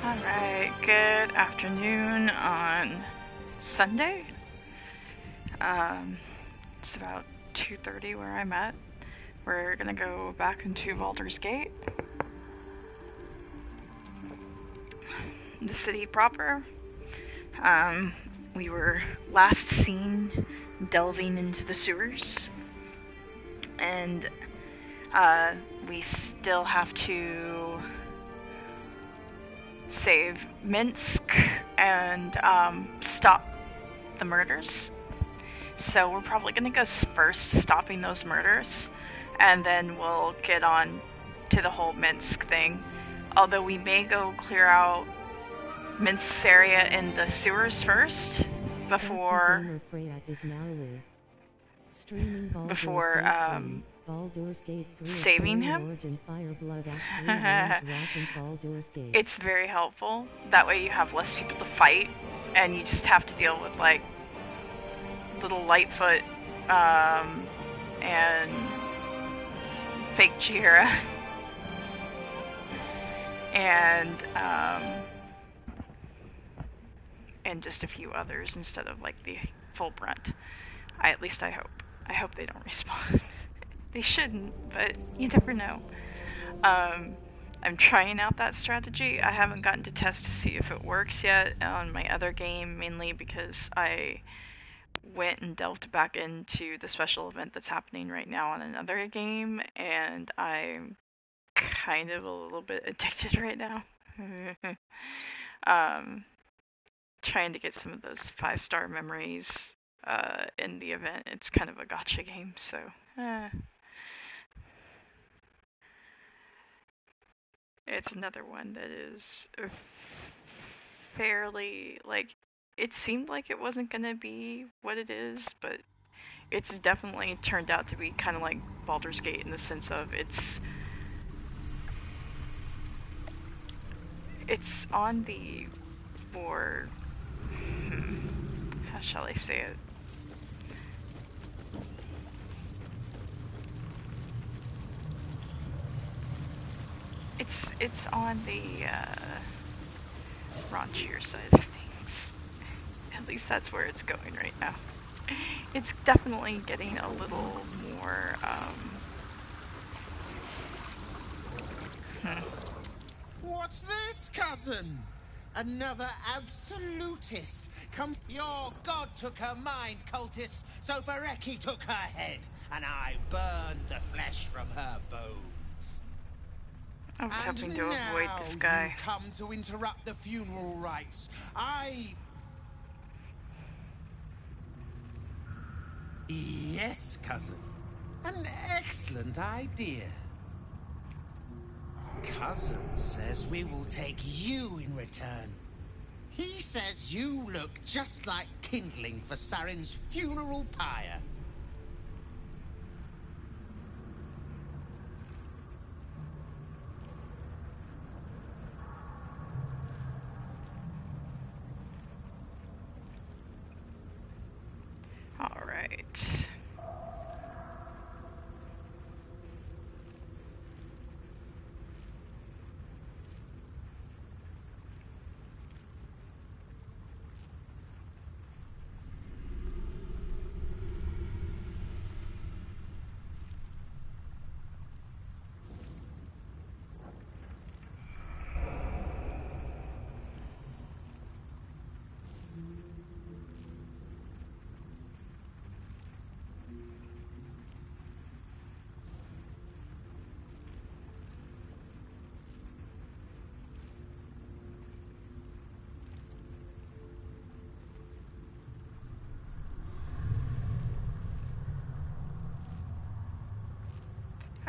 Alright, good afternoon on Sunday. It's about 2:30 where I'm at. We're gonna go back into Baldur's Gate. The city proper. We were last seen delving into the sewers. And we still have to save Minsk and stop the murders. So we're probably going to go first stopping those murders, and then we'll get on to the whole Minsk thing. Although we may go clear out Minsk's area in the sewers first before Baldur's Gate 3 saving him. Origin FireBlood Baldur's Gate. It's very helpful. That way you have less people to fight, and you just have to deal with like little Lightfoot and fake Jira and just a few others instead of like the full brunt. At least I hope. I hope they don't respawn. They shouldn't, but you never know. I'm trying out that strategy. I haven't gotten to test to see if it works yet on my other game, mainly because I went and delved back into the special event that's happening right now on another game, and I'm kind of a little bit addicted right now. Trying to get some of those 5-star memories in the event. It's kind of a gacha game, so it's another one that is fairly, like, it seemed like it wasn't gonna be what it is, but it's definitely turned out to be kind of like Baldur's Gate in the sense of it's on the more, how shall I say it? It's on the raunchier side of things. At least that's where it's going right now. It's definitely getting a little more What's this, cousin? Another absolutist. Your god took her mind, cultist, so Bereki took her head, and I burned the flesh from her bones. I was hoping to avoid this guy. You come to interrupt the funeral rites. Yes, cousin. An excellent idea. Cousin says we will take you in return. He says you look just like kindling for Saren's funeral pyre. All right.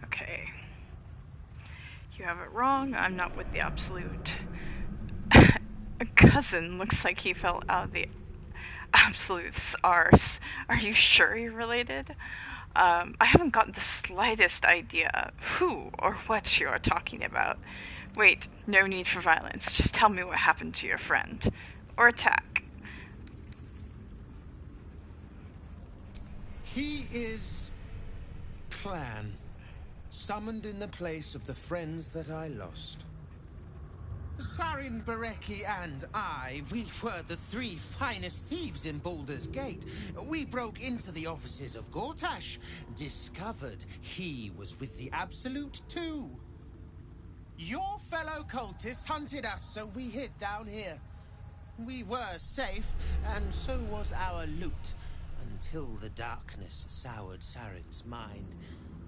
Okay. You have it wrong. I'm not with the absolute. A cousin looks like he fell out of the absolute's arse. Are you sure you're related? I haven't gotten the slightest idea who or what you are talking about. Wait, no need for violence. Just tell me what happened to your friend. Or attack. He is clan, summoned in the place of the friends that I lost. Sarin, Bereki, and I, we were the 3 finest thieves in Baldur's Gate. We broke into the offices of Gortash, discovered he was with the Absolute too. Your fellow cultists hunted us, so we hid down here. We were safe, and so was our loot, until the darkness soured Sarin's mind.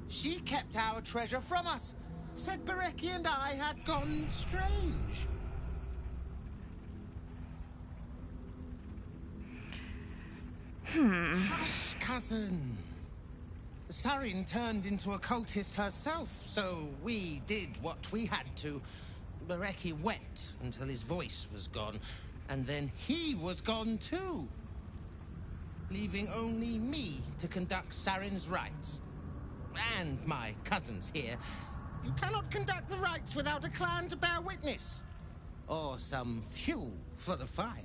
She kept our treasure from us, said Bereki and I had gone strange. Hush, cousin. Sarin turned into a cultist herself, so we did what we had to. Bereki wept until his voice was gone, and then he was gone too, leaving only me to conduct Sarin's rites. And my cousins here. You cannot conduct the rites without a clan to bear witness, or some fuel for the fire.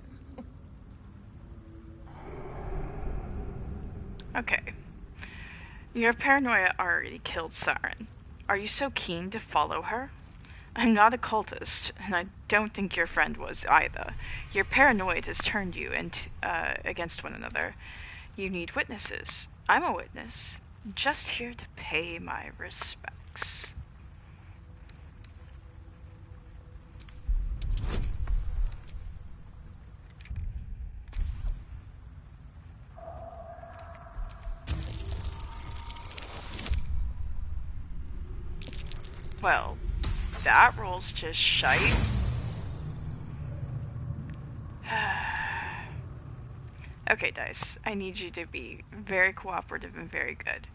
Okay. Your paranoia already killed Sarin. Are you so keen to follow her? I'm not a cultist, and I don't think your friend was either. Your paranoia has turned you against one another. You need witnesses. I'm a witness. I'm just here to pay my respects. Well, that roll's just shite. Okay, Dice, I need you to be very cooperative and very good.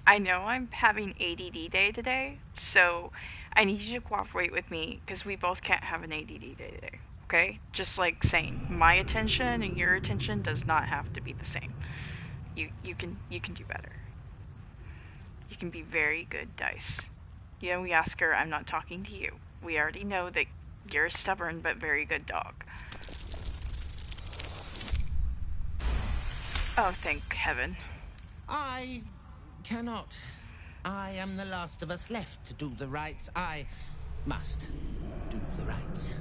I know I'm having ADD day today, so I need you to cooperate with me, because we both can't have an ADD day today, okay? Just like saying, my attention and your attention does not have to be the same. You can do better. You can be very good, Dice. You know, we ask her, I'm not talking to you. We already know that you're a stubborn but very good dog. Oh, thank heaven. I cannot. I am the last of us left to do the rites. I must do the rites.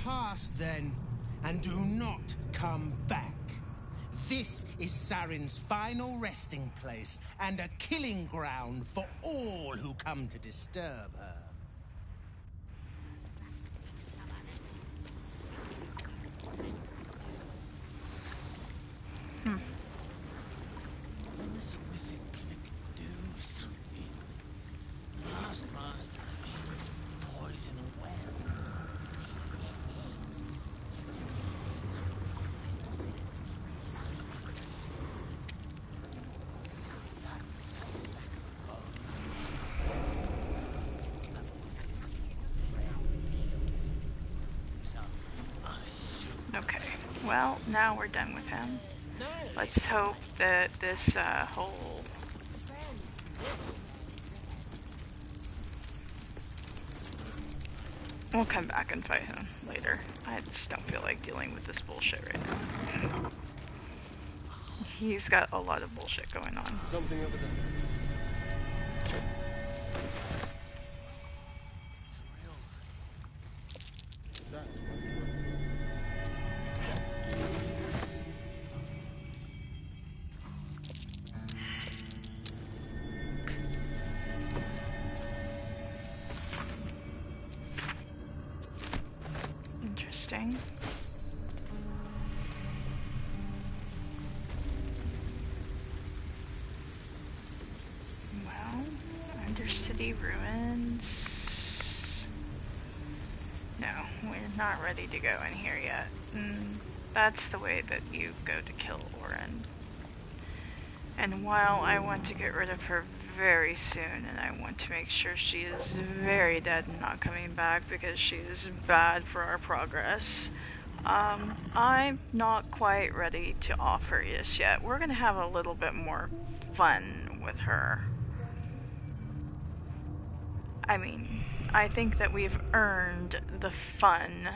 Pass then, and do not come back. This is Sarin's final resting place, and a killing ground for all who come to disturb her. Okay, well, now we're done with him. Let's hope that this whole... We'll come back and fight him later. I just don't feel like dealing with this bullshit right now. He's got a lot of bullshit going on. Something over there. Interesting. Well, Undercity ruins. No, we're not ready to go in here yet. That's the way that you go to kill Oren. And while I want to get rid of her very soon, and I want to make sure she is very dead and not coming back because she is bad for our progress, I'm not quite ready to offer this yet. We're gonna have a little bit more fun with her. I mean, I think that we've earned the fun.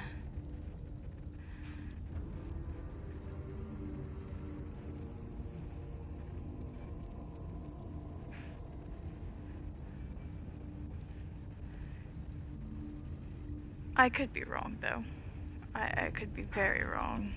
I could be wrong, though. I could be very wrong.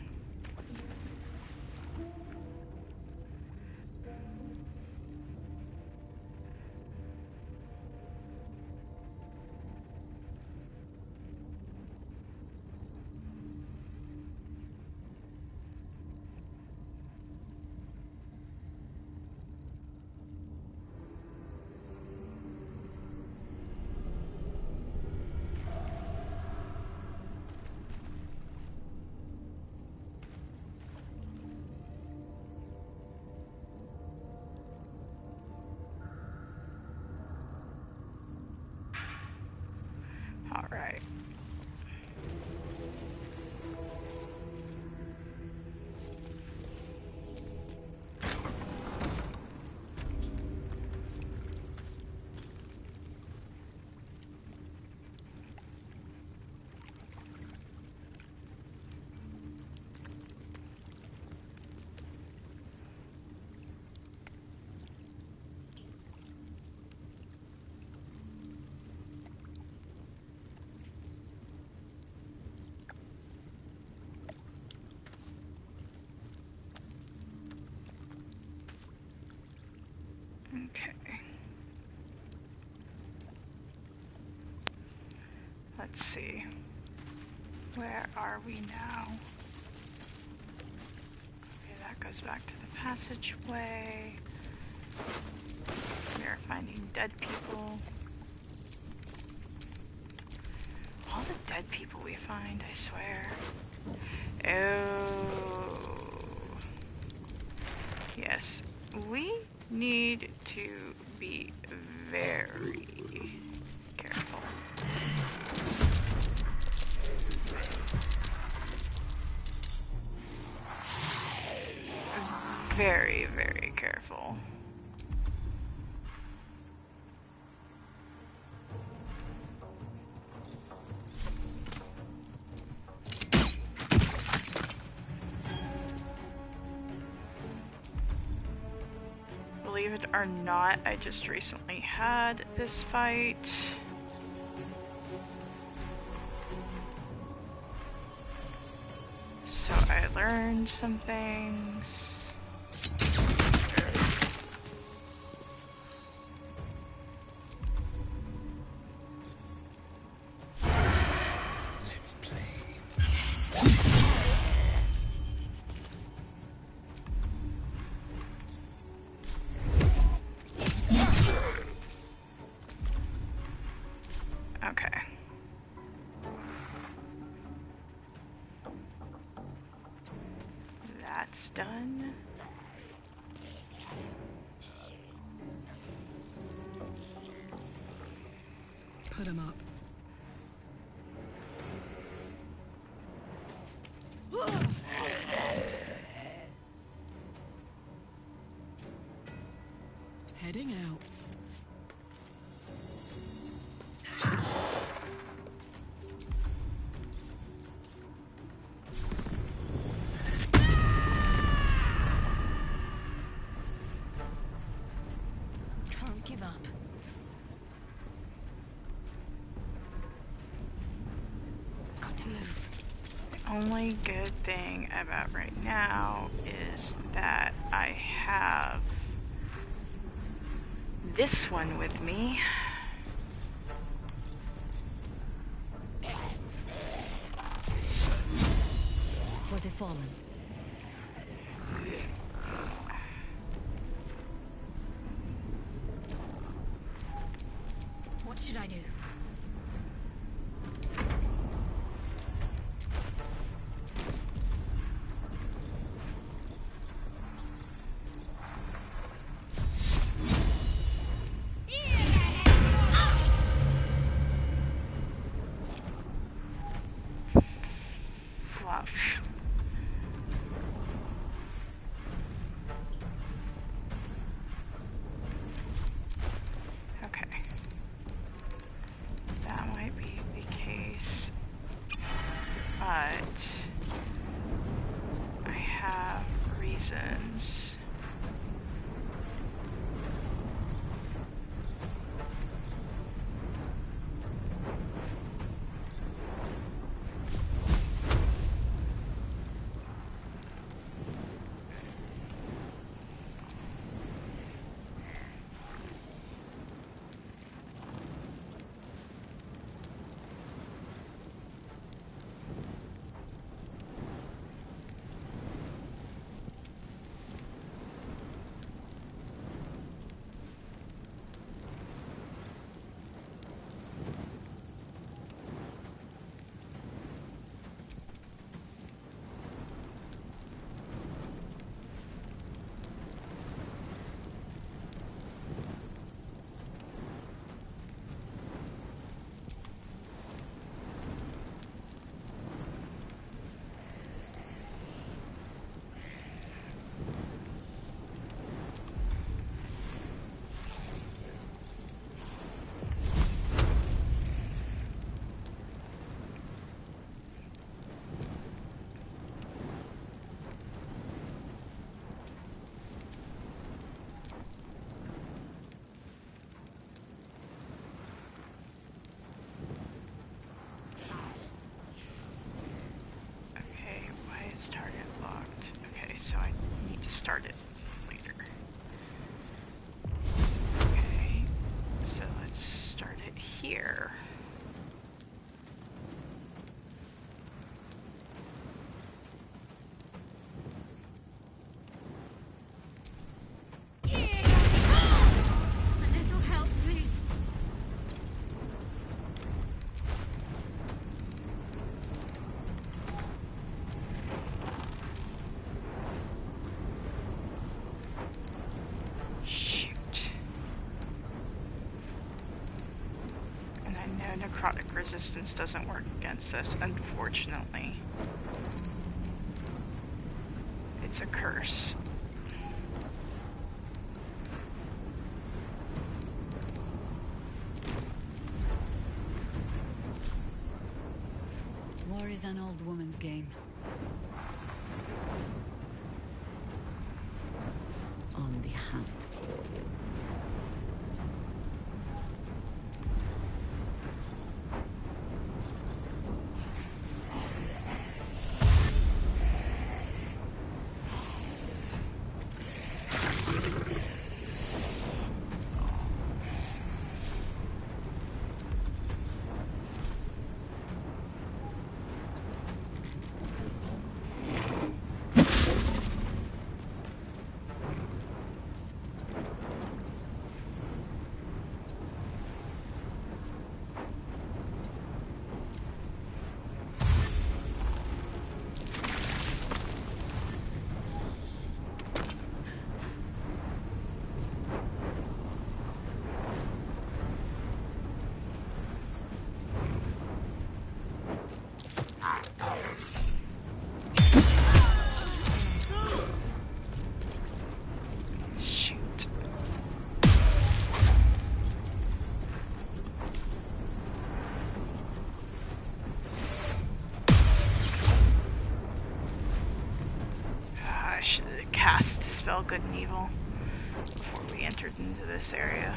Alright. Okay. Let's see. Where are we now? Okay, that goes back to the passageway. We are finding dead people. All the dead people we find, I swear. Oh. Yes. We need to be very careful. Very, very careful. Believe it or not, I just recently had this fight. So I learned some things. Let's play. Okay. That's done. Put him up. Heading out. Can't give up. Got to move. The only good thing about right now is that I have this one with me. For the fallen. What should I do? Fluff. Okay. start it later. Okay, so let's start it here. A little help, please. Shoot. And I know necrotic resistance doesn't work against this, unfortunately. It's a curse. War is an old woman's game. On the hunt. Shoot. I should have cast Spell Good and Evil before we entered into this area.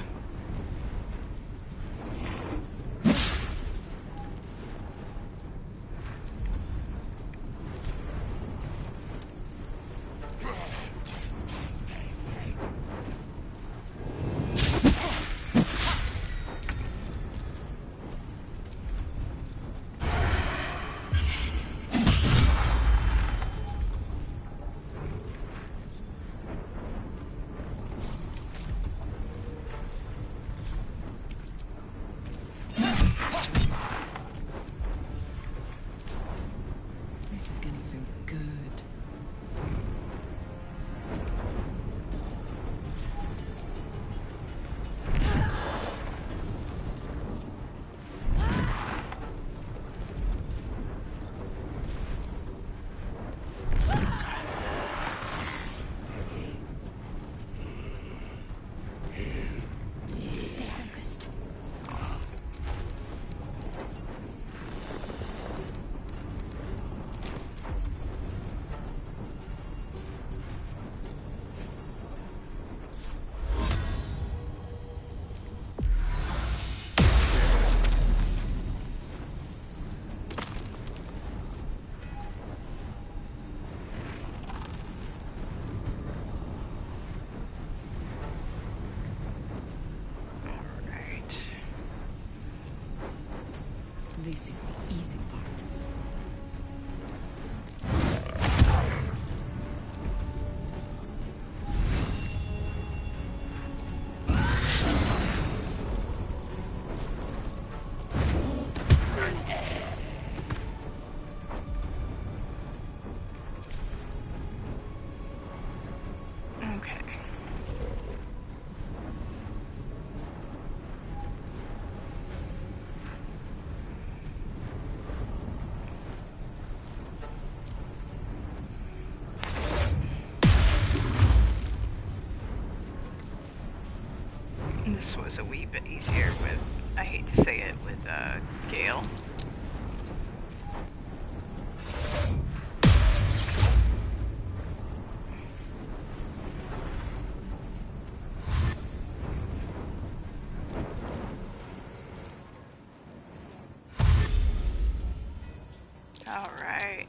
This is gonna feel good. Stay focused. Alright. This is the easy part. Okay. This was a wee bit easier with, I hate to say it, with Gale. Alright.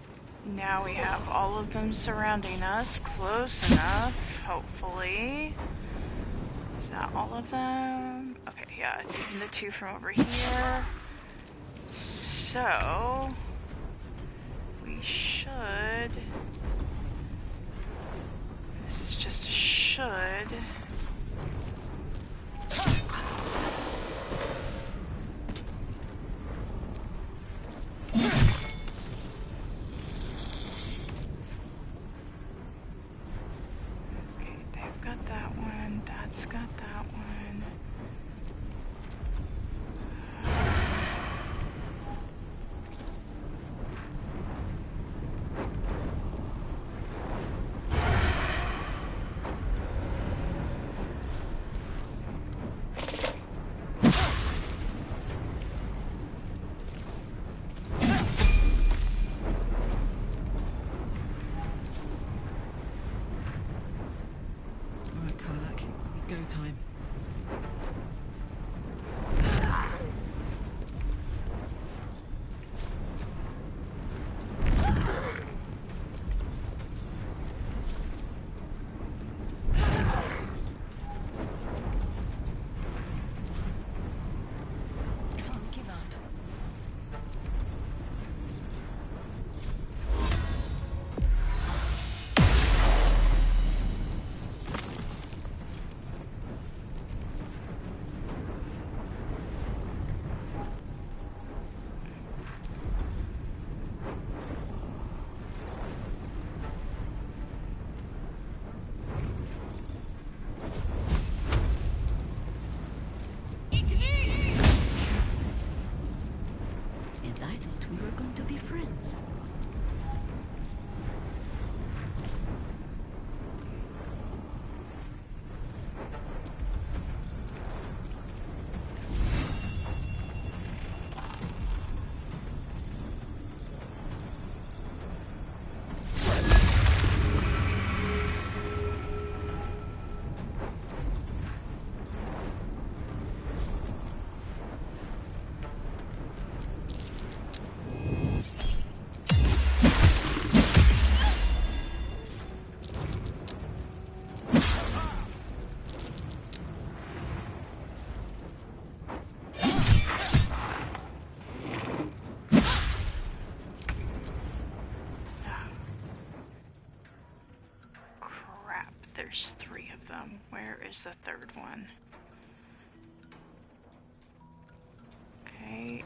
Now we have all of them surrounding us, close enough, hopefully. Is that all of them? Okay, yeah, it's even the two from over here. So, we should... This is just a should... Go time. Can't give up. And I thought we were going to be friends. There's 3 of them. Where is the third one? Okay.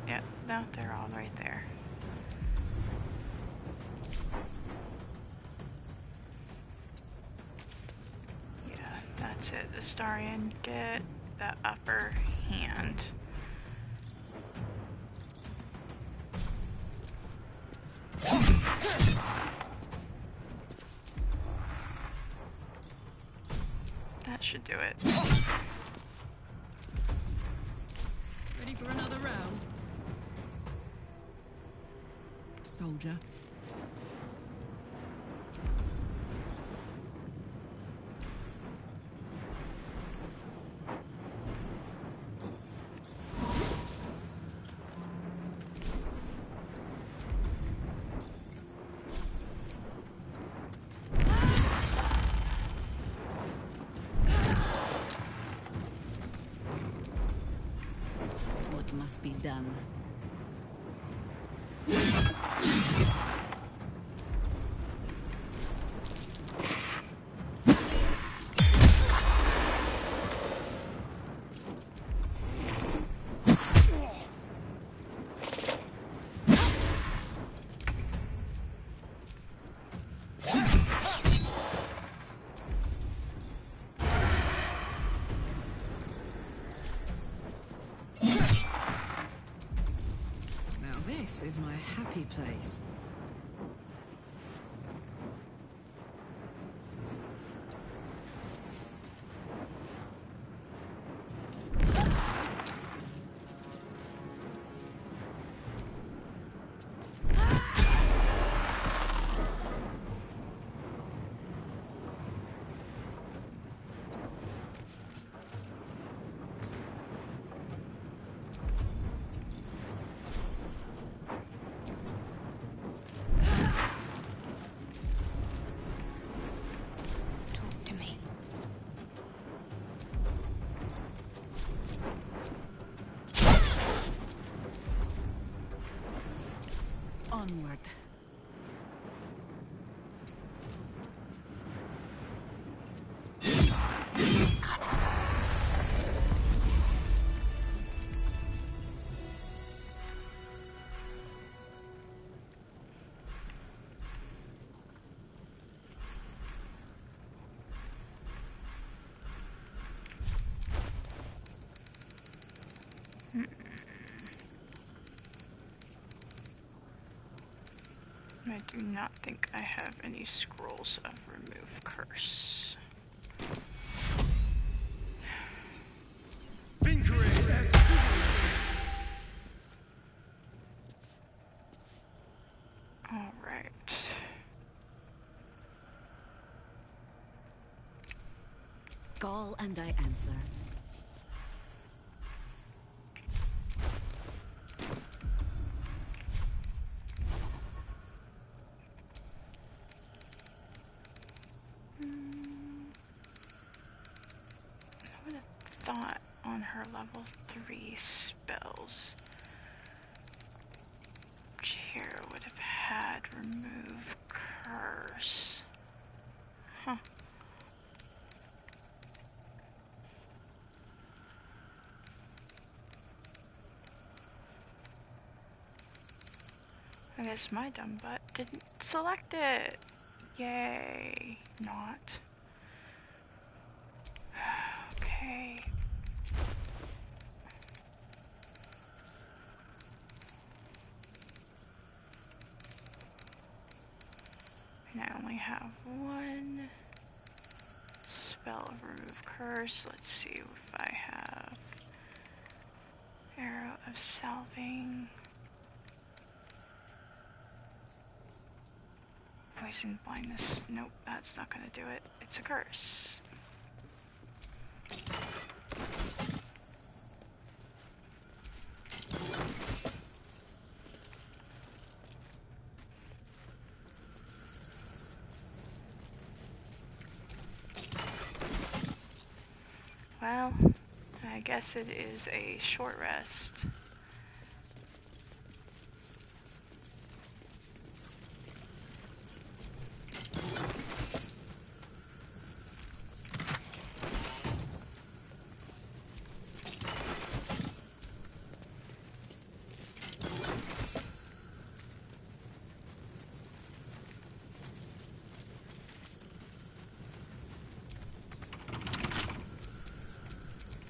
Yeah, no, they're all right there. Yeah, that's it. Astarion, get the upper hand. That should do it. Ready for another round? Soldier. What must be done? This is my happy place. Onward. I do not think I have any scrolls of remove curse. Alright. Call and I answer. I would have thought on her level 3 spells, Chair would have had remove curse. Huh. I guess my dumb butt didn't select it. Yay. Not. Okay. And I only have one spell of remove curse. Let's see if I have arrow of salving. Poison blindness. Nope, that's not gonna do it. It's a curse. Well, I guess it is a short rest.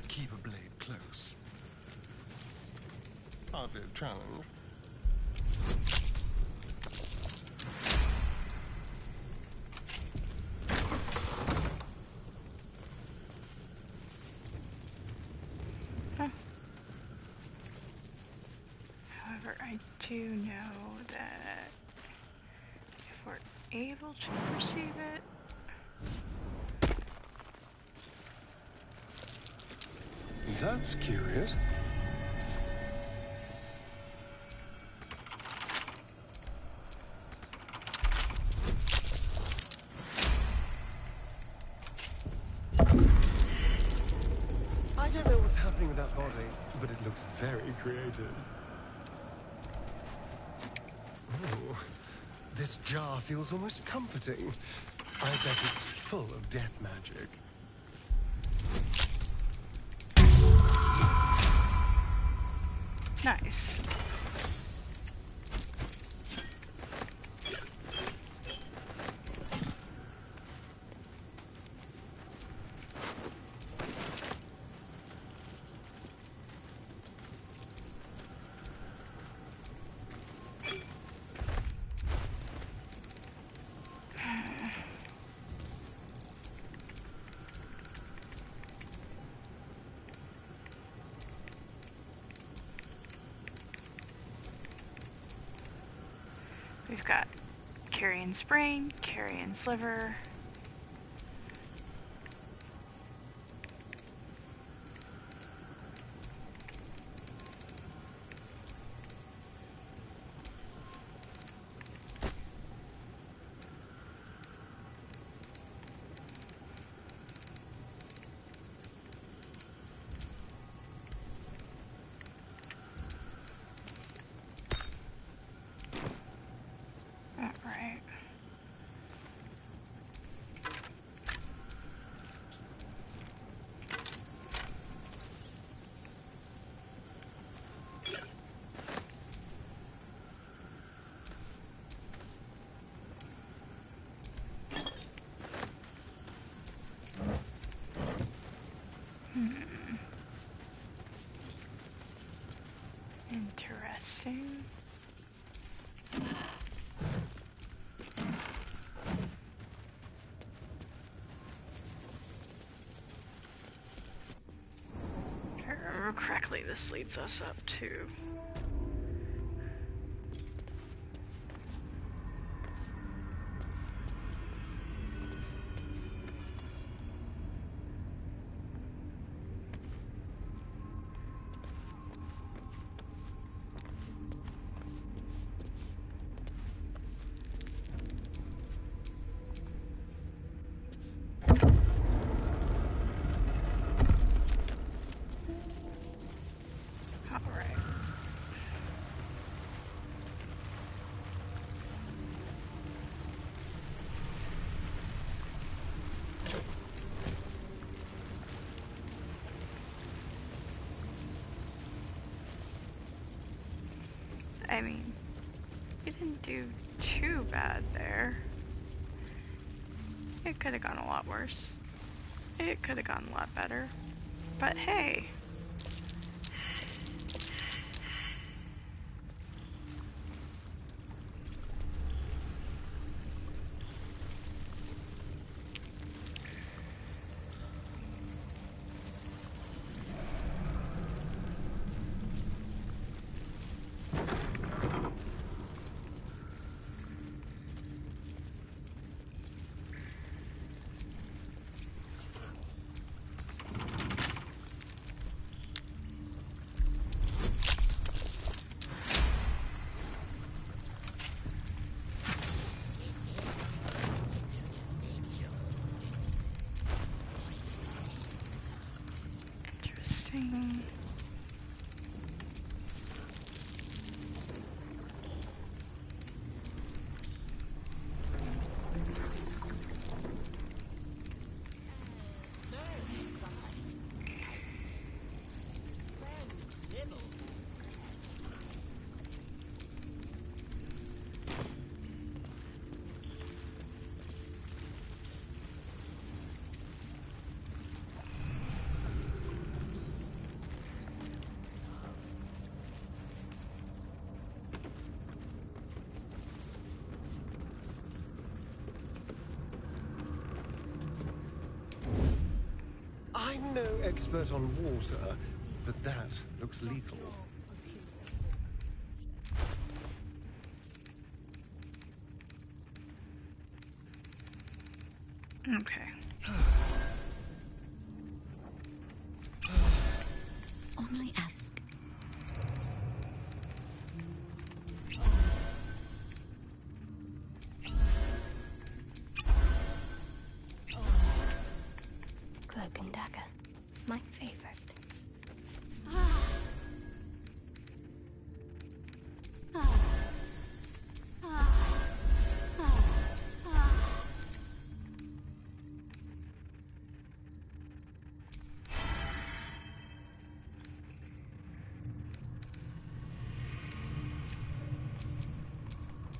Keep a blade close. Hardly a challenge. Huh. However, I do know that if we're able to perceive it, That's curious. I don't know what's happening with that body, but it looks very creative. Oh, this jar feels almost comforting. I bet it's full of death magic. nice. We've got Carrion's brain, Carrion's liver. Interesting. If I remember correctly, this leads us up to... Alright. I mean, we didn't do too bad there. It could have gone a lot worse. It could have gone a lot better. But hey! Interesting. I'm no expert on water, but that looks lethal. Okay. Only ask. Cloak and dagger. My favorite.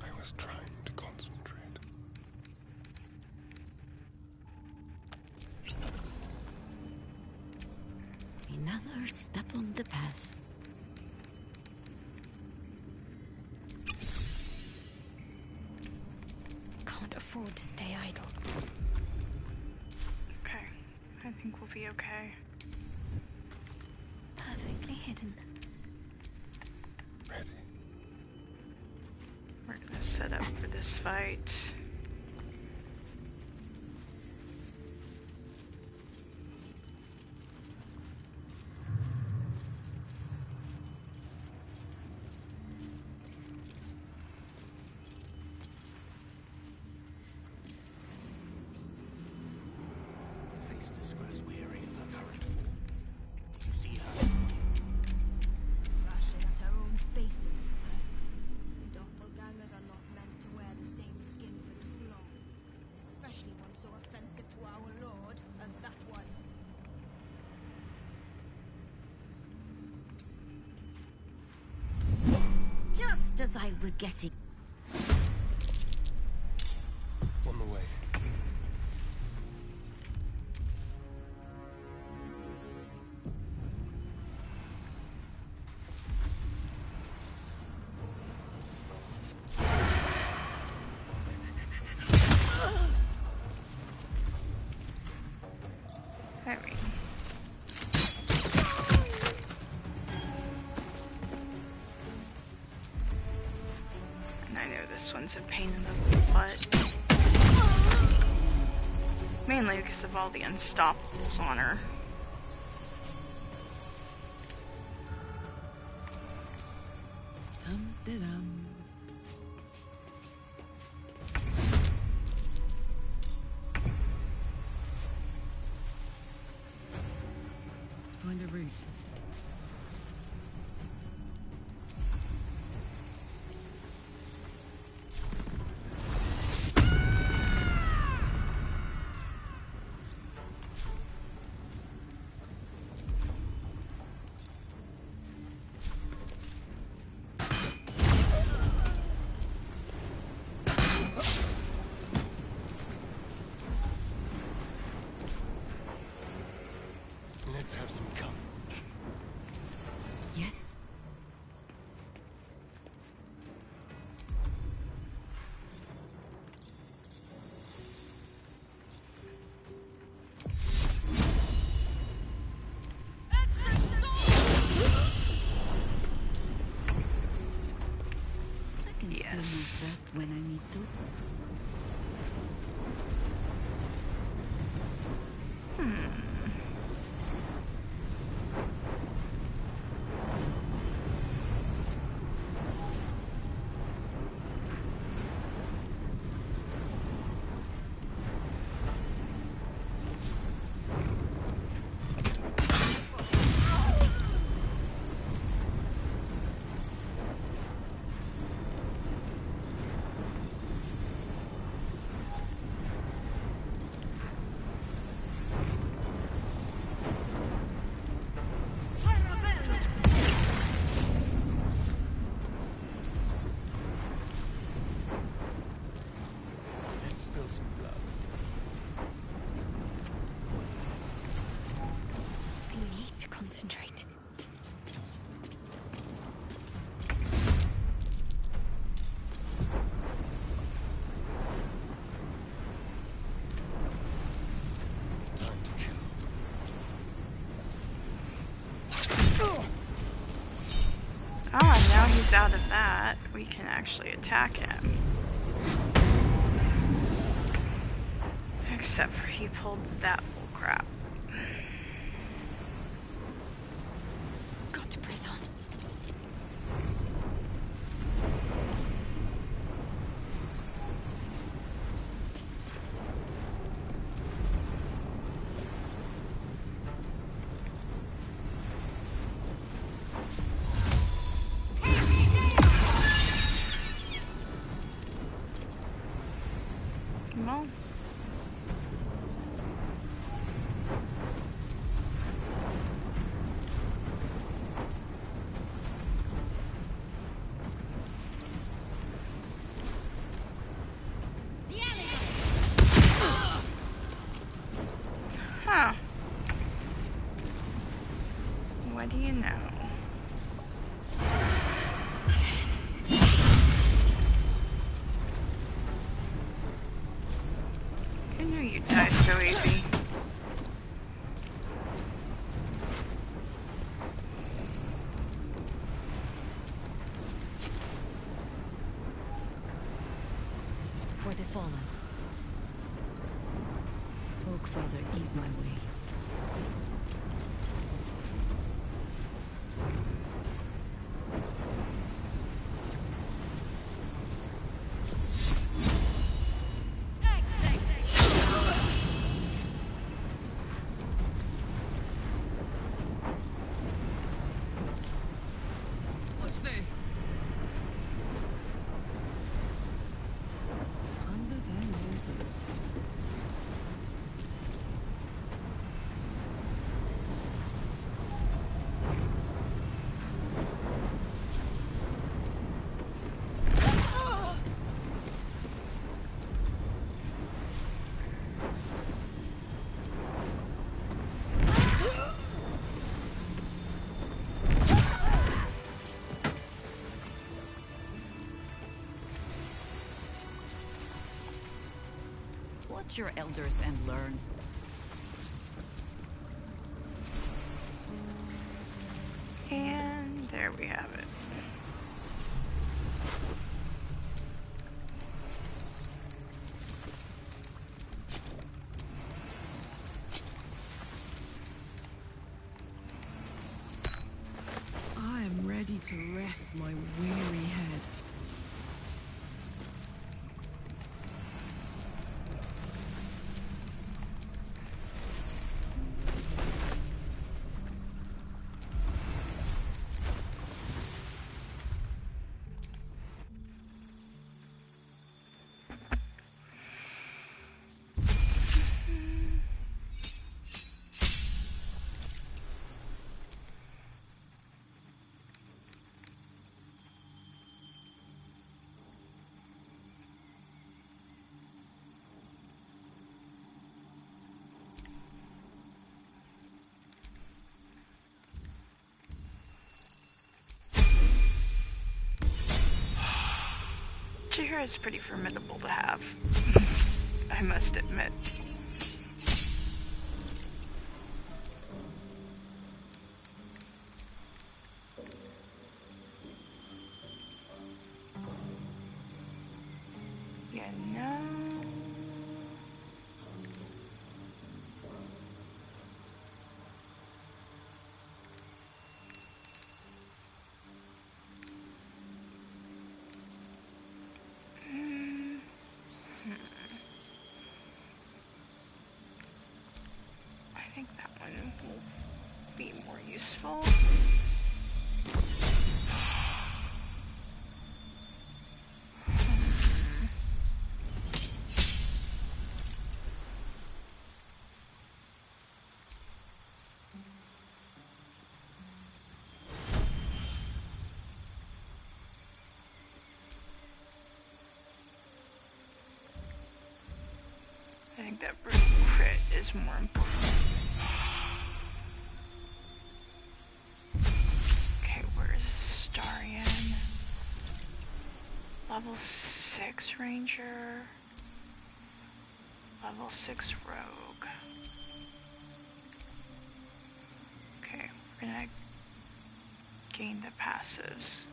I was trying to concentrate. Another step on the path. Can't afford to stay idle. Okay. I think we'll be okay. Perfectly hidden. Ready. We're gonna set up for this fight. The faceless grows weary of her current form. Do you see her? Slashing at our own facing. The doppelgangers are not meant to wear the same skin for too long, especially one so offensive to our lord as that one. Just as I was getting... On the way. this one's a pain in the butt. Mainly because of all the unstoppables on her. Dum-de-dum. Find a route. Let's have some courage. Yes? I can still move fast when I need to. Let's spill some blood. I need to concentrate. Time to kill. Ah, now he's out of that. We can actually attack him. Except for he pulled that bullcrap. Got to press on. Come on. Huh. What do you know? I knew you'd die so easy. For the fallen. Oak Father, ease my way. Watch this. Under their noses. Watch your elders and learn. And there we have it. ready to rest my weary head. Chihira is pretty formidable to have, I must admit. Yeah, no. I think that one will be more useful. I think that brute crit is more important. Okay, where's Astarion? Level 6 Ranger. Level 6 Rogue. Okay, we're gonna gain the passives.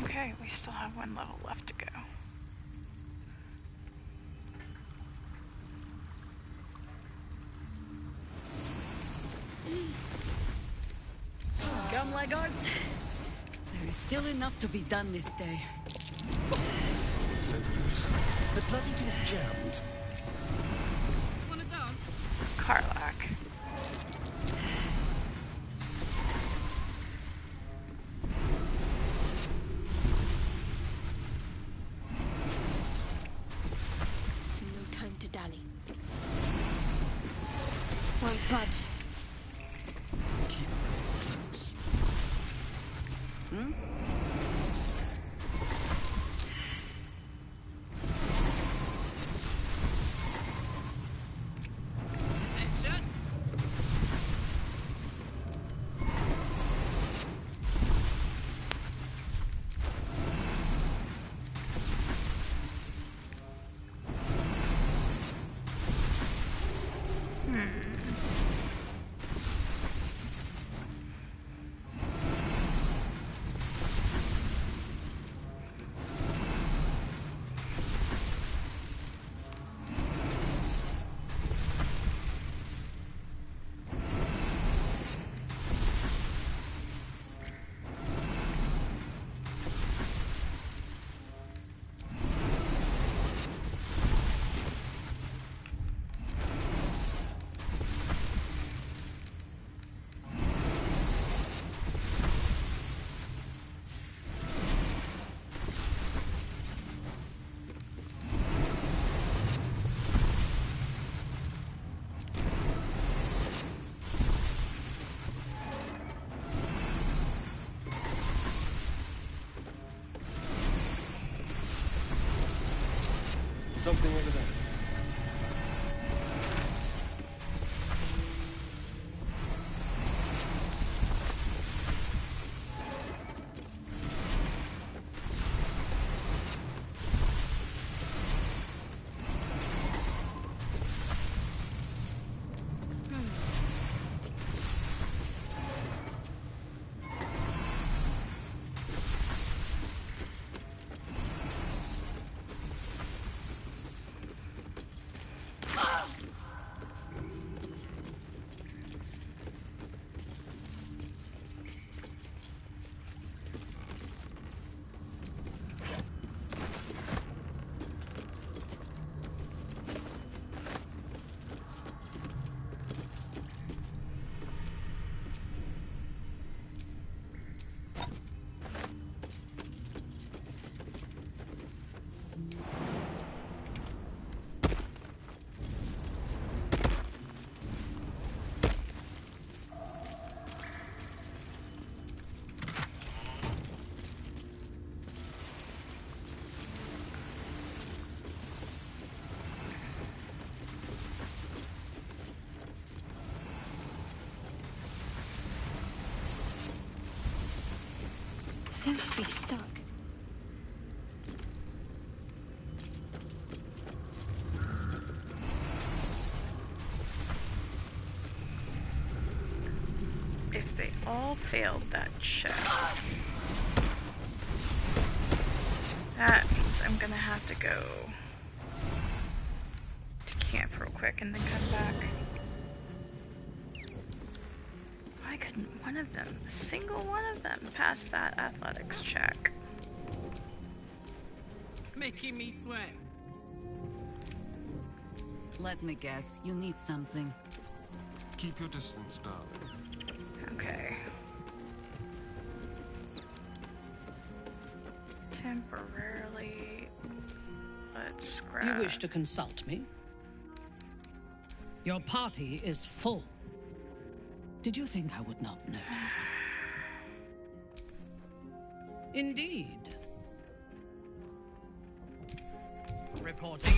Okay, we still have one level left to go. Come, laggards. There is still enough to be done this day. It's no use. The bloody thing's jammed. Wanna dance? Karlak. No time to dally. Won't budge. Keep close. Hmm? Attention! something over there. Seems to be stuck. If they all failed that check, that means I'm gonna have to go to camp real quick and then come back. Why couldn't one of them, a single one of them, pass that athletics check? Making me sweat. Let me guess, you need something. Keep your distance, darling. Okay. Temporarily, let's grab... You wish to consult me? Your party is full. Did you think I would not notice? Indeed. Reporting.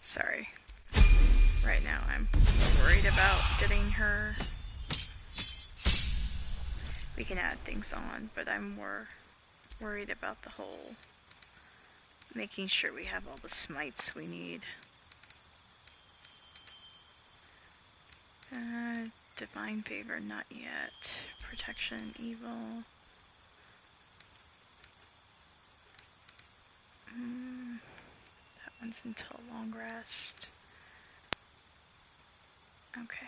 Sorry. Right now I'm worried about getting her... We can add things on, but I'm more worried about the whole... making sure we have all the smites we need. Divine favor, not yet. Protection, evil. That one's until long rest. Okay.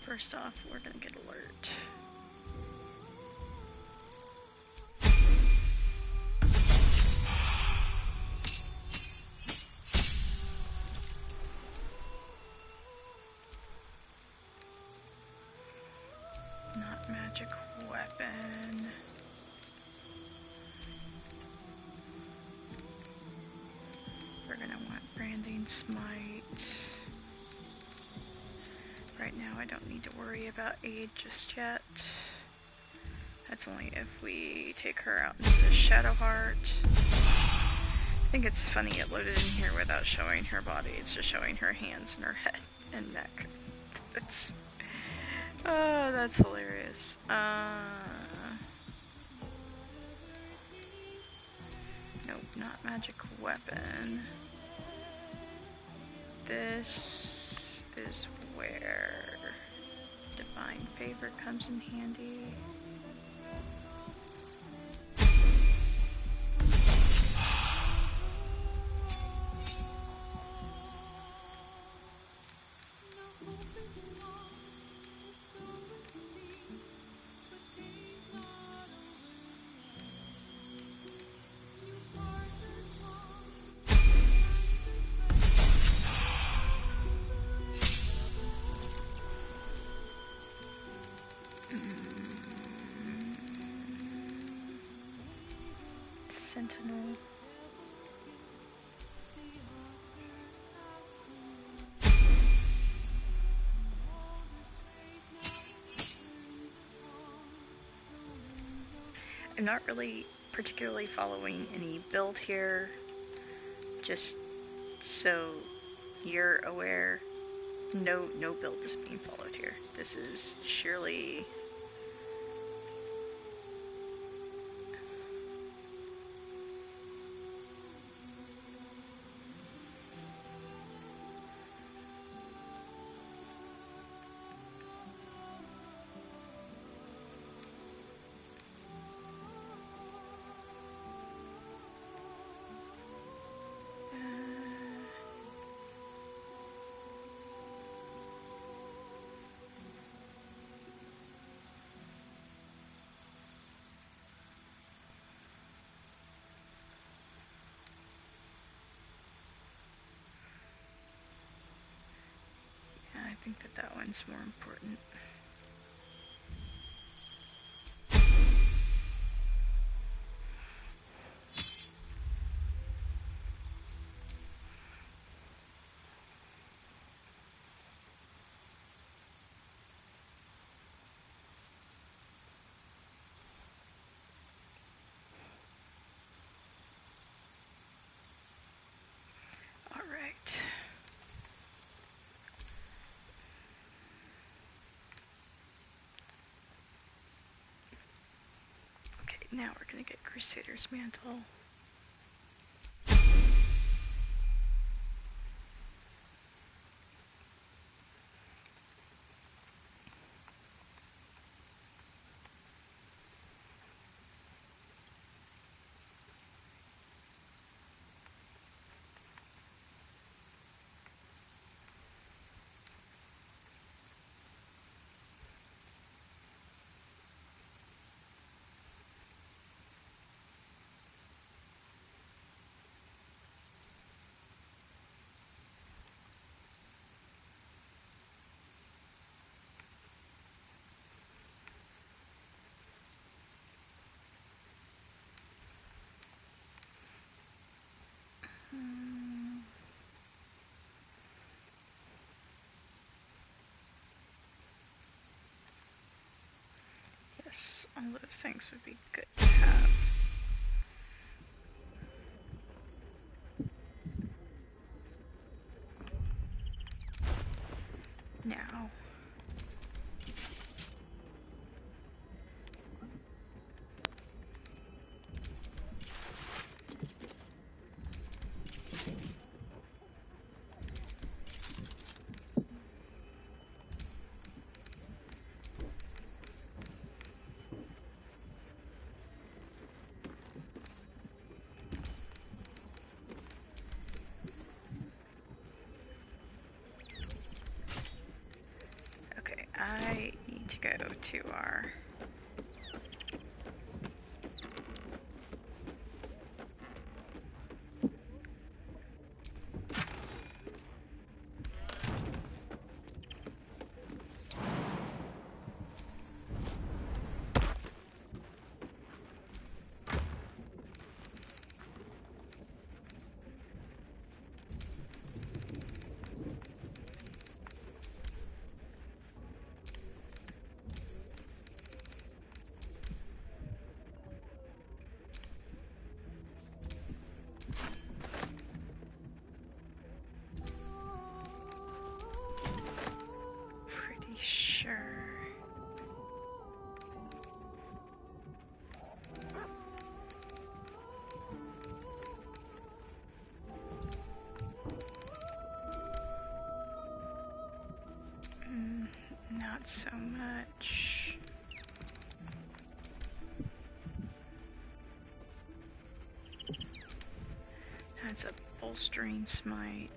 First off, we're gonna get alert. Not magic weapon. We're gonna want branding smite. Right now I don't need to worry about aid just yet. That's only if we take her out into the Shadowheart. I think it's funny it loaded in here without showing her body. It's just showing her hands and her head and neck. That's... Oh, that's hilarious. Nope, not magic weapon. This is where divine favor comes in handy. Sentinel. I'm not really particularly following any build here, just so you're aware. No build is being followed here. This is surely I think that one's more important. All right. Okay, now we're gonna get Crusader's Mantle. Yes, all those things would be good to have. Now, okay, I need to go to our Bolstering Smite.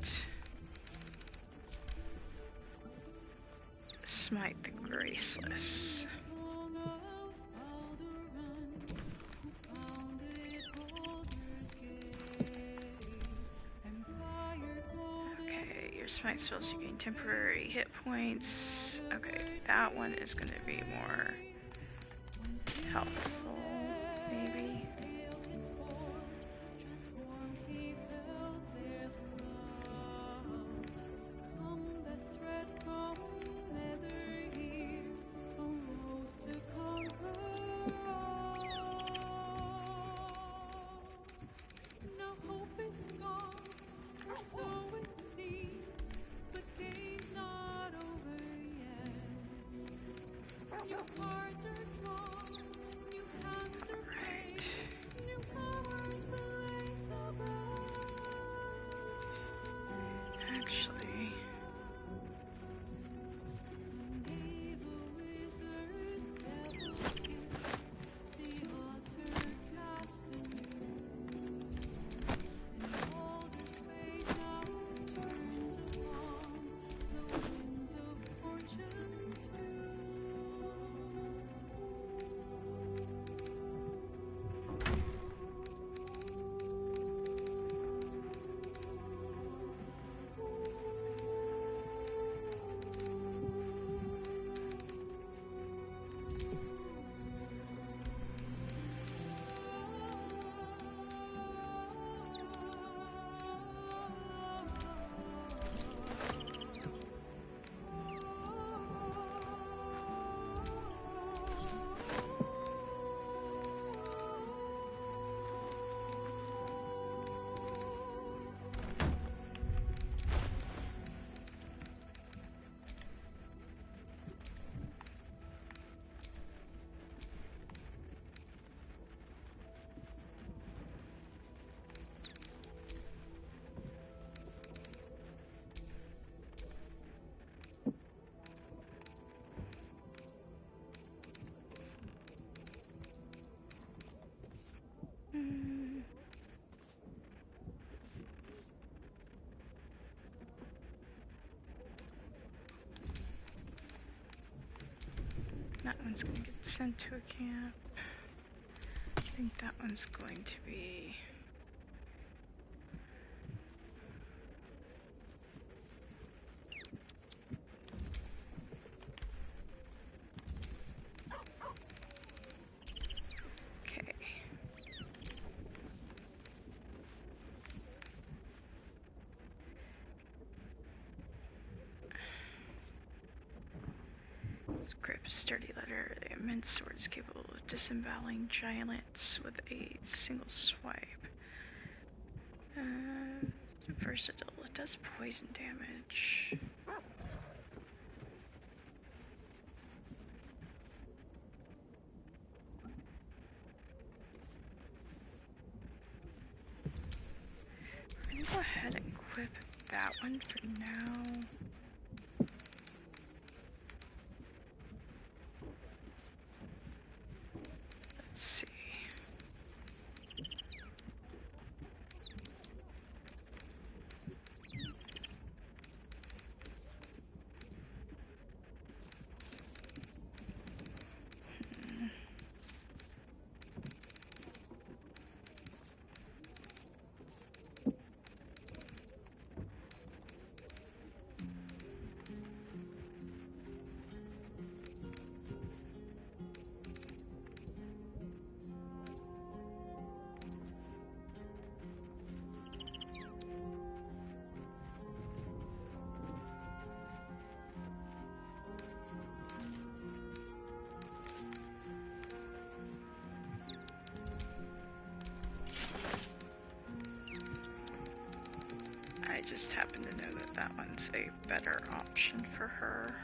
Smite the Graceless. Okay, your smite spells you gain temporary hit points. Okay, that one is going to be more helpful, maybe. Actually, that one's going to get sent to a camp. I think that one's going to be... Okay. Grip sturdy letter. The immense sword is capable of disemboweling giants with a single swipe. Versatile. It does poison damage. I'm gonna go ahead and equip that one for now. Let's see. I just happen to know that that one's a better option for her.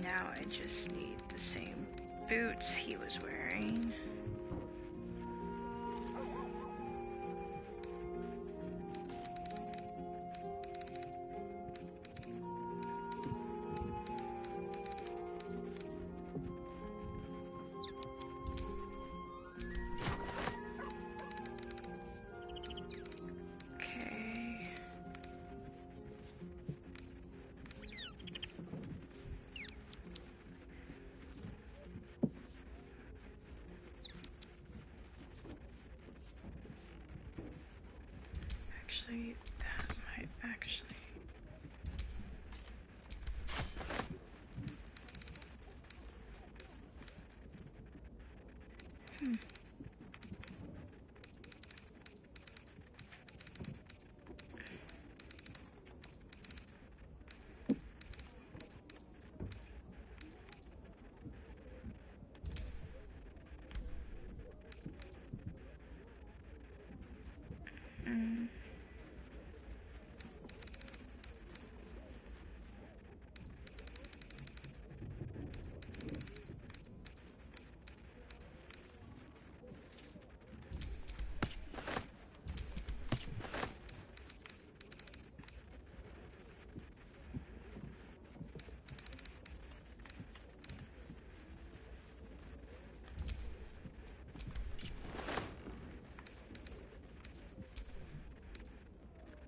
Now I just need the same boots he was wearing.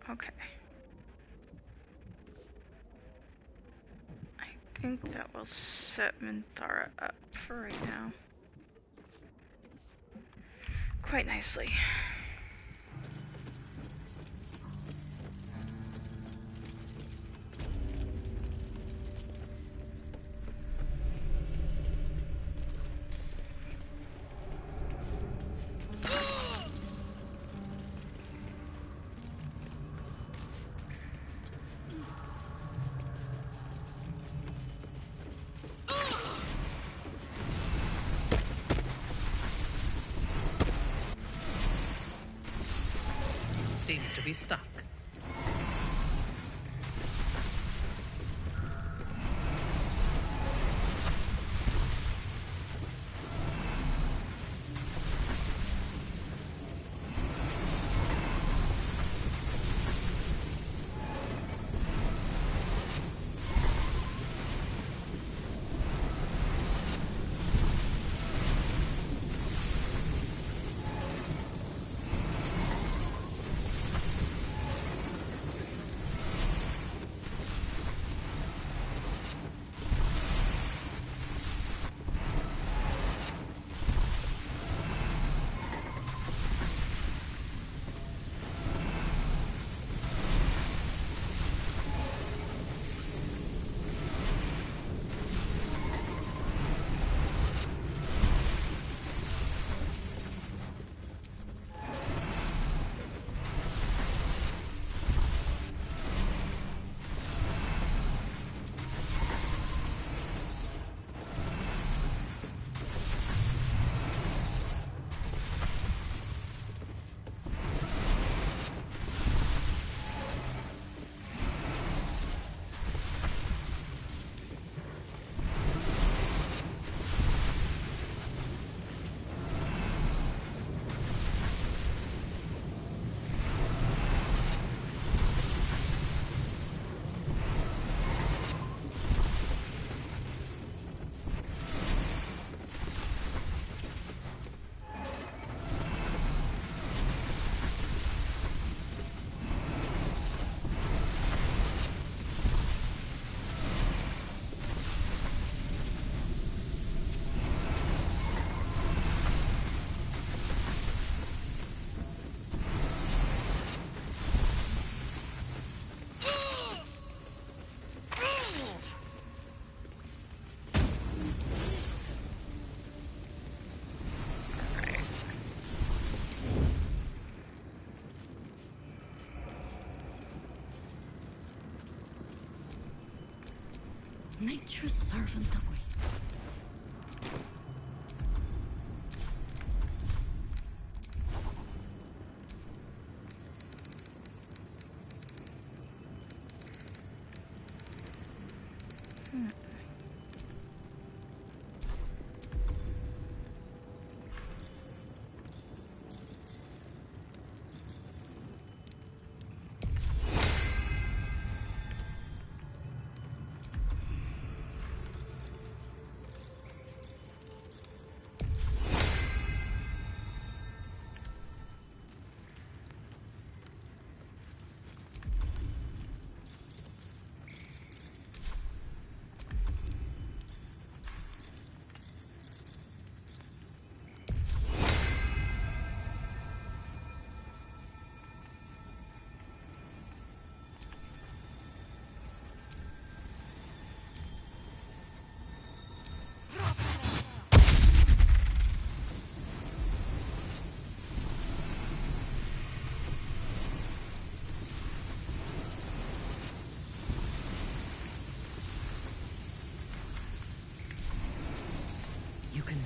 Okay. I think that will set Minthara up for right now. Quite nicely. Seems to be stuck. Nature's servant awaits.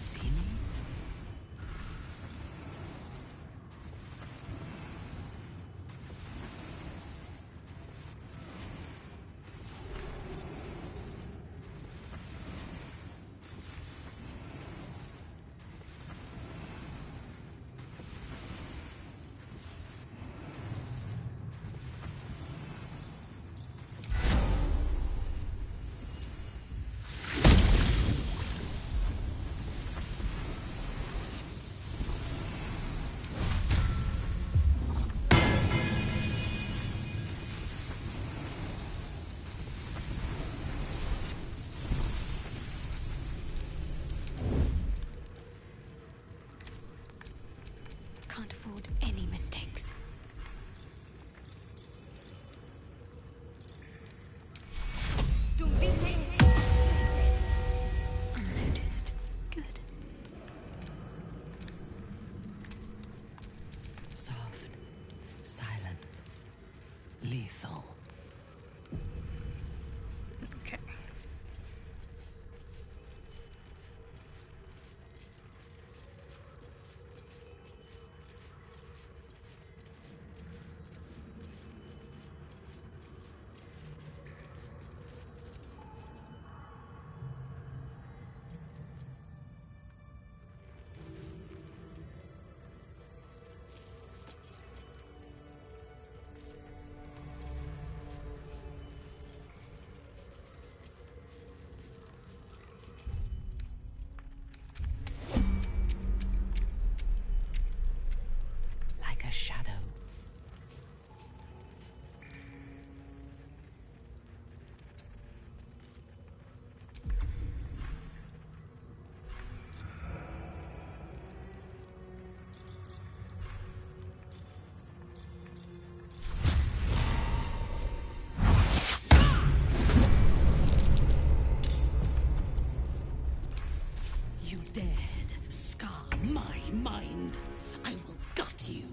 see me? Can't afford any mistakes. Don't be Unnoticed. Good. Soft, silent, lethal. Okay. Like a shadow. You dared scar my mind. I will gut you.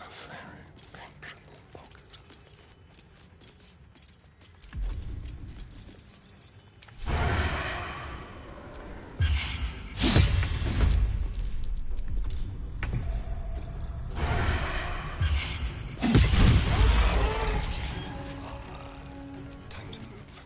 A very comfortable pocket. Time to move.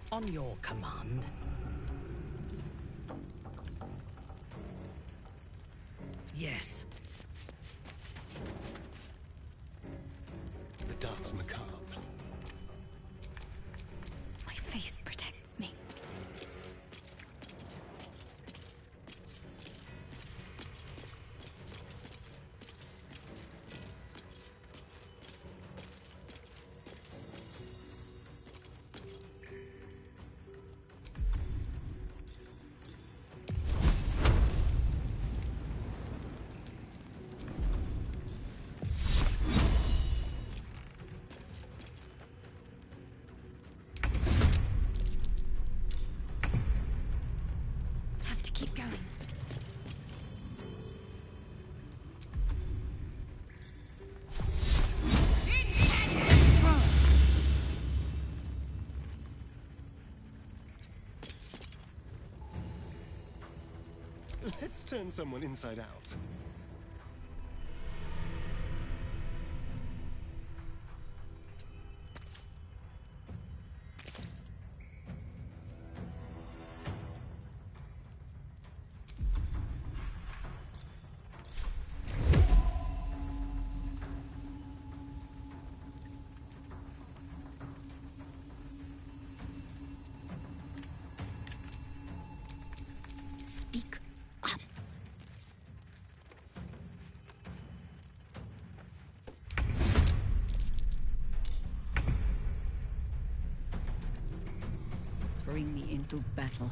On your command. Yes. The dance macabre. My faith protects me. Have to keep going. Let's turn someone inside out. bring me into battle.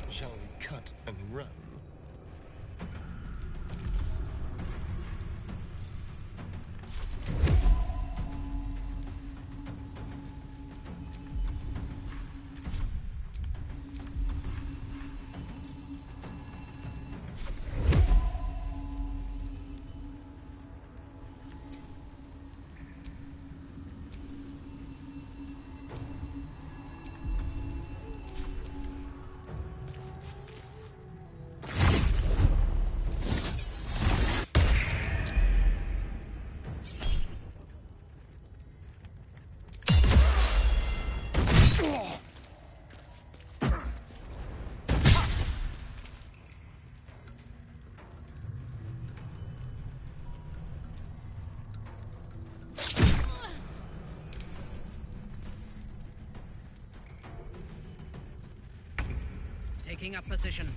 Shall we cut and run? Taking up position.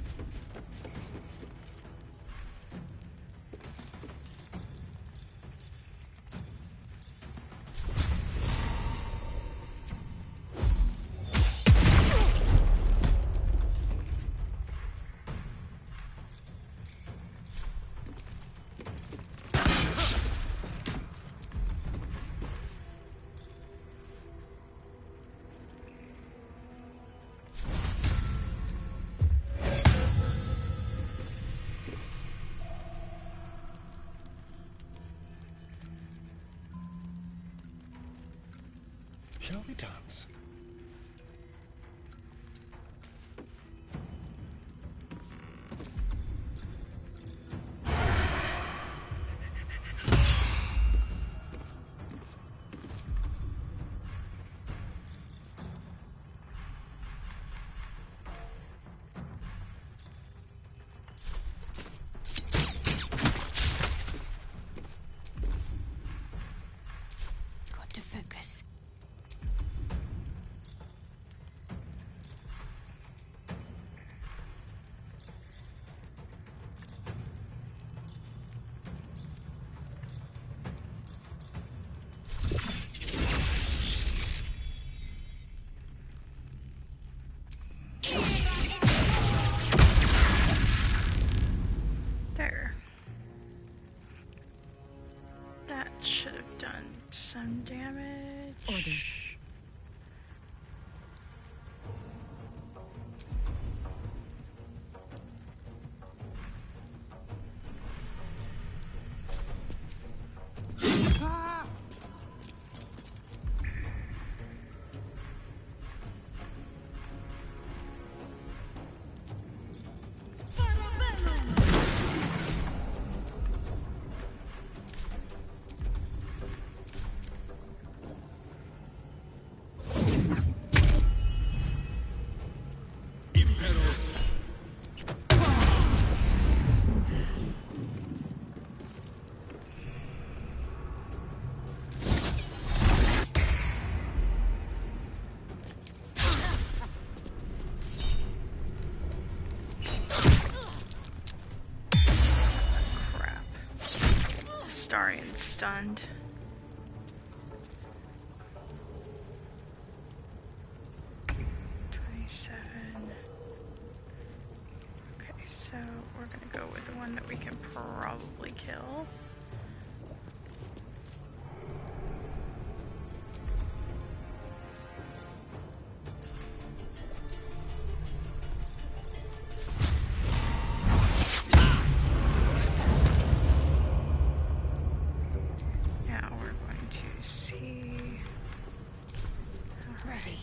Shall we dance? Got to focus. There. That should have done some damage. Orders. Crap. Astarion stunned. Okay, so we're gonna go with the one that we can probably kill. Now we're going to see. Ready.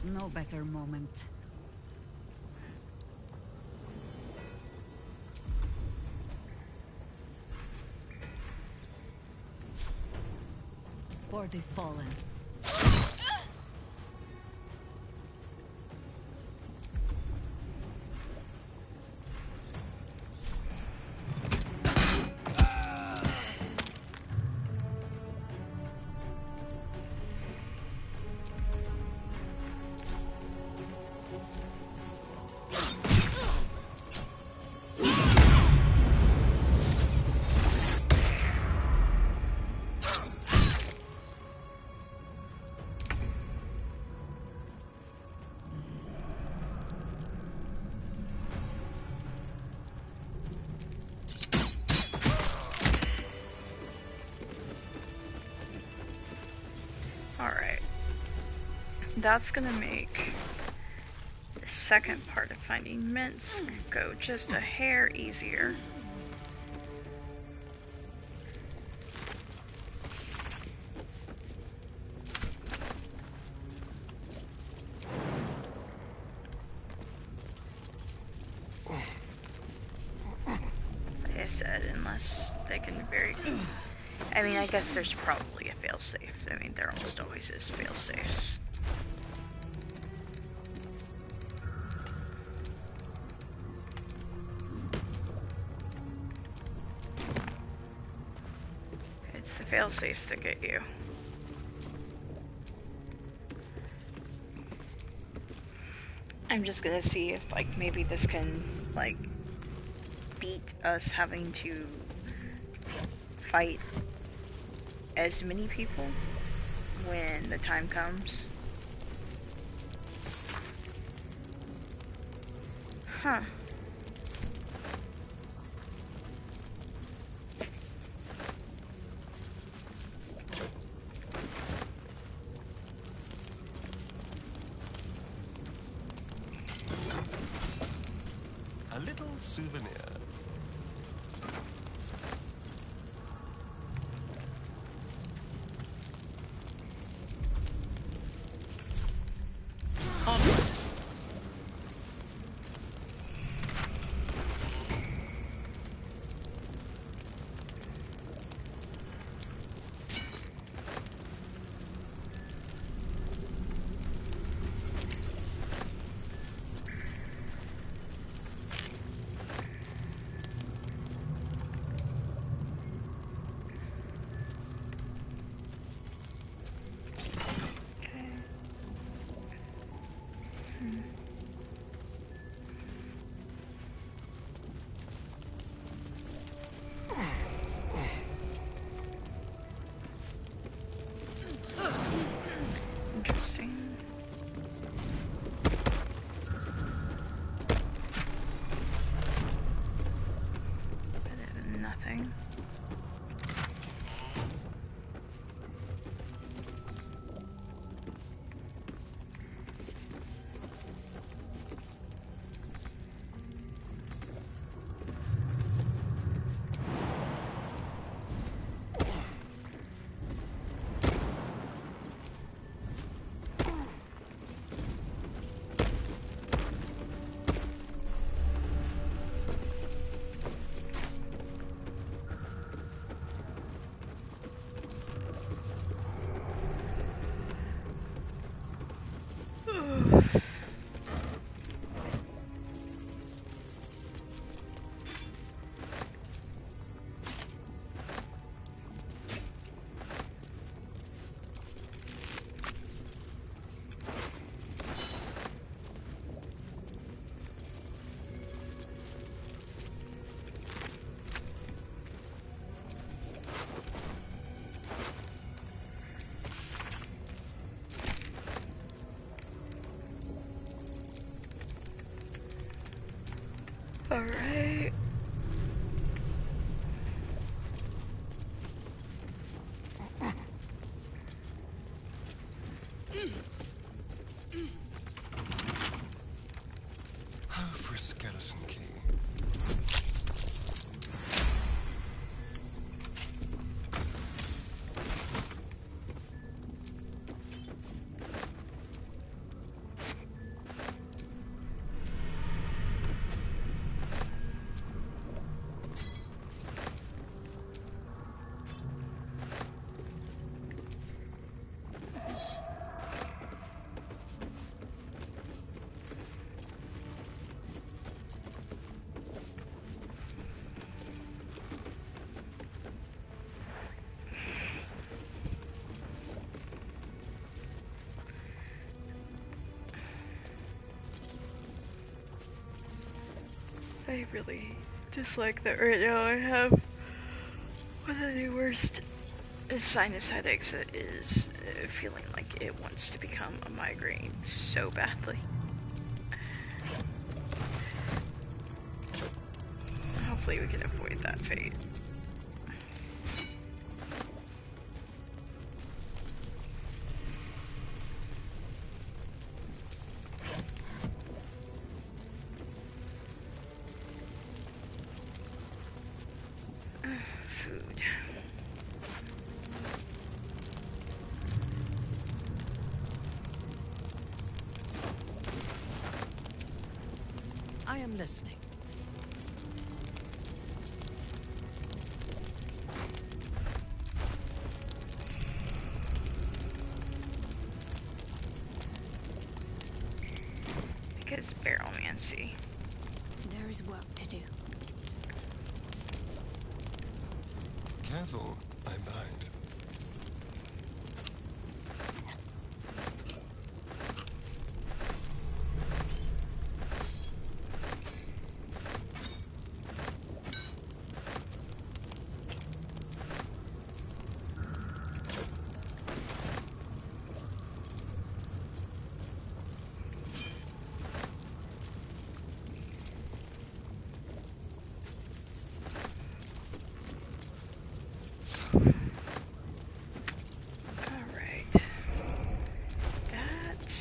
No better moment. For the fallen. Alright. That's gonna make the second part of finding Minsk go just a hair easier. Like I said, unless they can I mean, I guess there's probably a failsafe. I mean, there almost always is failsafes. It's the failsafes that get you. I'm just gonna see if, like, maybe this can, like, beat us having to fight as many people when the time comes. Huh. A little souvenir. Interesting. Better than nothing. Alright. For a skeleton key. I really dislike that right now. I have one of the worst sinus headaches. It is feeling like it wants to become a migraine so badly. Hopefully we can avoid that fate. Food. I am listening. Because barrelmancy. There is work to do. Careful, I bite. Alright. That.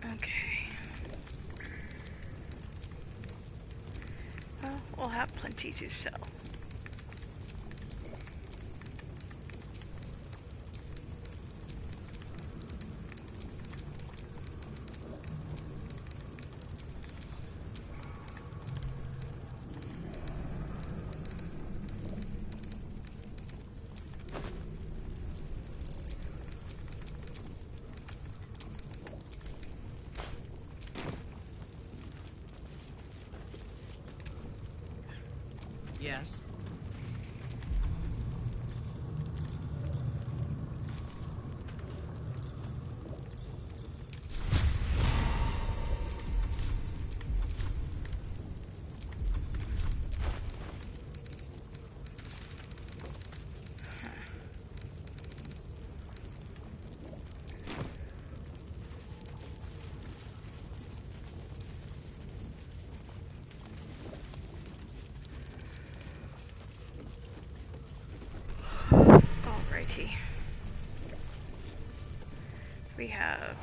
Okay. Well, we'll have plenty to sell. Yes. Alrighty. We have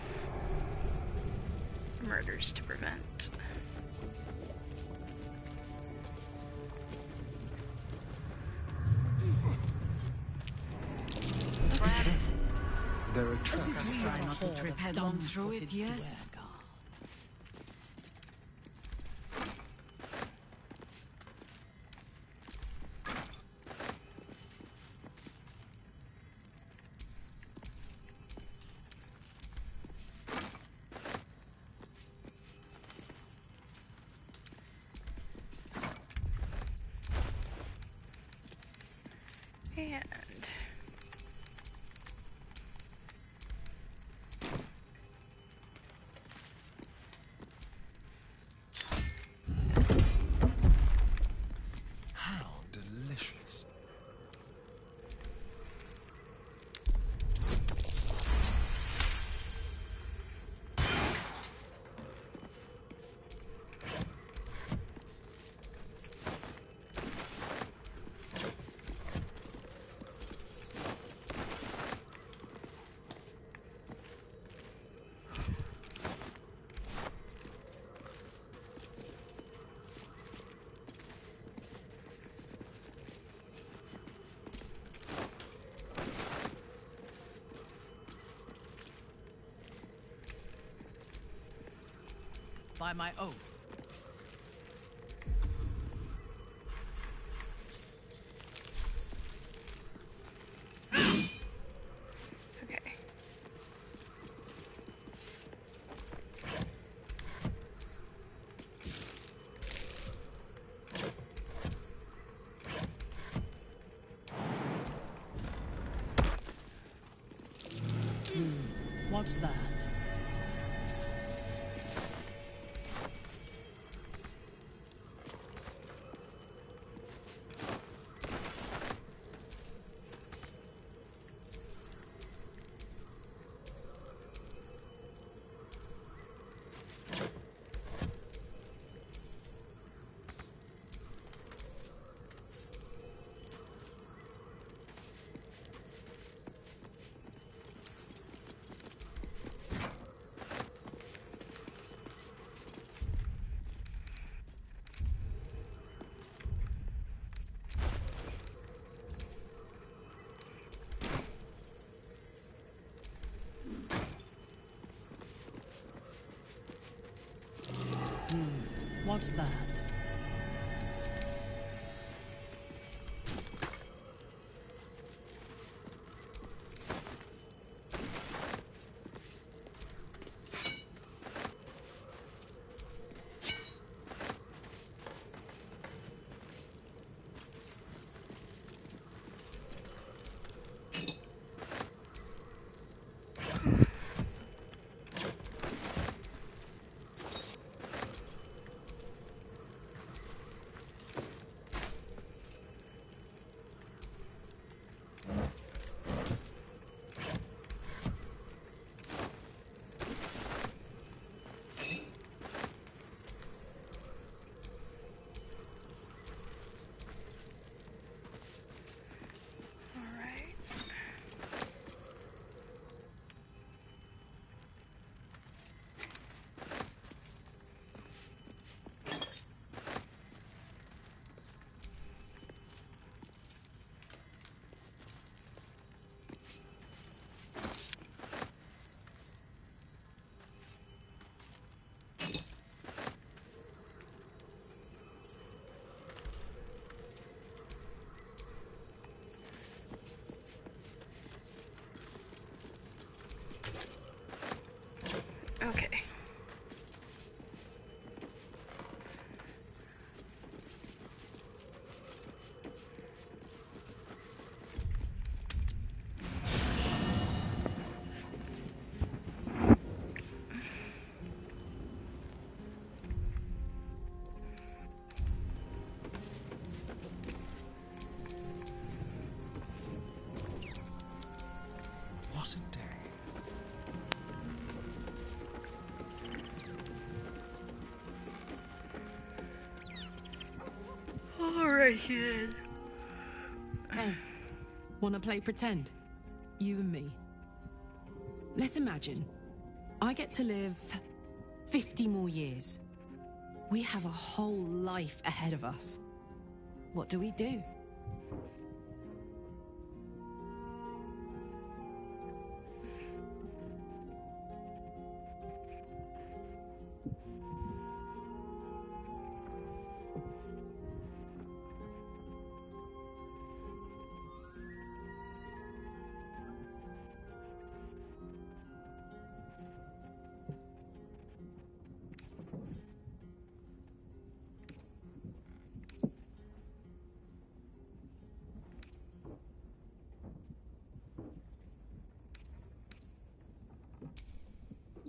murders to prevent. There are traps. Try not to trip headlong through it, yes? And How delicious. By my oath. What's that? What's that? Okay. What a day. Alright then. Hey, wanna play pretend? You and me. Let's imagine I get to live 50 more years. We have a whole life ahead of us. What do we do?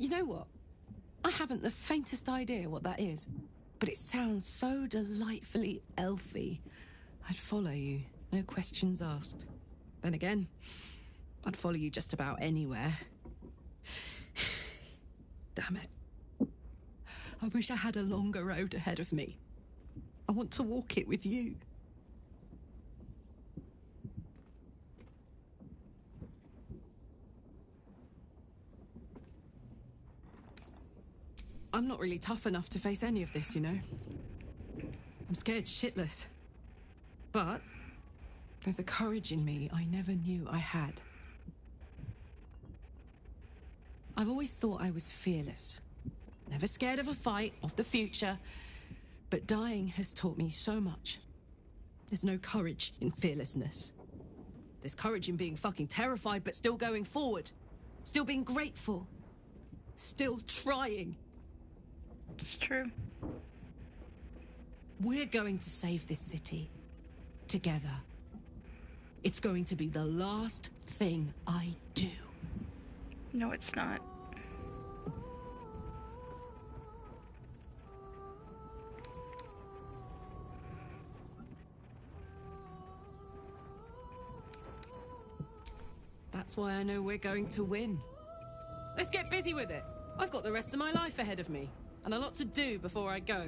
You know what? I haven't the faintest idea what that is, but it sounds so delightfully elfy. I'd follow you, no questions asked. Then again, I'd follow you just about anywhere. Damn it. I wish I had a longer road ahead of me. I want to walk it with you. I'm not really tough enough to face any of this, you know. I'm scared shitless. But there's a courage in me I never knew I had. I've always thought I was fearless. Never scared of a fight, of the future. But dying has taught me so much. There's no courage in fearlessness. There's courage in being fucking terrified, but still going forward. Still being grateful. Still trying. It's true. We're going to save this city. Together. It's going to be the last thing I do. No, it's not. That's why I know we're going to win. Let's get busy with it. I've got the rest of my life ahead of me, and a lot to do before I go.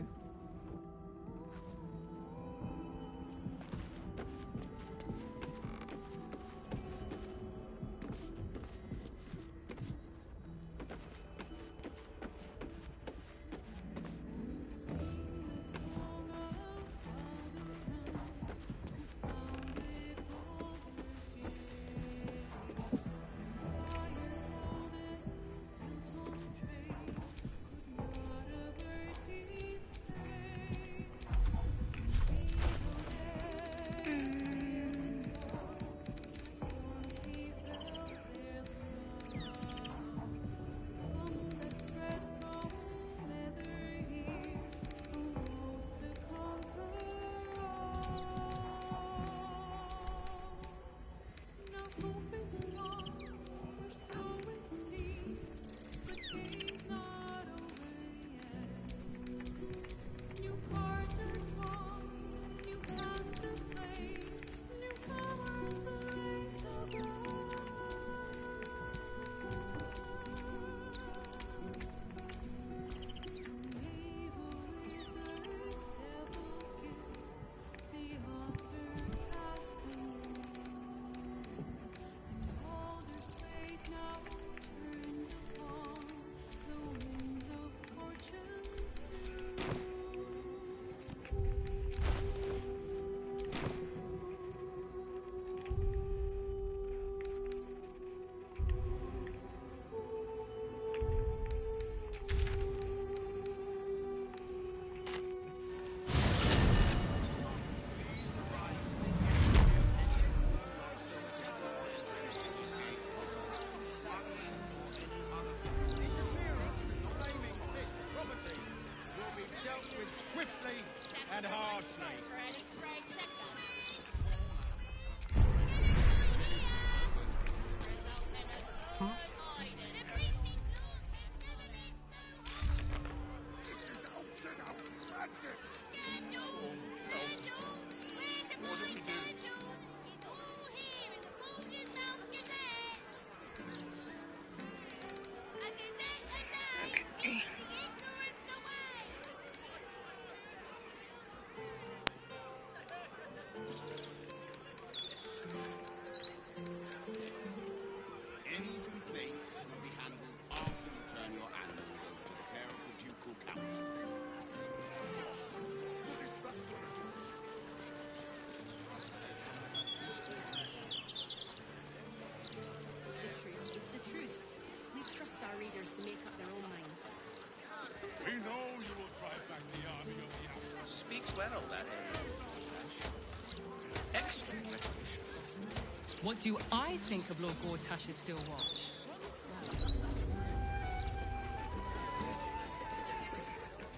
And harshly. To make up their own minds. We know you will drive back the army of the Alpha. Speaks well, that excellent resolution. What do I think of Lord Gortash's still watch?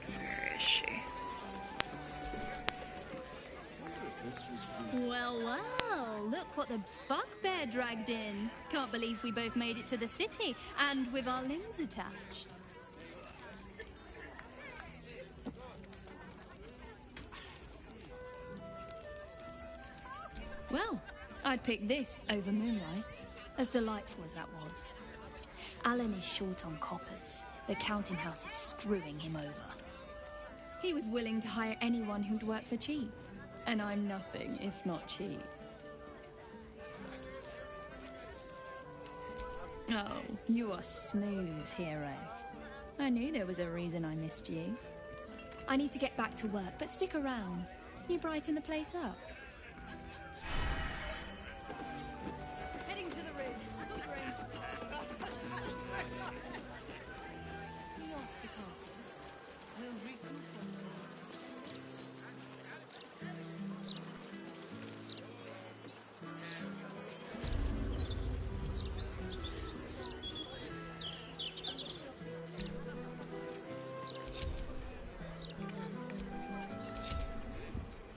Where is she? Well, well, look what the bugbear dragged in. Can't believe we both made it to the city, and with our limbs attached. Well, I'd pick this over Moonrise, as delightful as that was. Alan is short on coppers. The counting house is screwing him over. He was willing to hire anyone who'd work for cheap. And I'm nothing if not cheap. Oh, you are smooth, hero. I knew there was a reason I missed you. I need to get back to work, but stick around. You brighten the place up. Heading to the roof. Sovereign. See off the cultists. We'll recoup what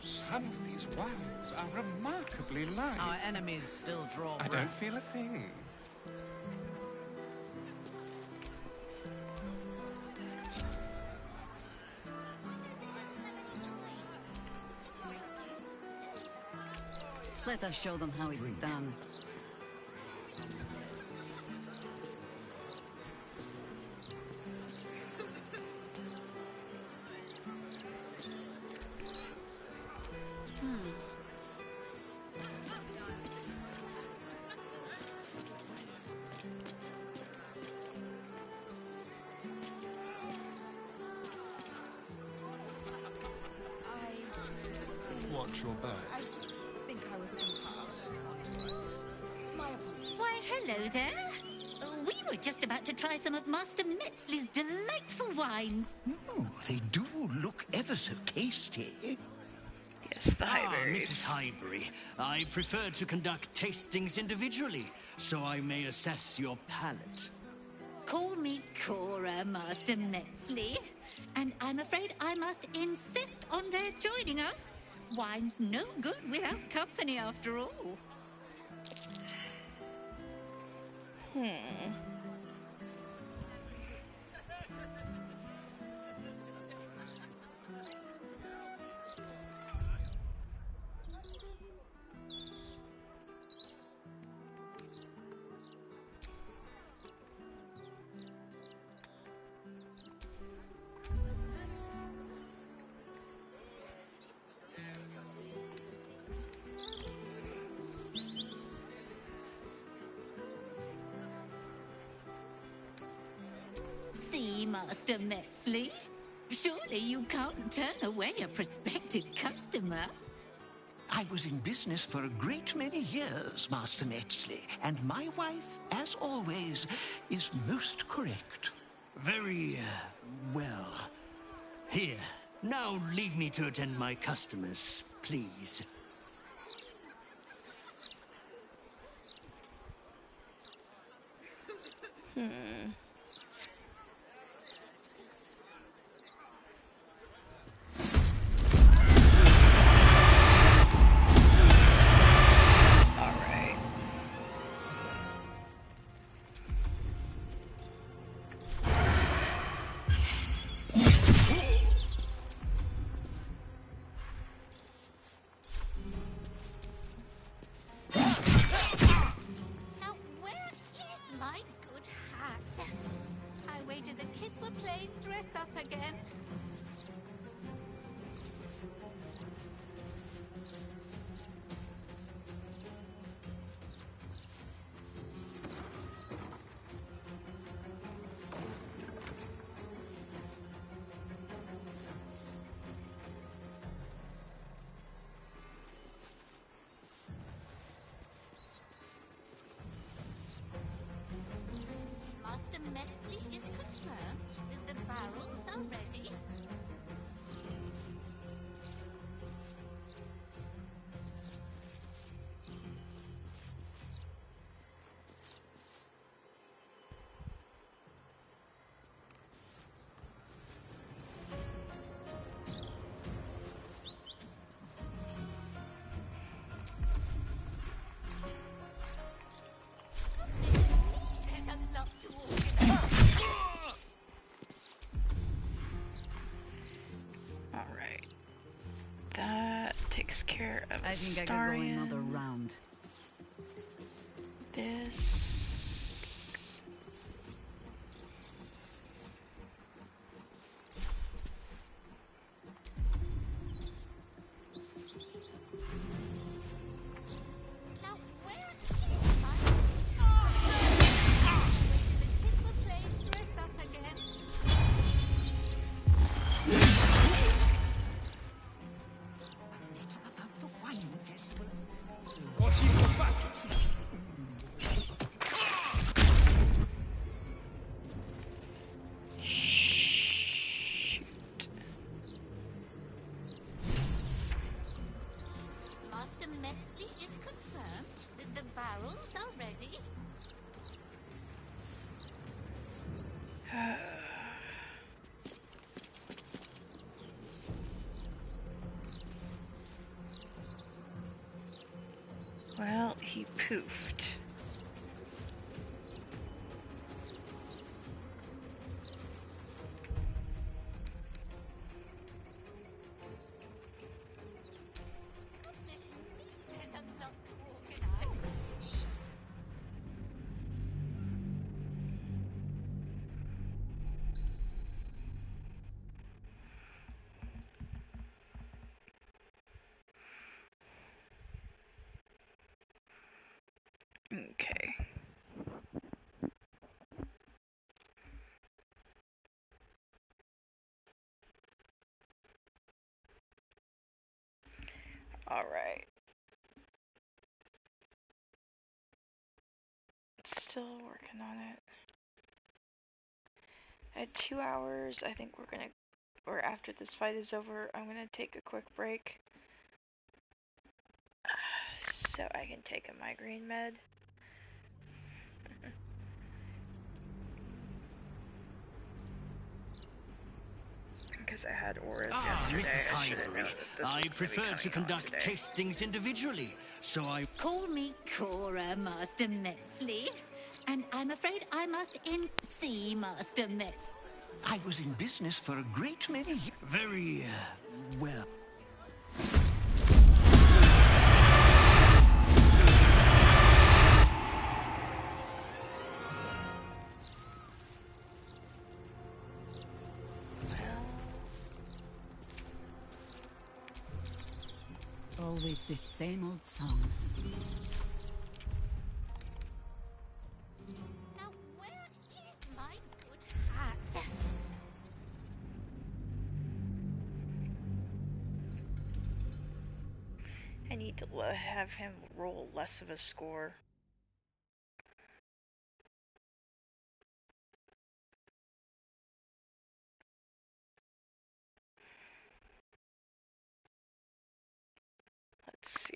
Some of these wilds are remarkably light. Our enemies still draw I breath. don't feel a thing. Let us show them how it's done. Watch your back. I think I was too harsh. My apologies. Why, hello there. We were just about to try some of Master Metzley's delightful wines. Oh, they do look ever so tasty. Yes, the Highberries. Mrs. Highbury, I prefer to conduct tastings individually, so I may assess your palate. Call me Cora, Master Metzley. And I'm afraid I must insist on their joining us. Wine's no good without company, after all. See, Master Metzley? Surely you can't turn away a prospective customer. I was in business for a great many years, Master Metzley, and my wife, as always, is most correct. Very, well. Here, now leave me to attend my customers, please. Now, where is my good hat? I wager the kids were playing dress up again. Master Metzley is confirmed. The barrels are ready. There's a lot to organize. Alright. That takes care of I think I could go Astarion. another round. This. Now, where is my... Oh, no! The kids were playing dress up again. A little about the wine festival. What's in your back? Master Metzley is confirmed. The barrels are ready. Well, he poofed. There's a lot Alright. Still working on it. At 2 hours, I think we're gonna, or after this fight is over, I'm gonna take a quick break. So I can take a migraine med. Because I had auras yesterday. Mrs. I should have known Highbury, that this I was prefer gonna be to coming on conduct today. tastings individually, so I... Call me Cora, Master Metzley. And I'm afraid I must see Master Metz. I was in business for a great many years. Very, well... Always this same old song. Now, where is my good hat? I need to have him roll less of a score. Let's see.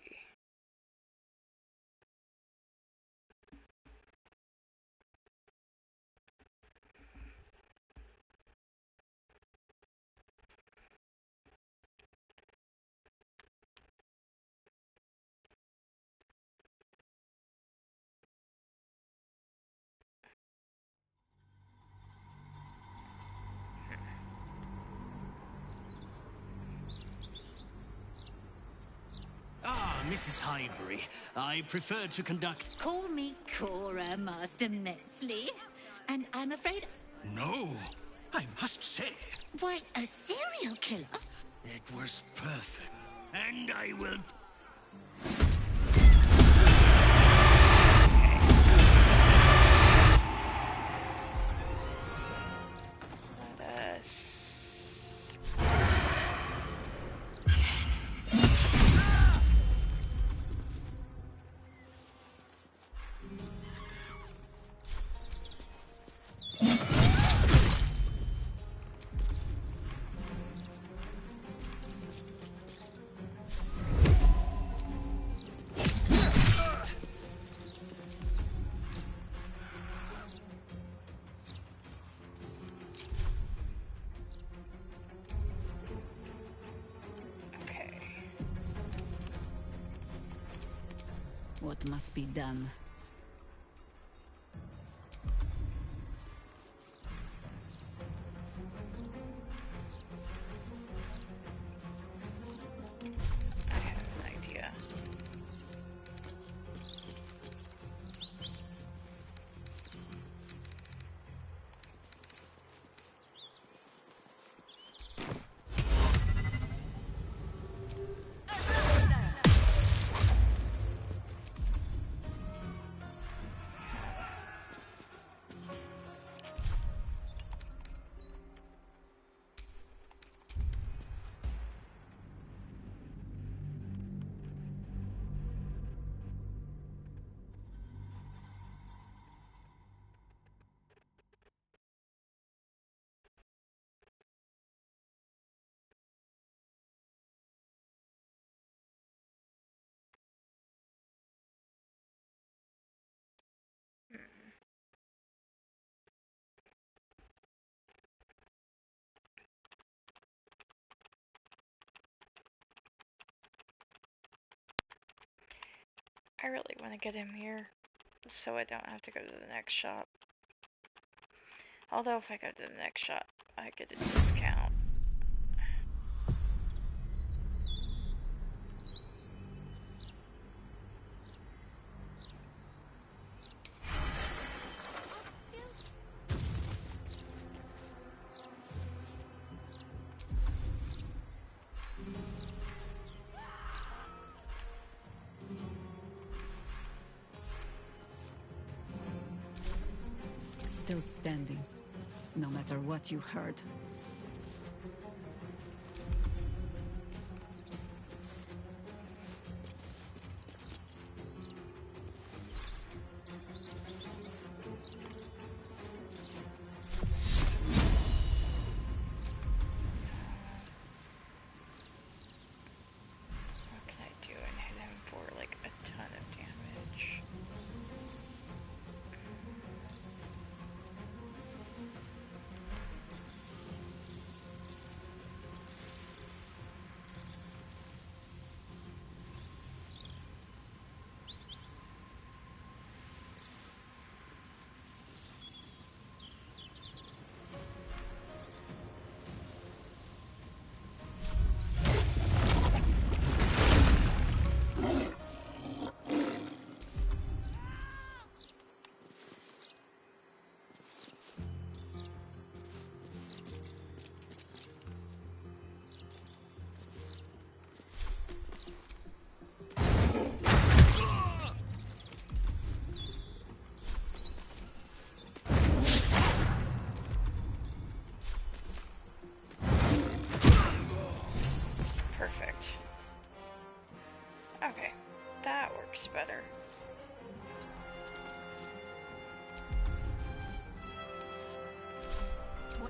Mrs. Highbury, I prefer to conduct... Call me Cora, Master Metzley. And I'm afraid... No, I must say... Why, a serial killer? It was perfect. And I will... Let us... What must be done? I have an idea. I really want to get him here, so I don't have to go to the next shop. Although if I go to the next shop, I get a discount. Still standing, no matter what you heard.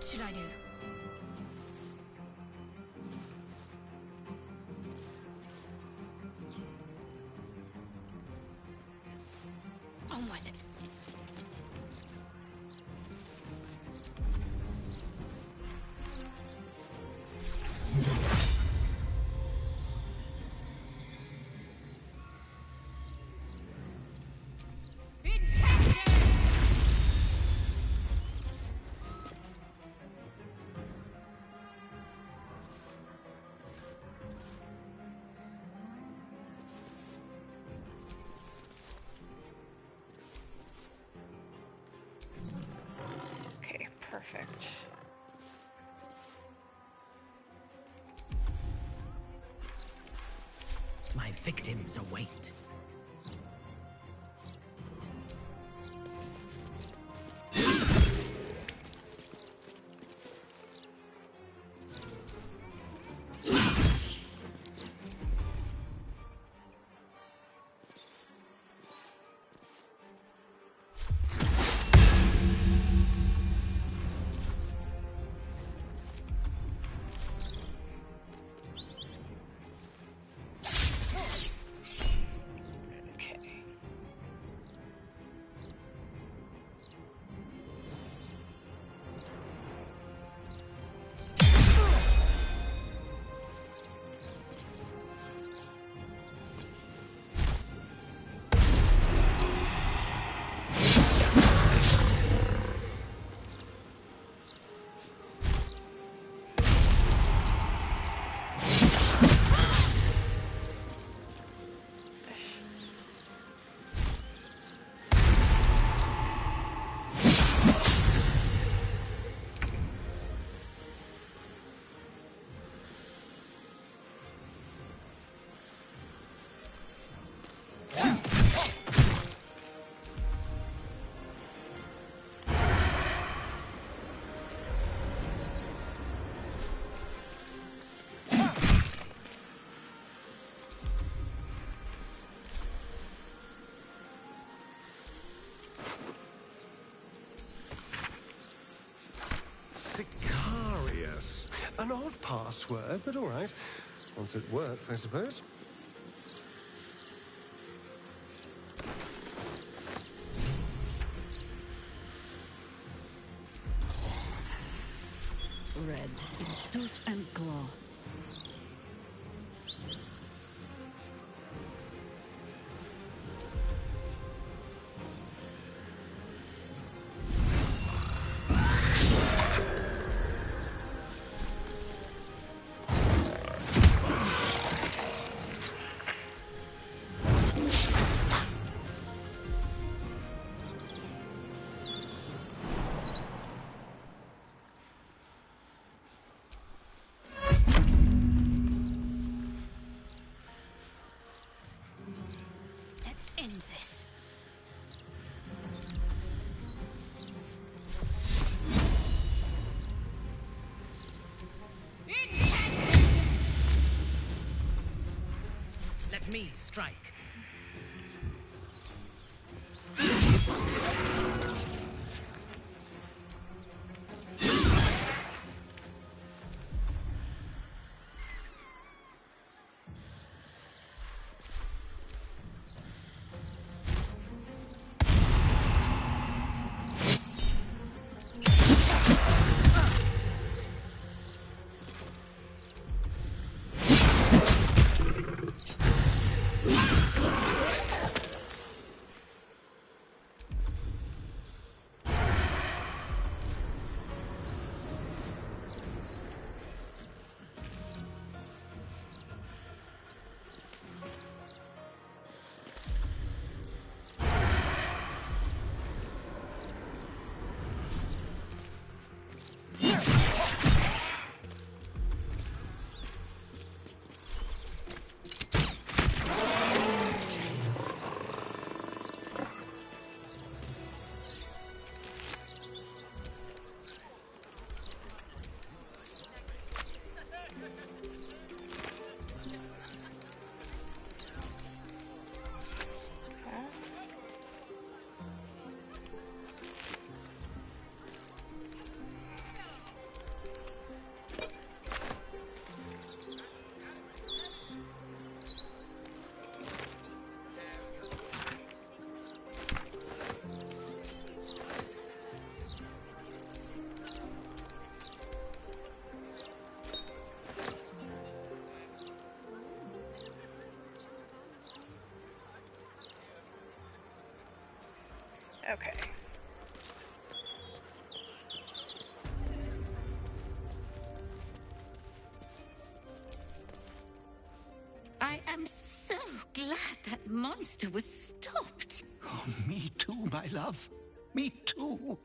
What should I do? Onward. Okay, perfect. My victims await. Sicarius. An odd password, but all right. Once it works, I suppose. Red in tooth and claw. Let's end this. Let me strike. am so glad that monster was stopped. Oh, me too, my love. Me too.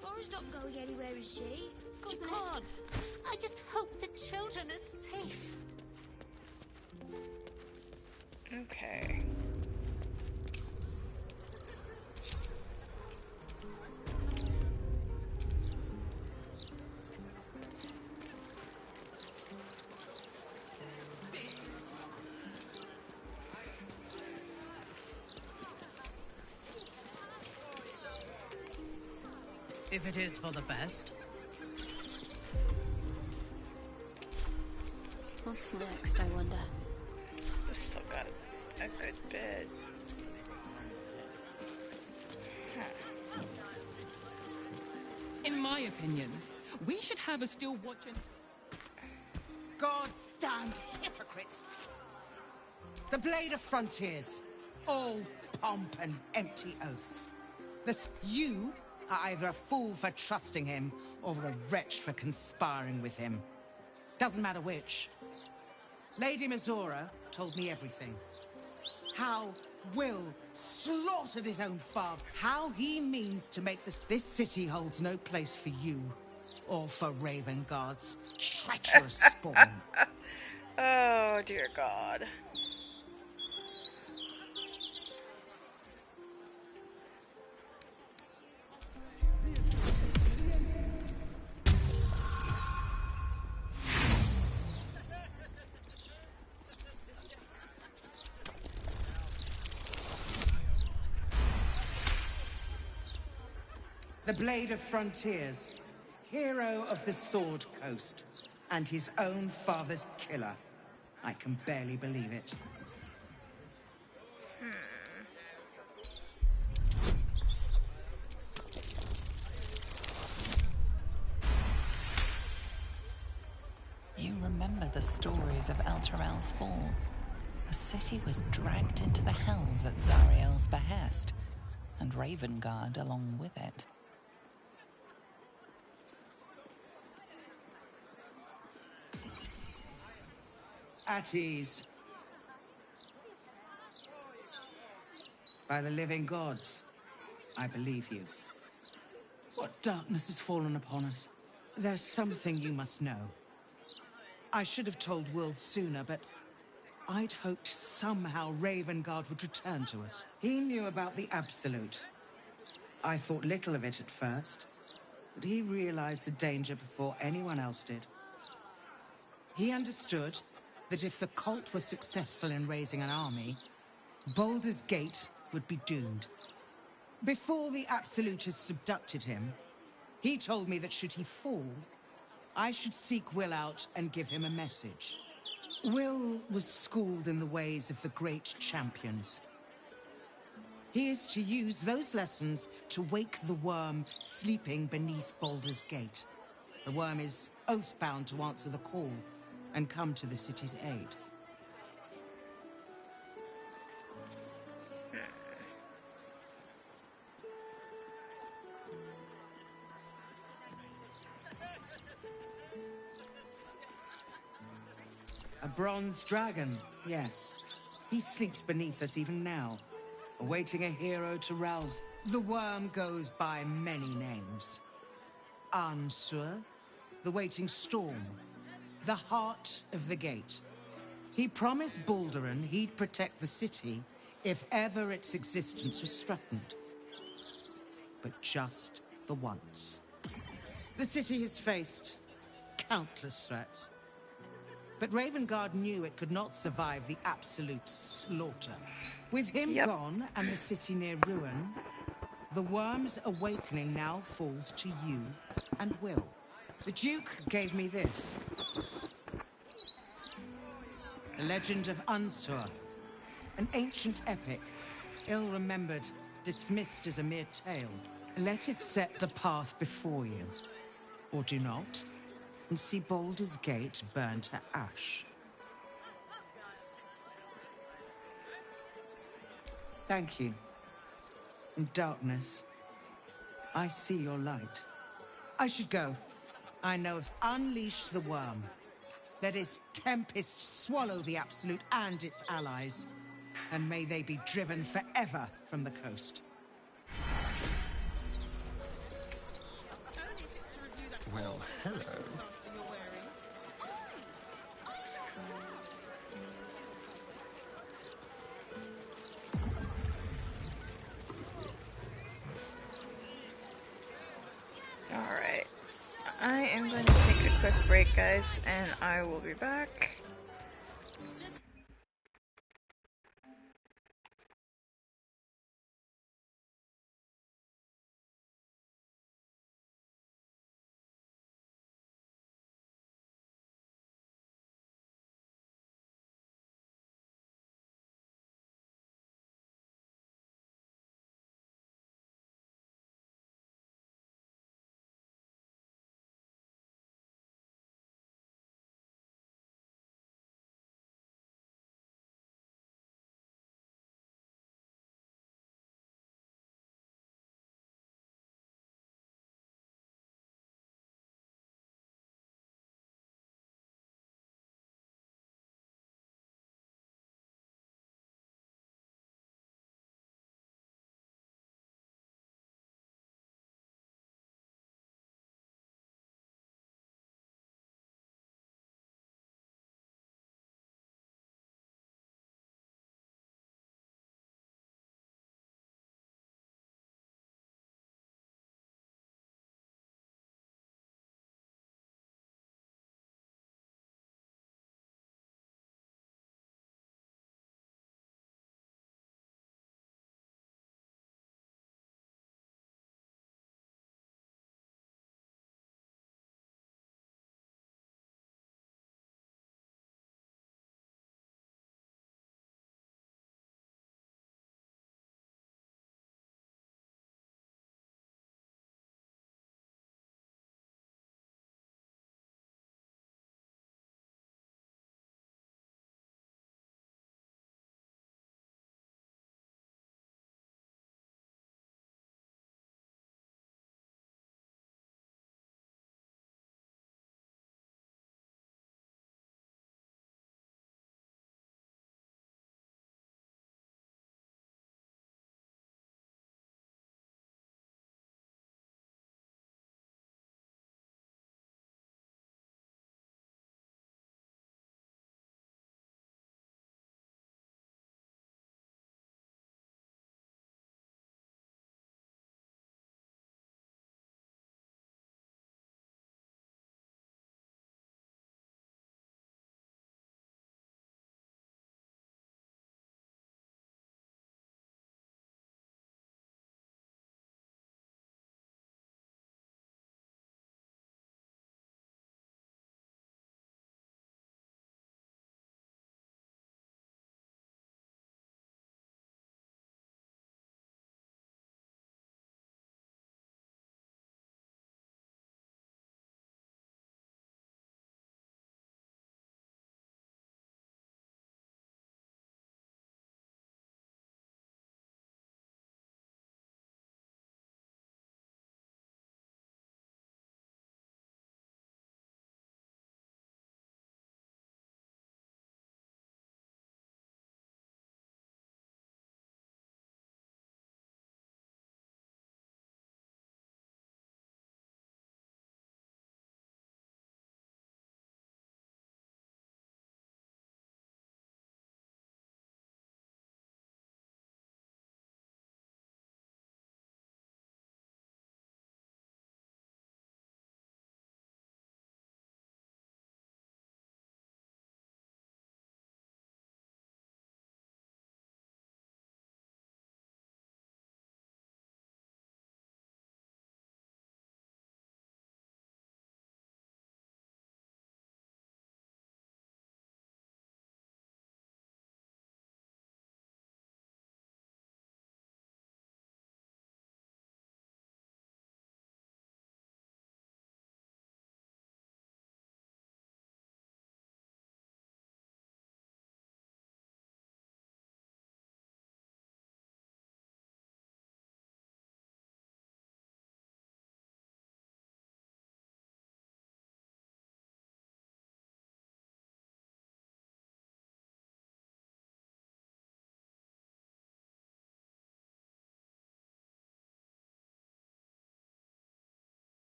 Cora's not going anywhere, is she? She Goodness. can't. I just hope the children are safe. Okay. If it is for the best. What's next, I wonder? We've still got a good bit. Huh. In my opinion, we should have a still watching. God's damned hypocrites! The Blade of Frontiers. All pomp and empty oaths. You are either a fool for trusting him, or a wretch for conspiring with him. Doesn't matter which. Lady Mizora told me everything. How Will slaughtered his own father. How he means to make this city holds no place for you, or for Raven Guard's treacherous spawn. Oh, dear God. The Blade of Frontiers, hero of the Sword Coast, and his own father's killer. I can barely believe it. You remember the stories of Elturel's fall. The city was dragged into the hells at Zariel's behest, and Ravengard along with it. At ease. By the living gods, I believe you. What darkness has fallen upon us? There's something you must know. I should have told Will sooner, but I'd hoped somehow Ravengard would return to us. He knew about the Absolute. I thought little of it at first, but he realized the danger before anyone else did. He understood that if the cult were successful in raising an army, Baldur's Gate would be doomed. Before the Absolutists subducted him, he told me that should he fall, I should seek Will out and give him a message. Will was schooled in the ways of the great champions. He is to use those lessons to wake the worm sleeping beneath Baldur's Gate. The worm is oath-bound to answer the call and come to the city's aid. A bronze dragon, yes. He sleeps beneath us even now, awaiting a hero to rouse. The worm goes by many names. Ansur, the waiting storm, the heart of the gate. He promised Balduran he'd protect the city if ever its existence was threatened. But just the once. The city has faced countless threats. But Ravengard knew it could not survive the absolute slaughter. With him gone and the city near ruin, the worm's awakening now falls to you and Will. The Duke gave me this. The legend of Ansur, an ancient epic, ill-remembered, dismissed as a mere tale. Let it set the path before you, or do not, and see Baldur's Gate burn to ash. Thank you. In darkness, I see your light. I should go. I know of unleash the worm. Let his tempest swallow the Absolute and its allies. And may they be driven forever from the coast. Well, hello. Alright. I am going to take a quick break, guys, and I will be back.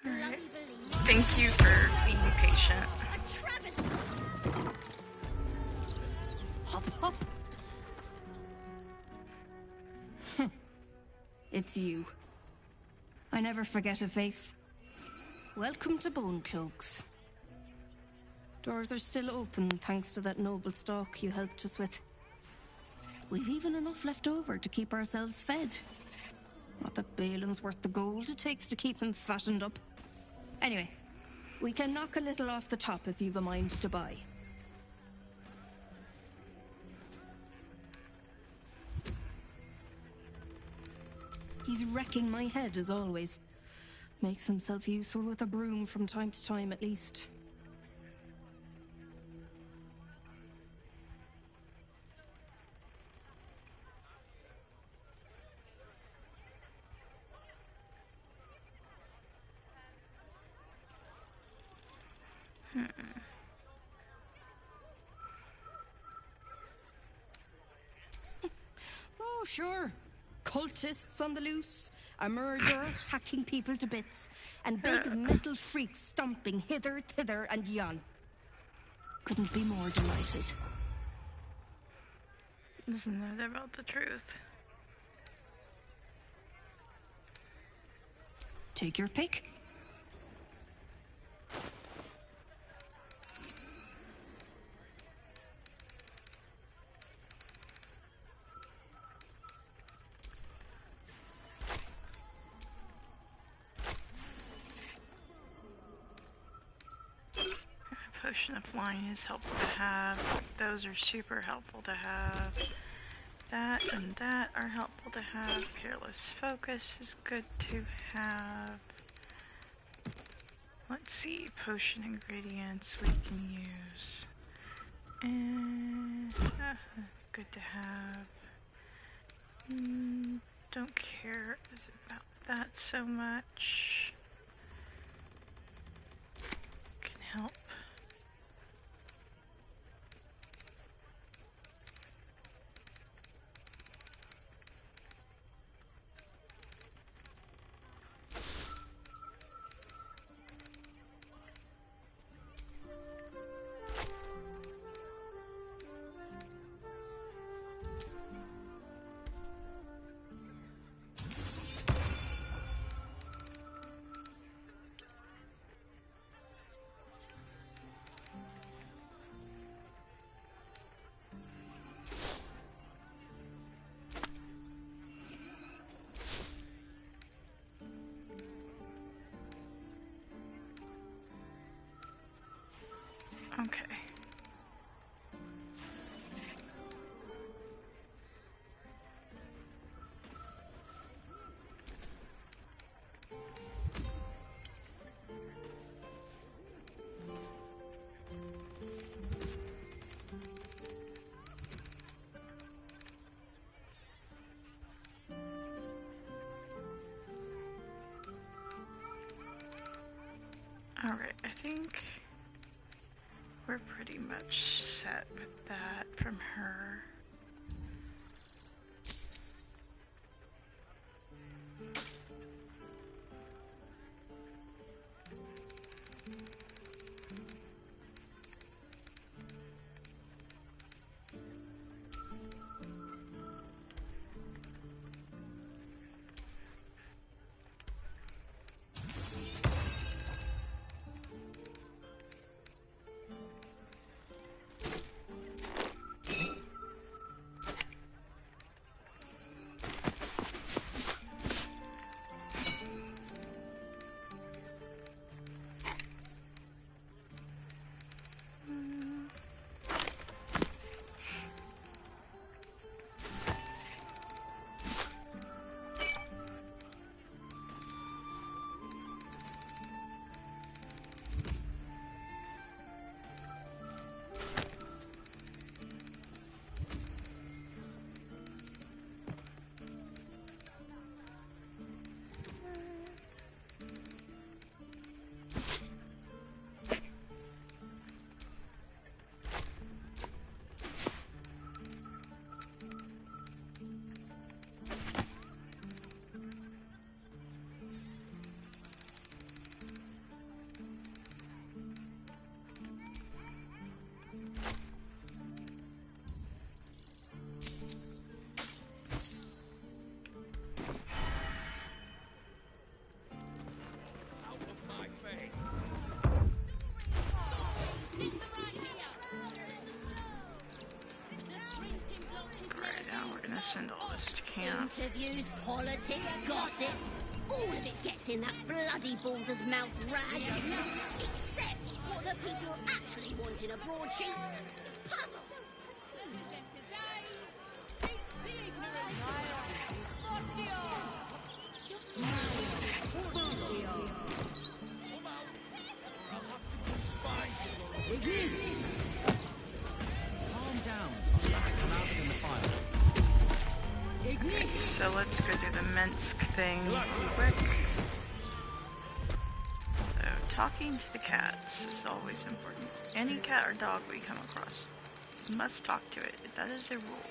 Alright. Thank you for being patient. Hop, hop. It's you. I never forget a face. Welcome to Bone Cloaks. Doors are still open thanks to that noble stock you helped us with. We've even enough left over to keep ourselves fed. Not that Balin's worth the gold it takes to keep him fattened up. Anyway, we can knock a little off the top if you've a mind to buy. He's wrecking my head as always. Makes himself useful with a broom from time to time at least. Oh, sure. Cultists on the loose, a murderer hacking people to bits, and big metal freaks stomping hither, thither, and yon. Couldn't be more delighted. Isn't that about the truth? Take your pick. Potion of flying is helpful to have. Those are super helpful to have. That and that are helpful to have. Careless focus is good to have. Let's see, potion ingredients we can use. And good to have. Don't care about that so much. Can help. Okay. Alright, I think we're pretty much set with that from her. listen to all this camp. Interviews, politics, gossip. All of it gets in that bloody Baldur's mouth rag. Except what the people actually want in a broadsheet. Puzzle. Calm down. I'm louder than the fire. Okay, so let's go do the Minsk thing quick. So, talking to the cats is always important. Any cat or dog we come across, you must talk to it. That is a rule.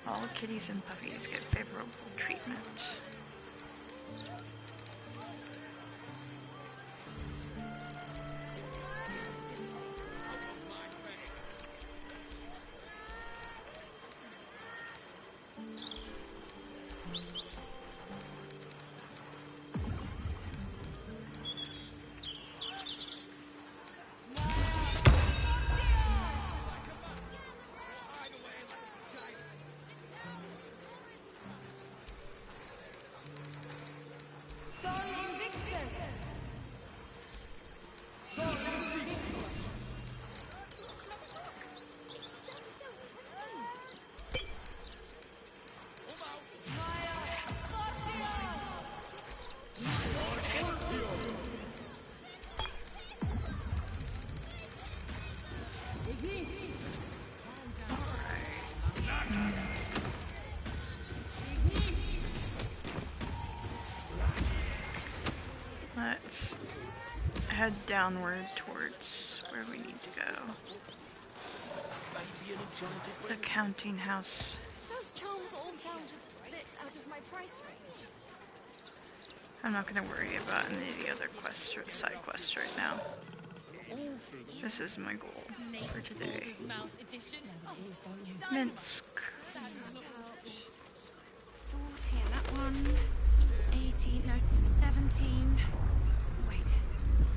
All kitties and puppies get favorable treatment. Let's head downward towards where we need to go. The counting house. Those charms all sounded a bit out of my price range. I'm not going to worry about any of the other quests or side quests right now. This is my goal for today. Minsk. 40 in that one. 18, no, 17. Wait.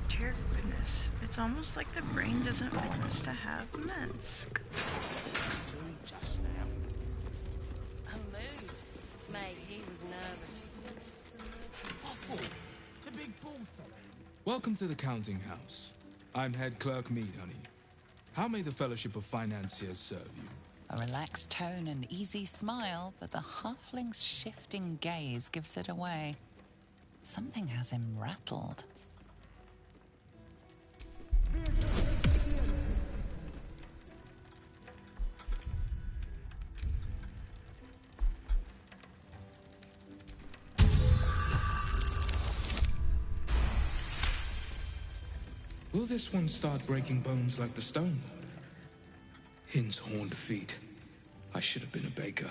Dear goodness, it's almost like the brain doesn't want us to have Minsk. A mood. Mate, he was nervous. The big bull. Welcome to the counting house. I'm head clerk Mead, honey. How may the Fellowship of Financiers serve you? A relaxed tone and easy smile, but the halfling's shifting gaze gives it away. Something has him rattled. Will this one start breaking bones like the stone? Hin's horned feet. I should have been a baker.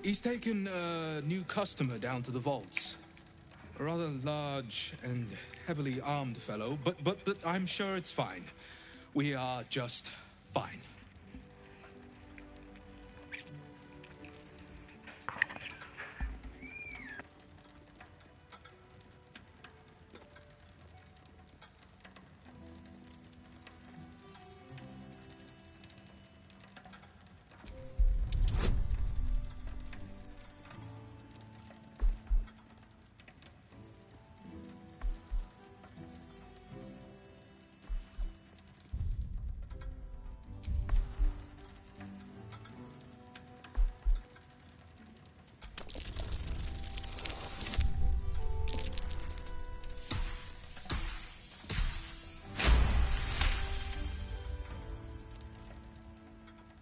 He's taken a new customer down to the vaults. A rather large and heavily armed fellow, but I'm sure it's fine. We are just fine.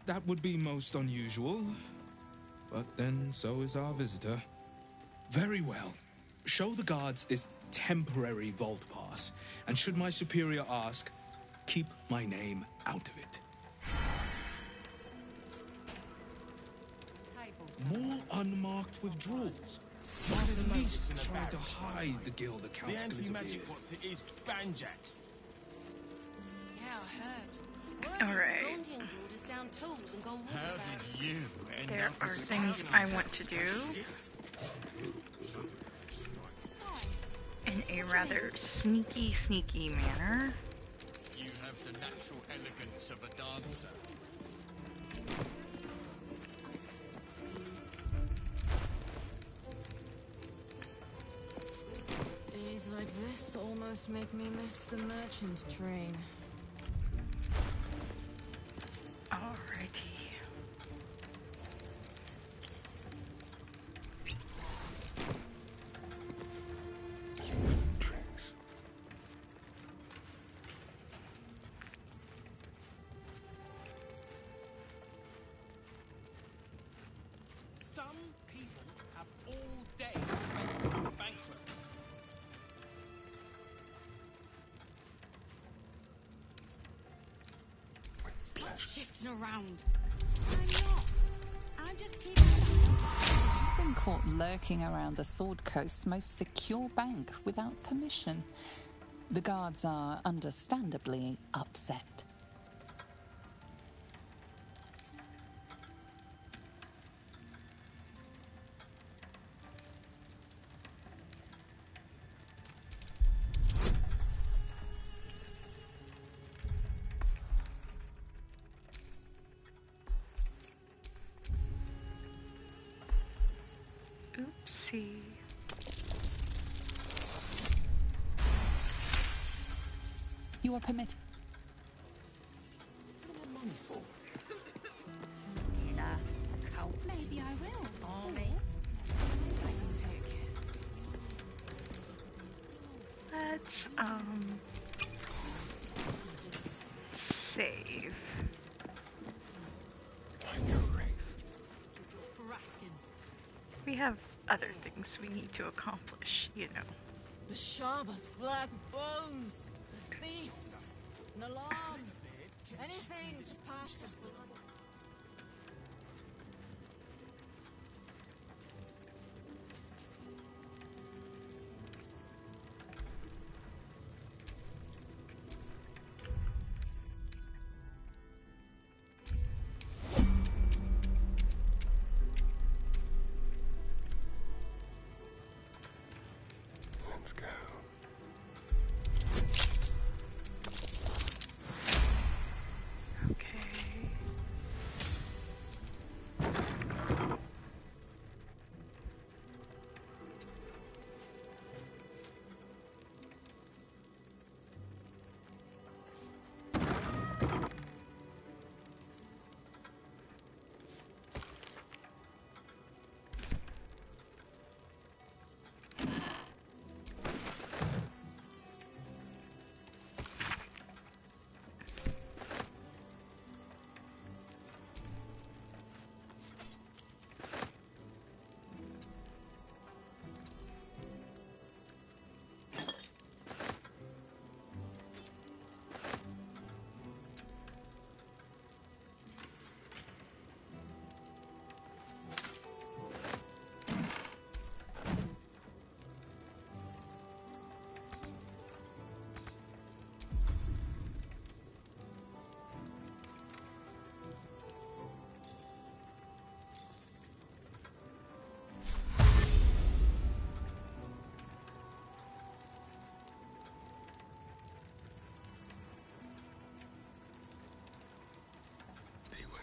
That would be most unusual. But then so is our visitor. Very well. Show the guards this temporary vault pass, and should my superior ask, keep my name out of it. More unmarked withdrawals. Why at least try to hide the guild account's The glitter anti-magic beard. what's it is banjaxed. Yeah, I heard. All right. Gondian Guild has down tools and gone How waterbags. did you end There up are as a things counting I want to do. house? in a rather sneaky manner. You have the natural elegance of a dancer. Days like this almost make me miss the merchant train. Alrighty. Tricks. Some people have all day spent with the banquets. Stop shifting around. I'm not. I'm just keeping... You've been caught lurking around the Sword Coast's most secure bank without permission. The guards are understandably upset. Oopsie. You are permitted. Money for? Killer. Cult. Maybe I will. Army. Let's, save. We have other things we need to accomplish, you know. Bashaba's black bones. A thief. An alarm. Anything to pass this blood. Let's go.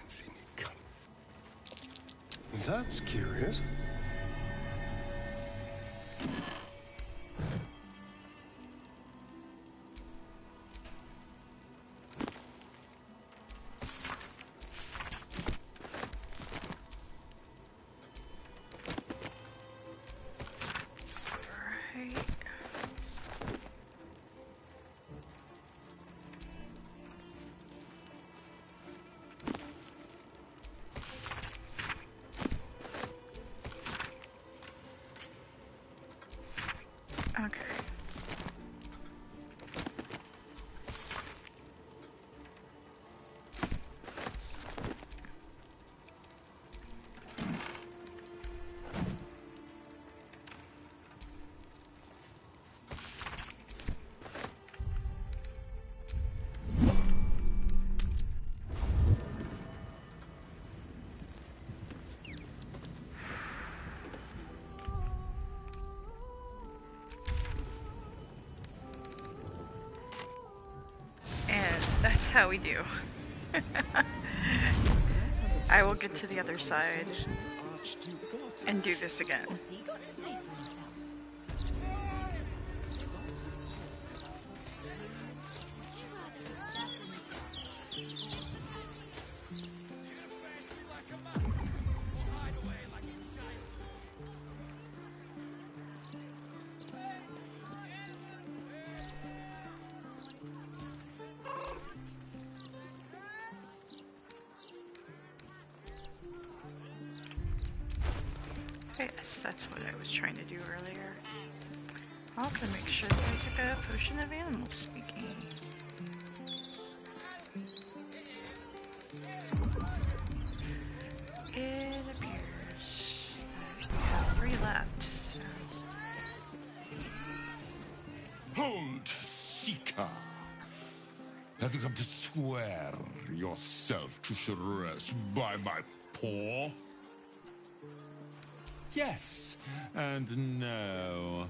See me come. That's curious. how we do. I will get to the other side and do this again. What's he got to say for himself? Yes, that's what I was trying to do earlier. Also, make sure that I took a potion of animal speaking. It appears that we have 3 left, so... Hold, Seeker! Have you come to swear yourself to Sharess by my paw? Yes, and no.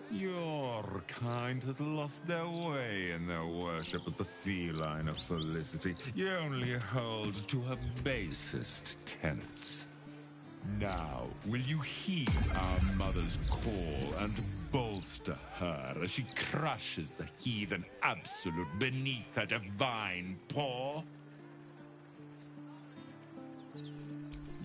Your kind has lost their way in their worship of the feline of Felicity. You only hold to her basest tenets. Now, will you heed our mother's call and bolster her as she crushes the heathen absolute beneath her divine paw?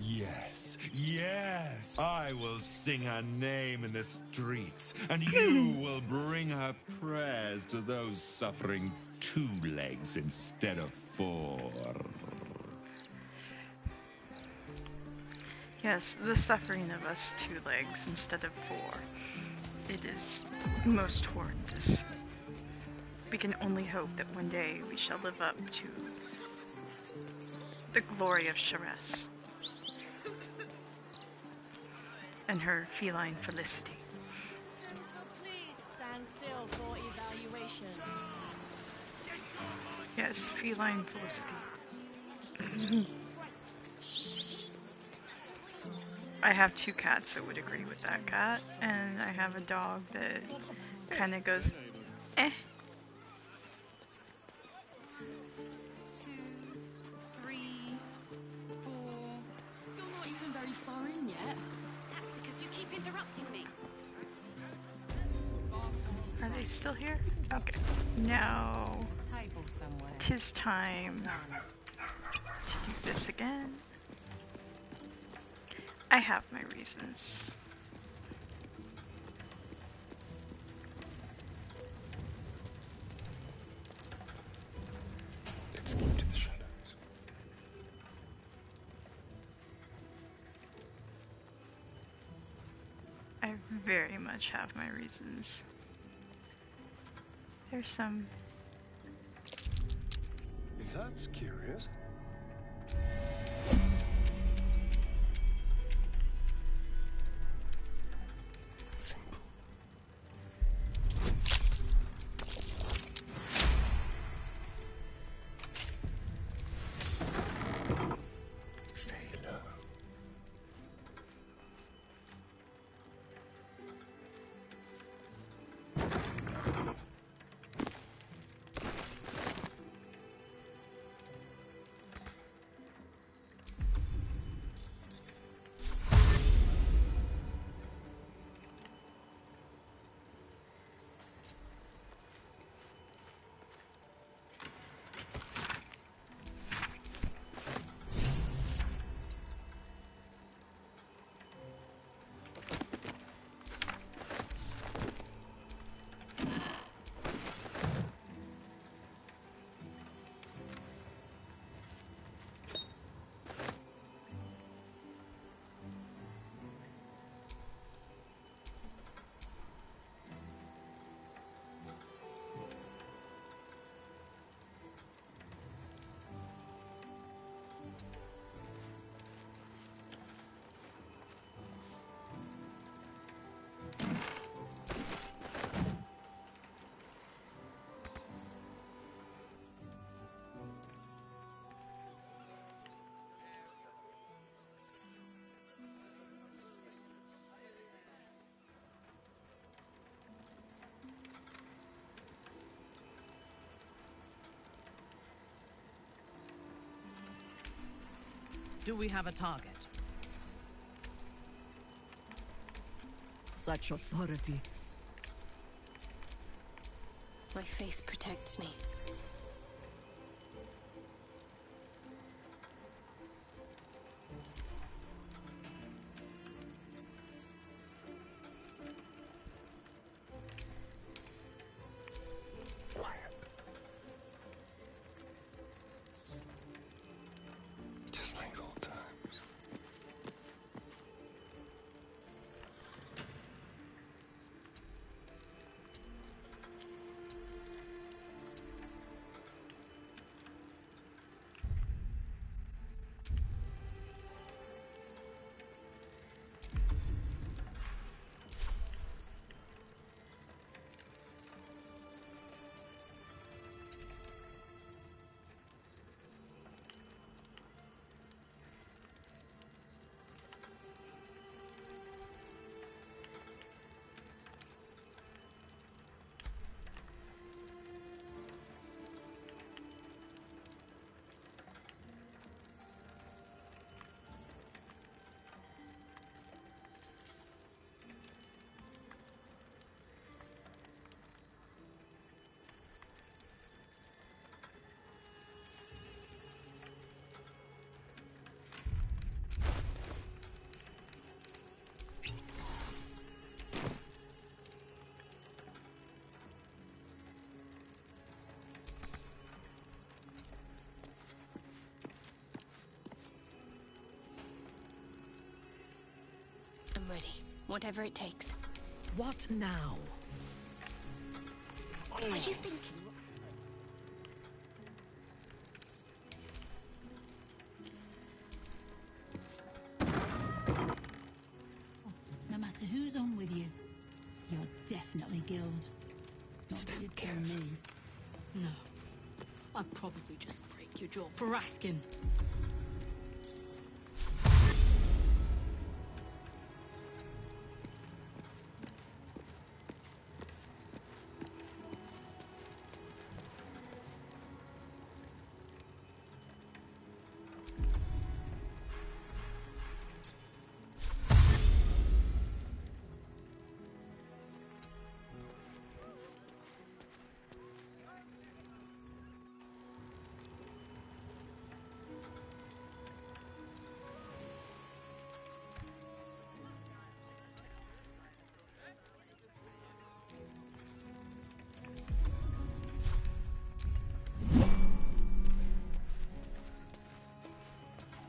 Yes, yes, I will sing her name in the streets, and you will bring her prayers to those suffering 2 legs instead of 4. Yes, the suffering of us 2 legs instead of 4. It is most horrendous. We can only hope that one day we shall live up to the glory of Sharess and her feline felicity. Please stand still for evaluation. Yes, feline felicity. I have 2 cats that would agree with that cat, and I have a dog that kind of goes, eh. 2, 3, 4. You're not even very far in yet. That's because you keep interrupting me. Are they still here? Okay. Now, Table somewhere. 'tis time to do this again. I have my reasons. Let's keep to the shadows. I very much have my reasons. There's some... That's curious. Simple. Stay low. Do we have a target? Such authority. My faith protects me. Just like old times. I'm ready. Whatever it takes. What now? What are you thinking? No matter who's on with you, you're definitely Guild. Not that you'd tell me. No. I'd probably just break your jaw for asking.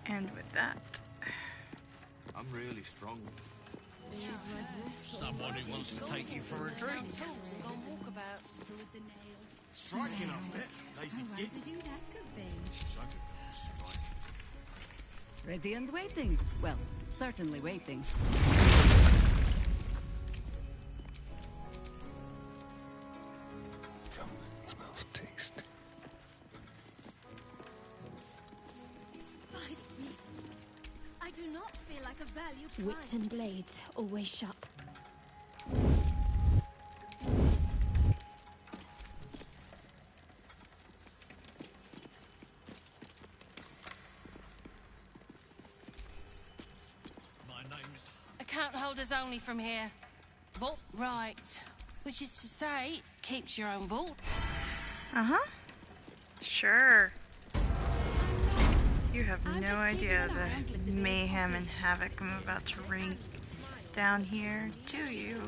And with that, I'm really strong. Someone who wants to take you for a drink. Striking up bit, lazy gits. So good, strike. Ready and waiting. Well, certainly waiting. Something smells tasty. I do not feel like a valued Wits and blades always sharp. My name's... Account holders only from here. Vault right. Which is to say, keeps your own vault. uh-huh. Sure. You have no idea the mayhem and havoc I'm about to wreak down here, do you?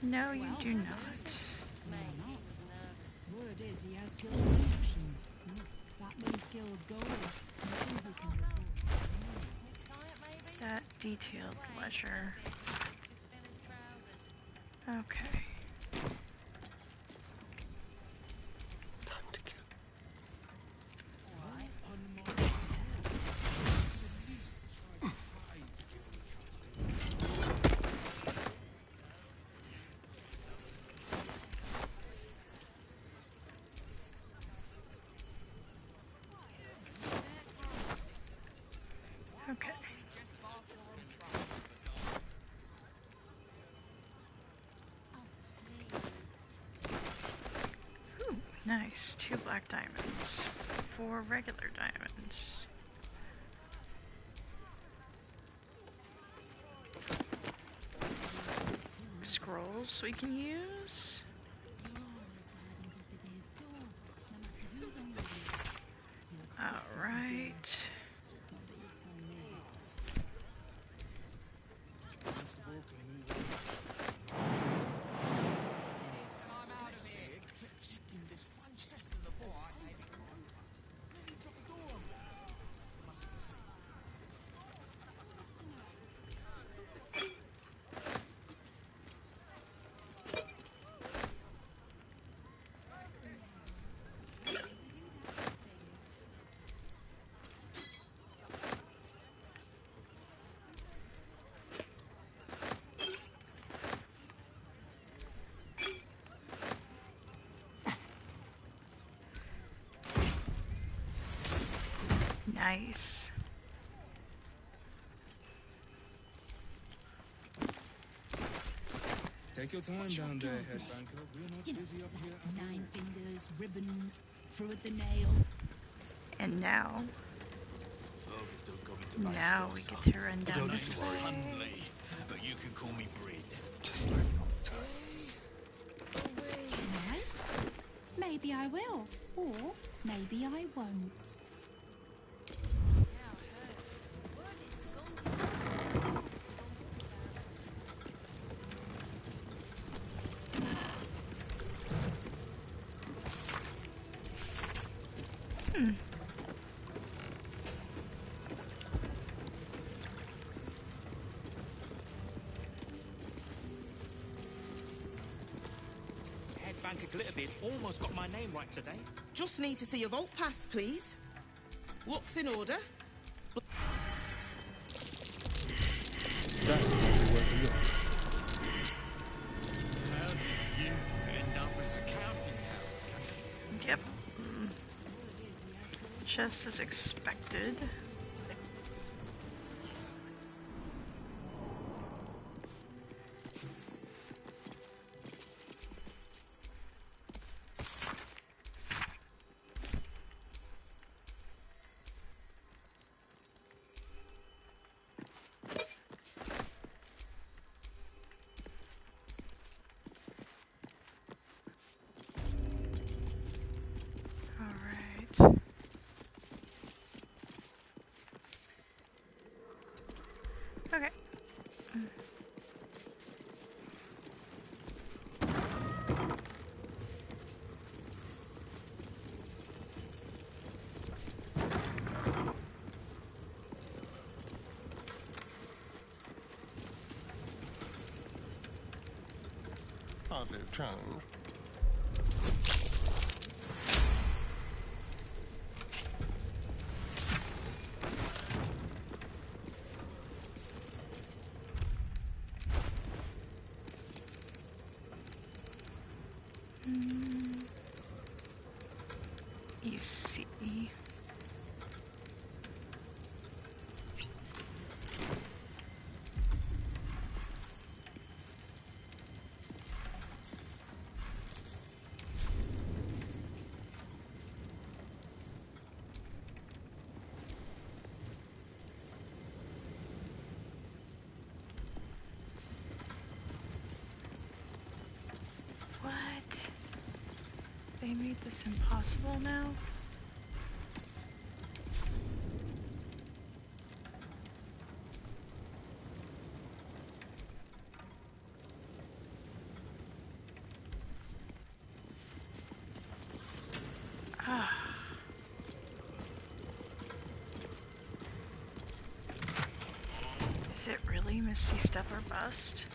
No, you do not. Word is he has Guild connections. That means Guild gold. That detailed leisure. Okay. Time to kill. Okay. Ooh, nice. 2 black diamonds. 4 regular diamonds. tools we can use. Alright. Nice. Take your time down there, headbanker. We're not busy up here. Nine fingers, ribbons, through at the nail. And now we get to run down this way. But you can call me Breed. Just like last time. No? Maybe I will, or maybe I won't. Headbanker Glitterbeard almost got my name right today. Just need to see your vault pass, please. Looks in order. That might be worth a look. How did you end up as a counting house? Yep. Just as expected. Okay. Hardly a challenge. You see. What? They made this impossible now? Is it really Misty Step or Bust?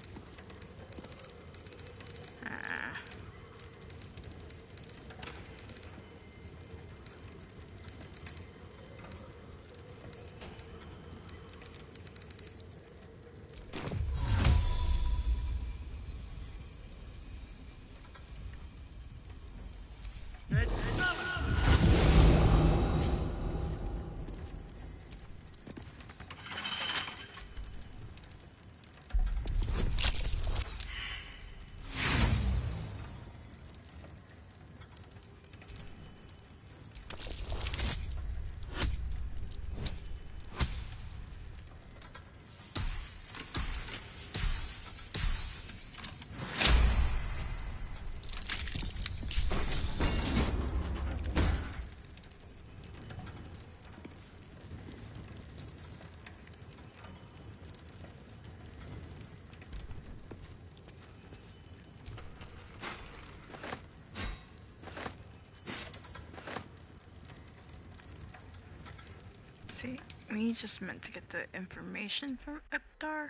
See, we just meant to get the information from Ipdar.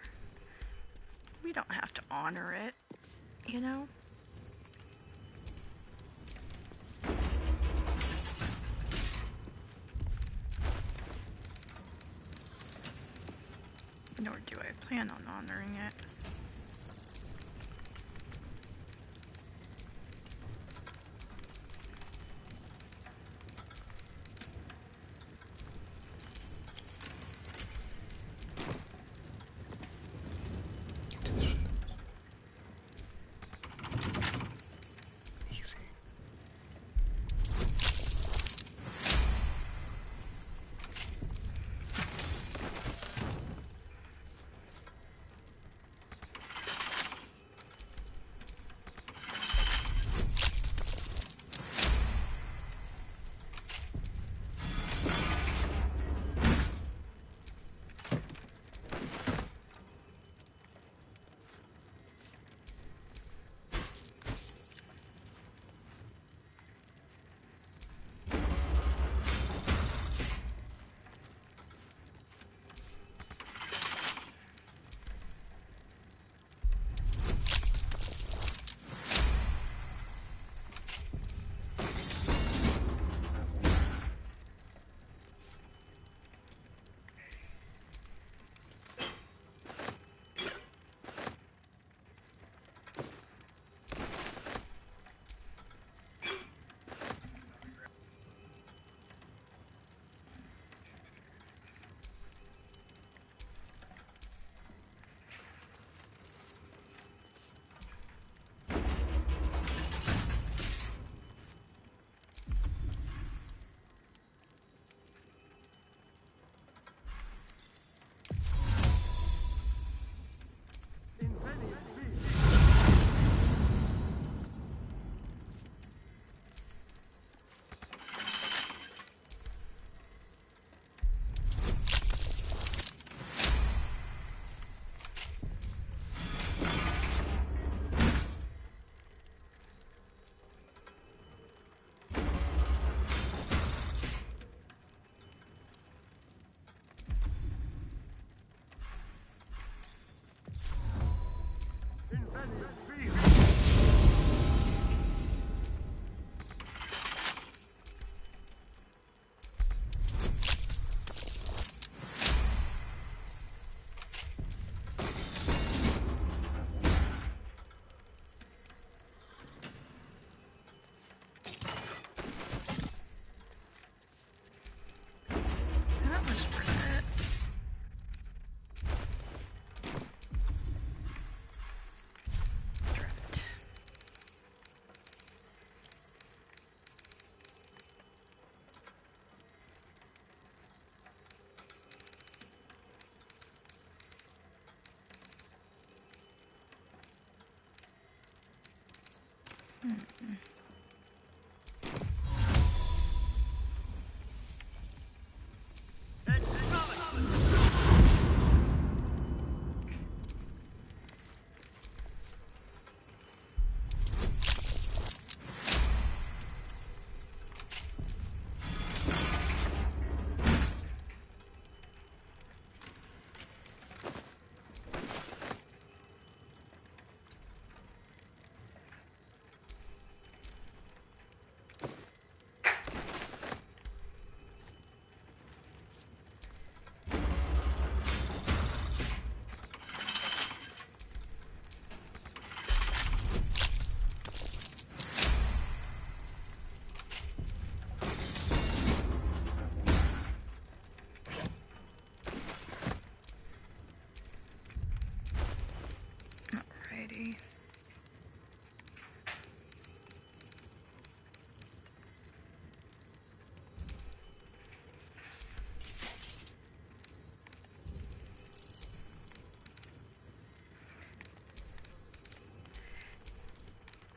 We don't have to honor it, you know? Nor do I plan on honoring it.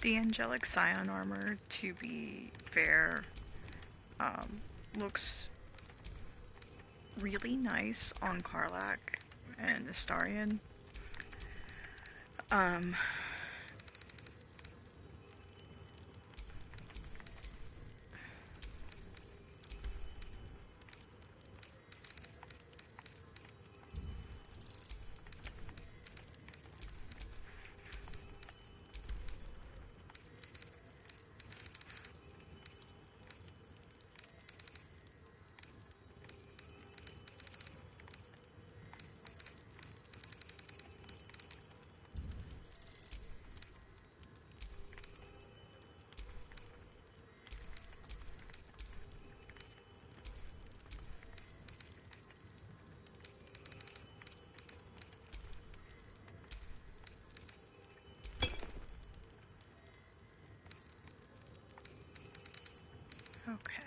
The Angelic Scion armor, to be fair, looks really nice on Karlach and Astarion. Okay.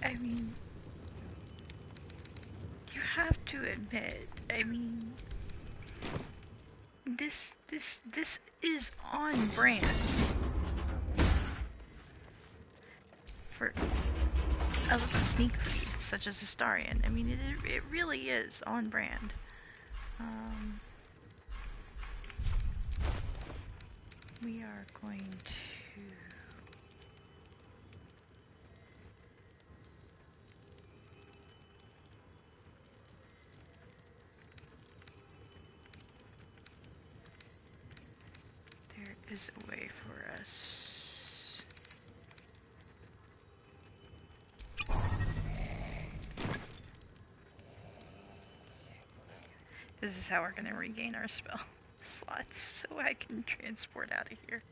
I mean, you have to admit, I mean, this is on brand for a little sneak thief such as Astarion. I mean, it really is on brand. We are going to... There is a way for us. This is how we're going to regain our spell slots so I can transport out of here.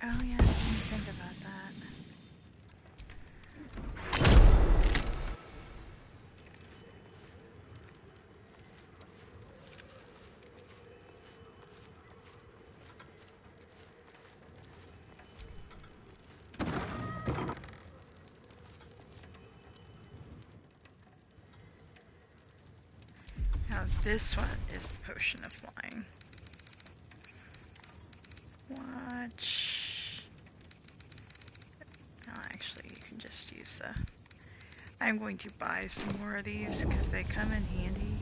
Oh yeah, I didn't think about that. Now this one is the potion of flying. Watch. No, actually, you can just use the... I'm going to buy some more of these because they come in handy.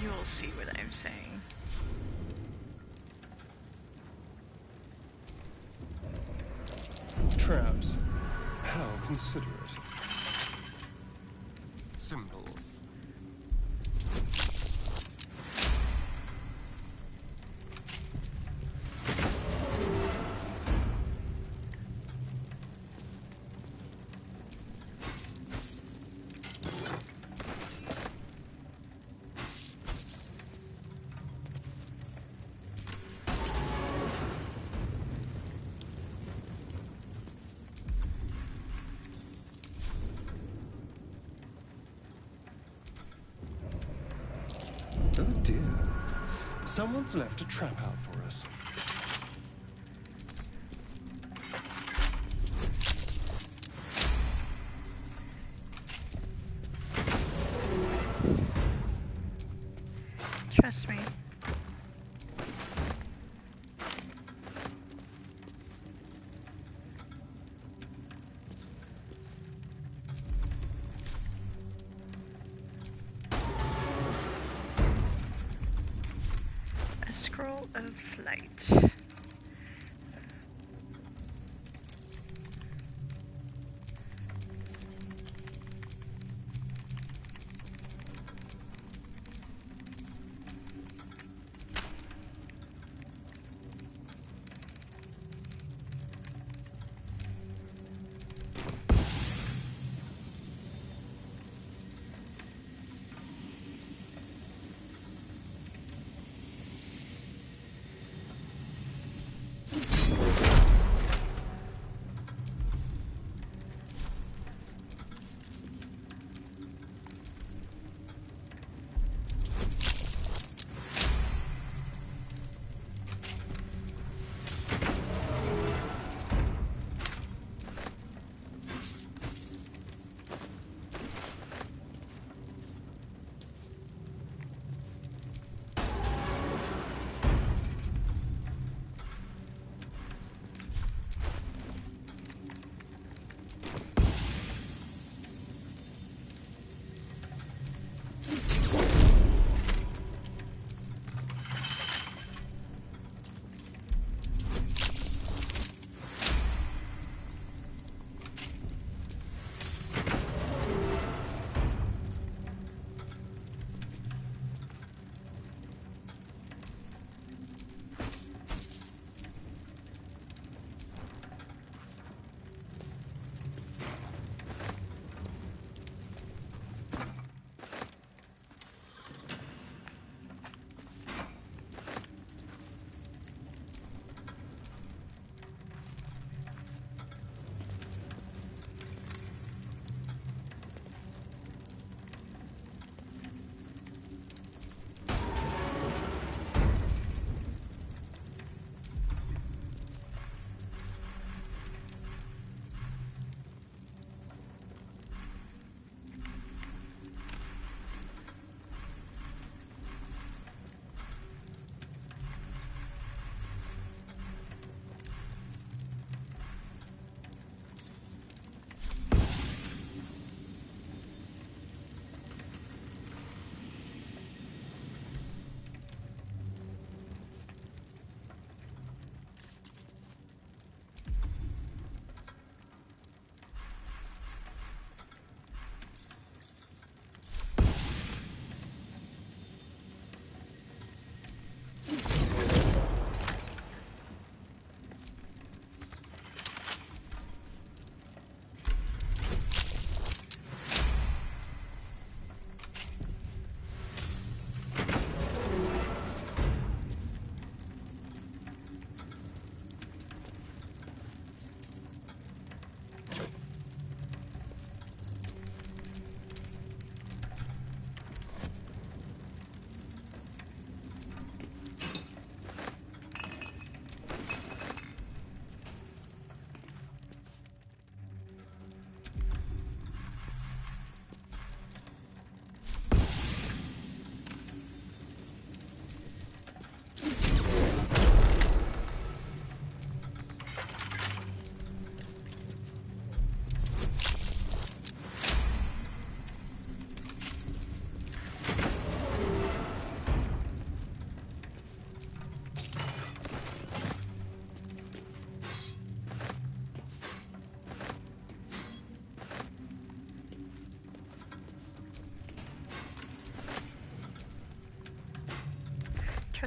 You will see what I'm saying. Traps. How considerate. Simple. Oh dear. Someone's left a trap out for us. Trust me. A scroll of flight.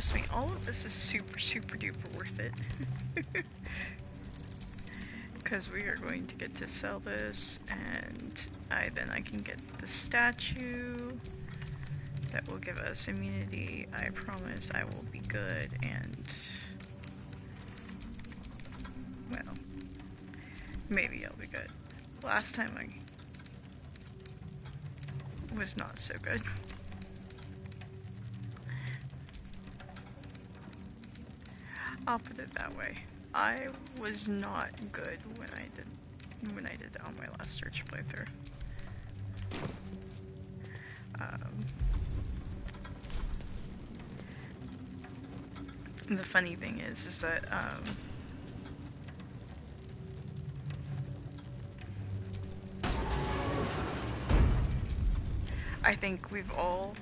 Trust me, all of this is super, super duper worth it. Because we are going to get to sell this, and then I can get the statue that will give us immunity. I promise I will be good, and well, maybe I'll be good. Last time I was not so good. I'll put it that way. I was not good when I did it on my last search playthrough. The funny thing is that I think we've all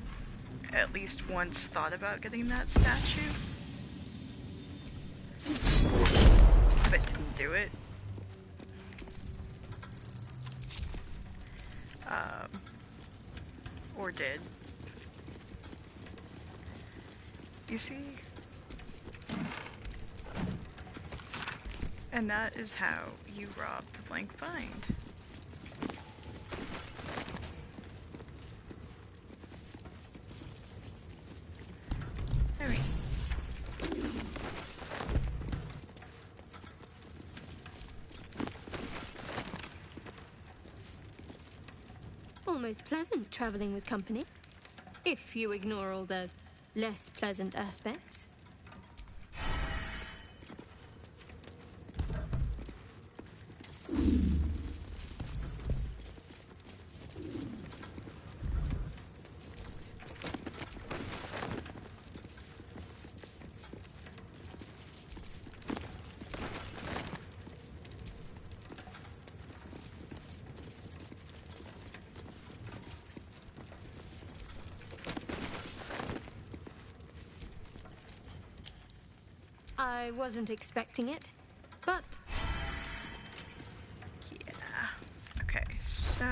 at least once thought about getting that statue, but didn't do it. Or did. You see? And that is how you rob the blank find. Alright. Almost pleasant traveling with company, if you ignore all the less pleasant aspects. I wasn't expecting it, but... Yeah. Okay, so...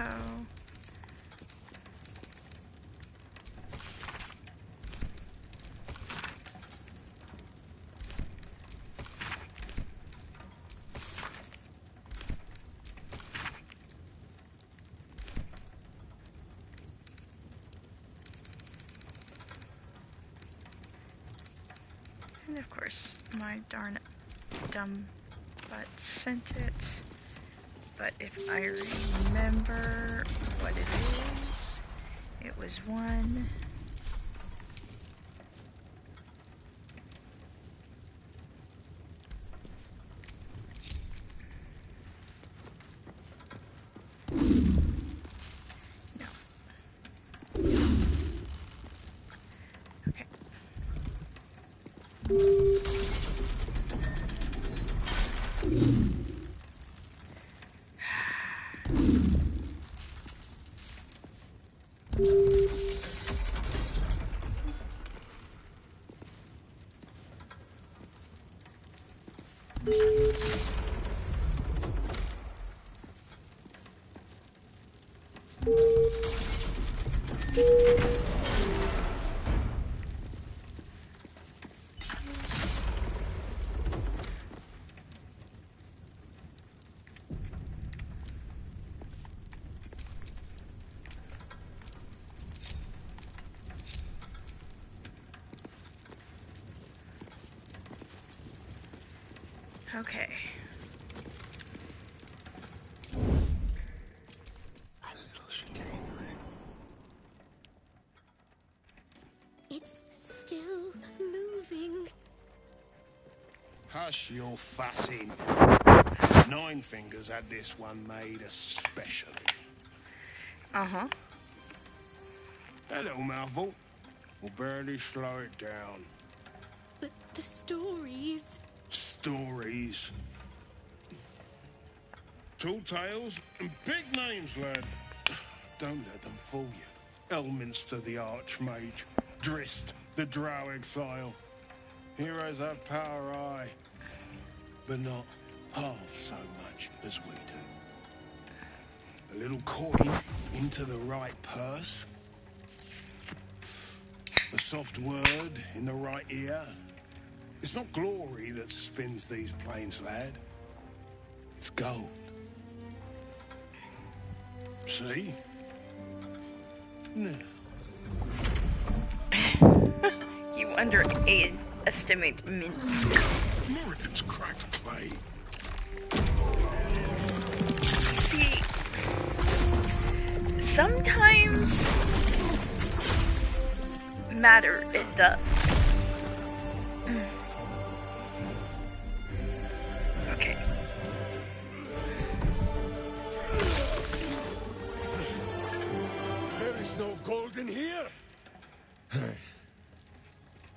And of course, my darn dumb butt sent it. But if I remember what it is, it was one. Okay. It's still moving. Hush your fussing. Nine Fingers had this one made especially. Uh-huh. That little mouthful will barely slow it down. But the stories... Stories. Tall tales and big names, lad. Don't let them fool you. Elminster the Archmage. Drist the Drow Exile. Heroes have power, aye, but not half so much as we do. A little coin into the right purse. The soft word in the right ear. It's not glory that spins these plains, lad. It's gold. See? Now. You underestimate Minsk. Moradin's cracked clay. See, sometimes matter it does. Okay. There is no gold in here.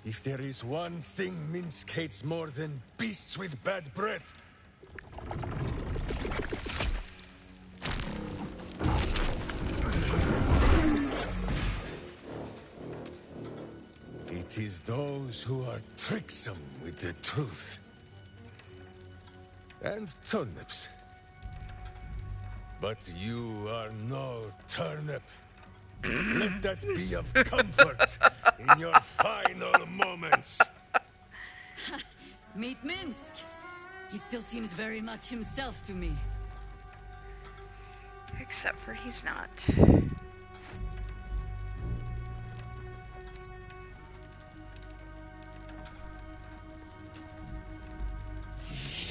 If there is one thing Minsk hates more than beasts with bad breath, it is those who are tricksome with the truth. And turnips. But you are no turnip. Let that be of comfort in your final moments. Meet Minsk. He still seems very much himself to me. Except for he's not.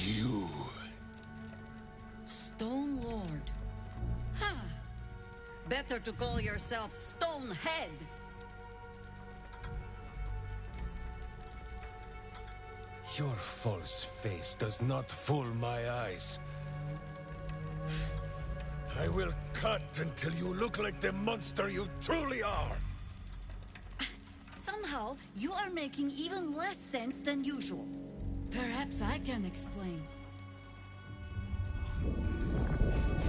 You. Stone Lord. Huh. Better to call yourself Stonehead. Your false face does not fool my eyes. I will cut until you look like the monster you truly are. Somehow, you are making even less sense than usual. Perhaps I can explain.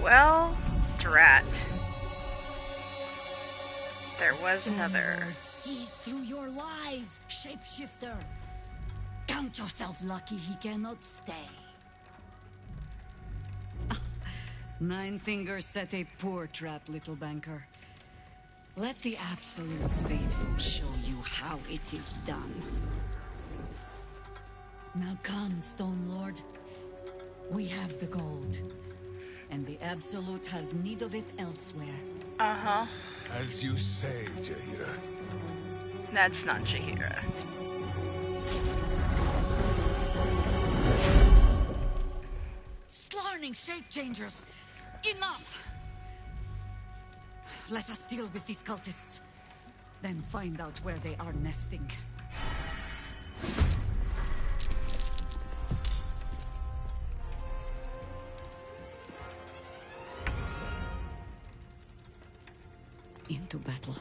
Well, drat. There was another. Lord sees through your lies, shapeshifter. Count yourself lucky he cannot stay. Nine Fingers set a poor trap, little banker. Let the Absolute's faithful show you how it is done. Now come, Stone Lord. We have the gold. And the Absolute has need of it elsewhere. Uh-huh. As you say, Jaheira. That's not Jaheira. Slarning shape changers! Enough! Let us deal with these cultists. Then find out where they are nesting. Into battle.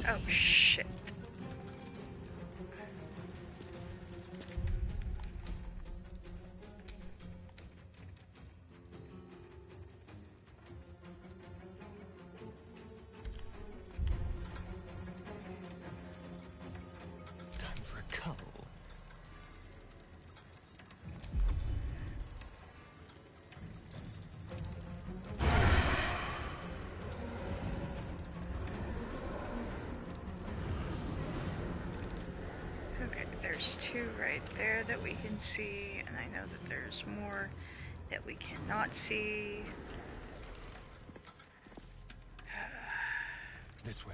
Oh, shit. Time for a cuddle. Okay, there's two right there that we can see, and I know that there's more that we cannot see. This way.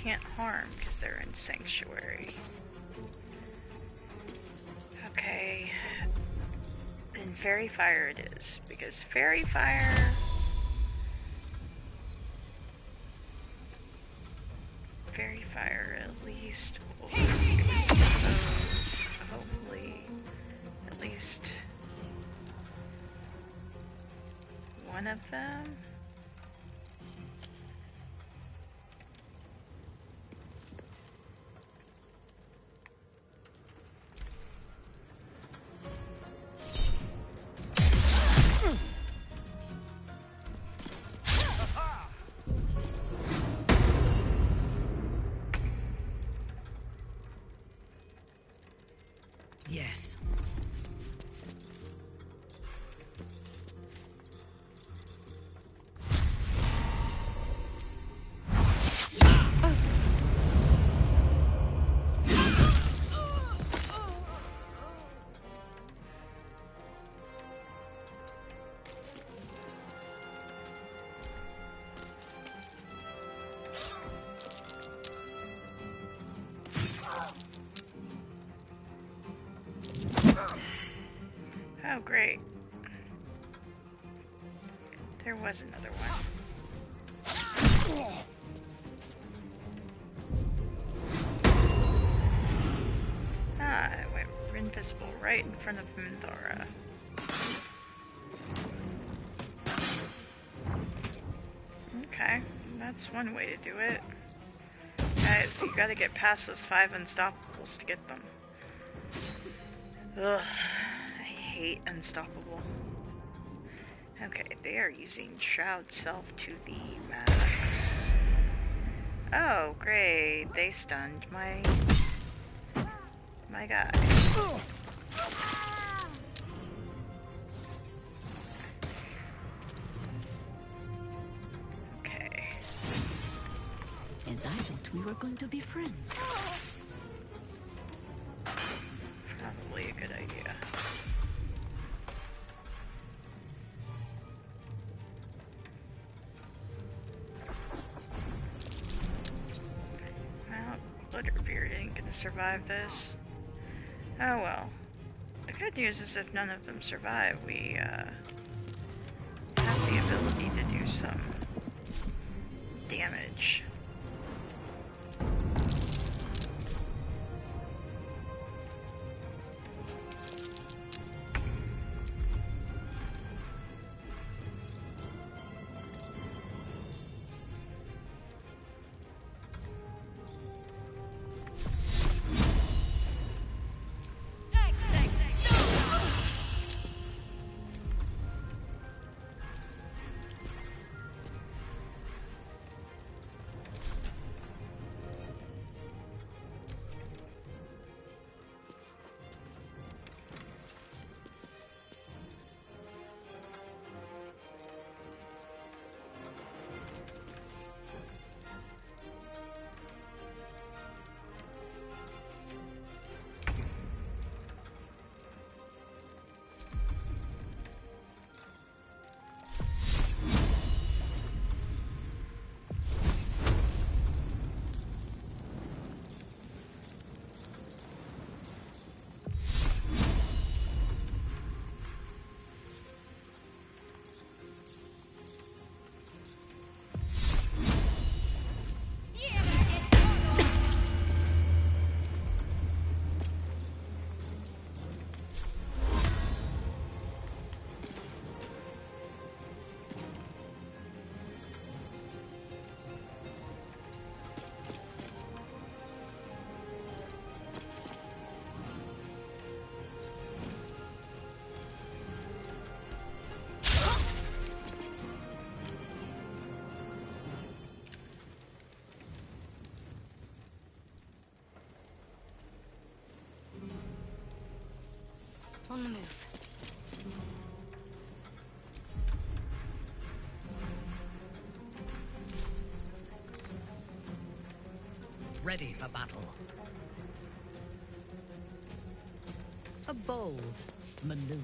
can't harm because they're in Sanctuary. Okay. Then Fairy Fire it is, because Fairy Fire... Fairy Fire at least will expose, hopefully, at least one of them. Yes. Oh, great. There was another one. Ah, I went invisible right in front of Minthara. Okay, that's one way to do it. Guys, you gotta get past those 5 unstoppables to get them. Ugh. I hate Unstoppable. Okay, they are using Shroud Self to the max. Oh, great. They stunned my guy. Okay. And I thought we were going to be friends. Probably a good idea. Well, Glitterbeard ain't gonna survive this. Oh well. The good news is if none of them survive, we have the ability to do some damage. On the move. Ready for battle. A bold maneuver.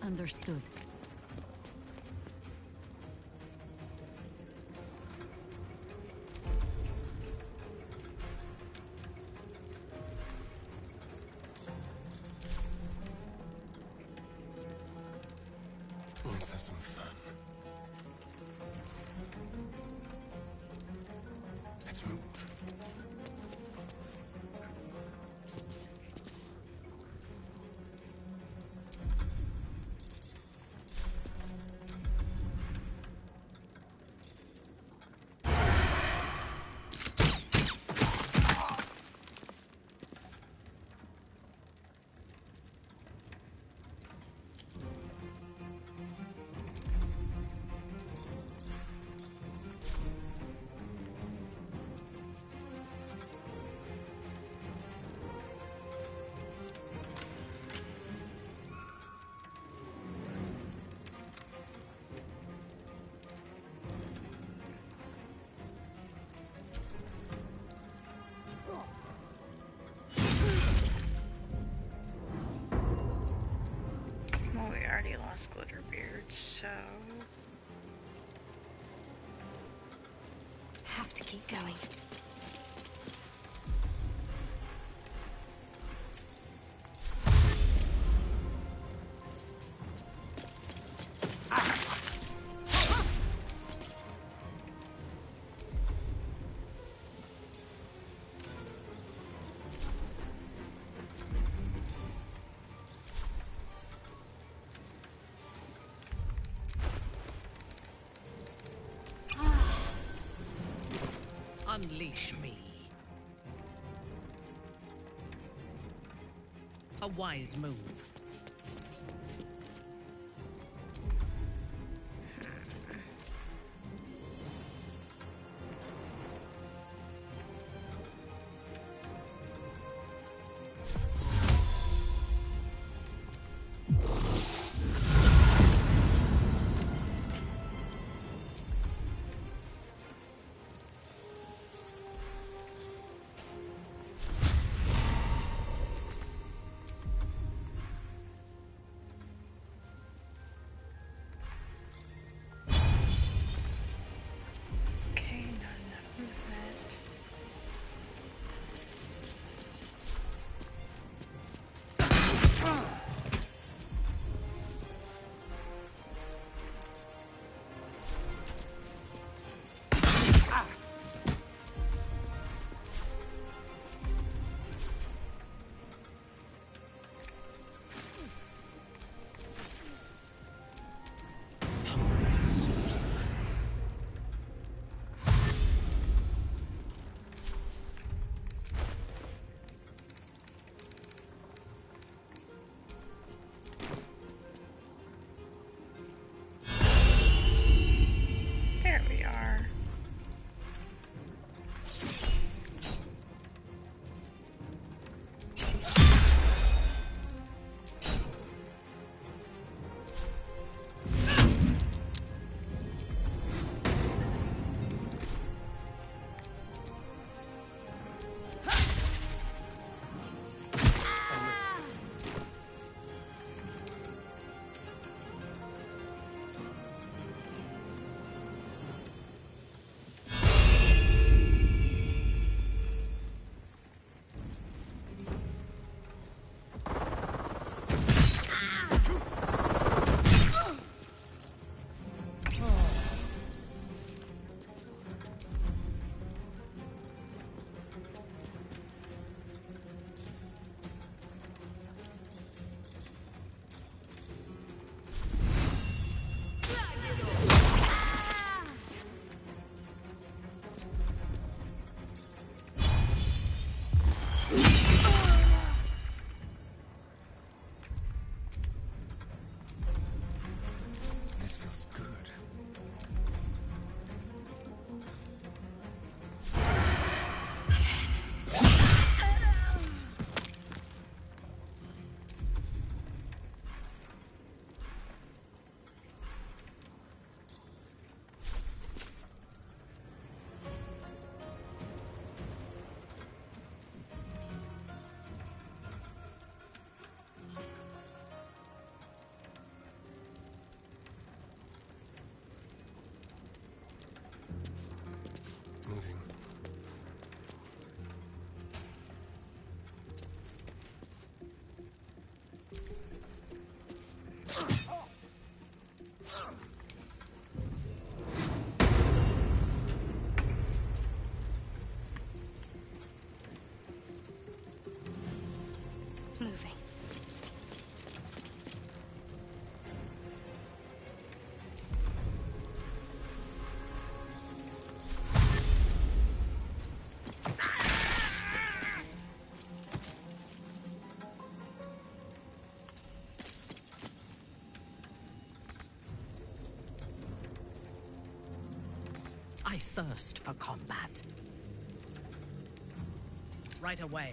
Understood. Let's have some fun. Let's move. Well, we already lost Glitterbeard, so... Have to keep going. Unleash me. A wise move. I thirst for combat. Right away.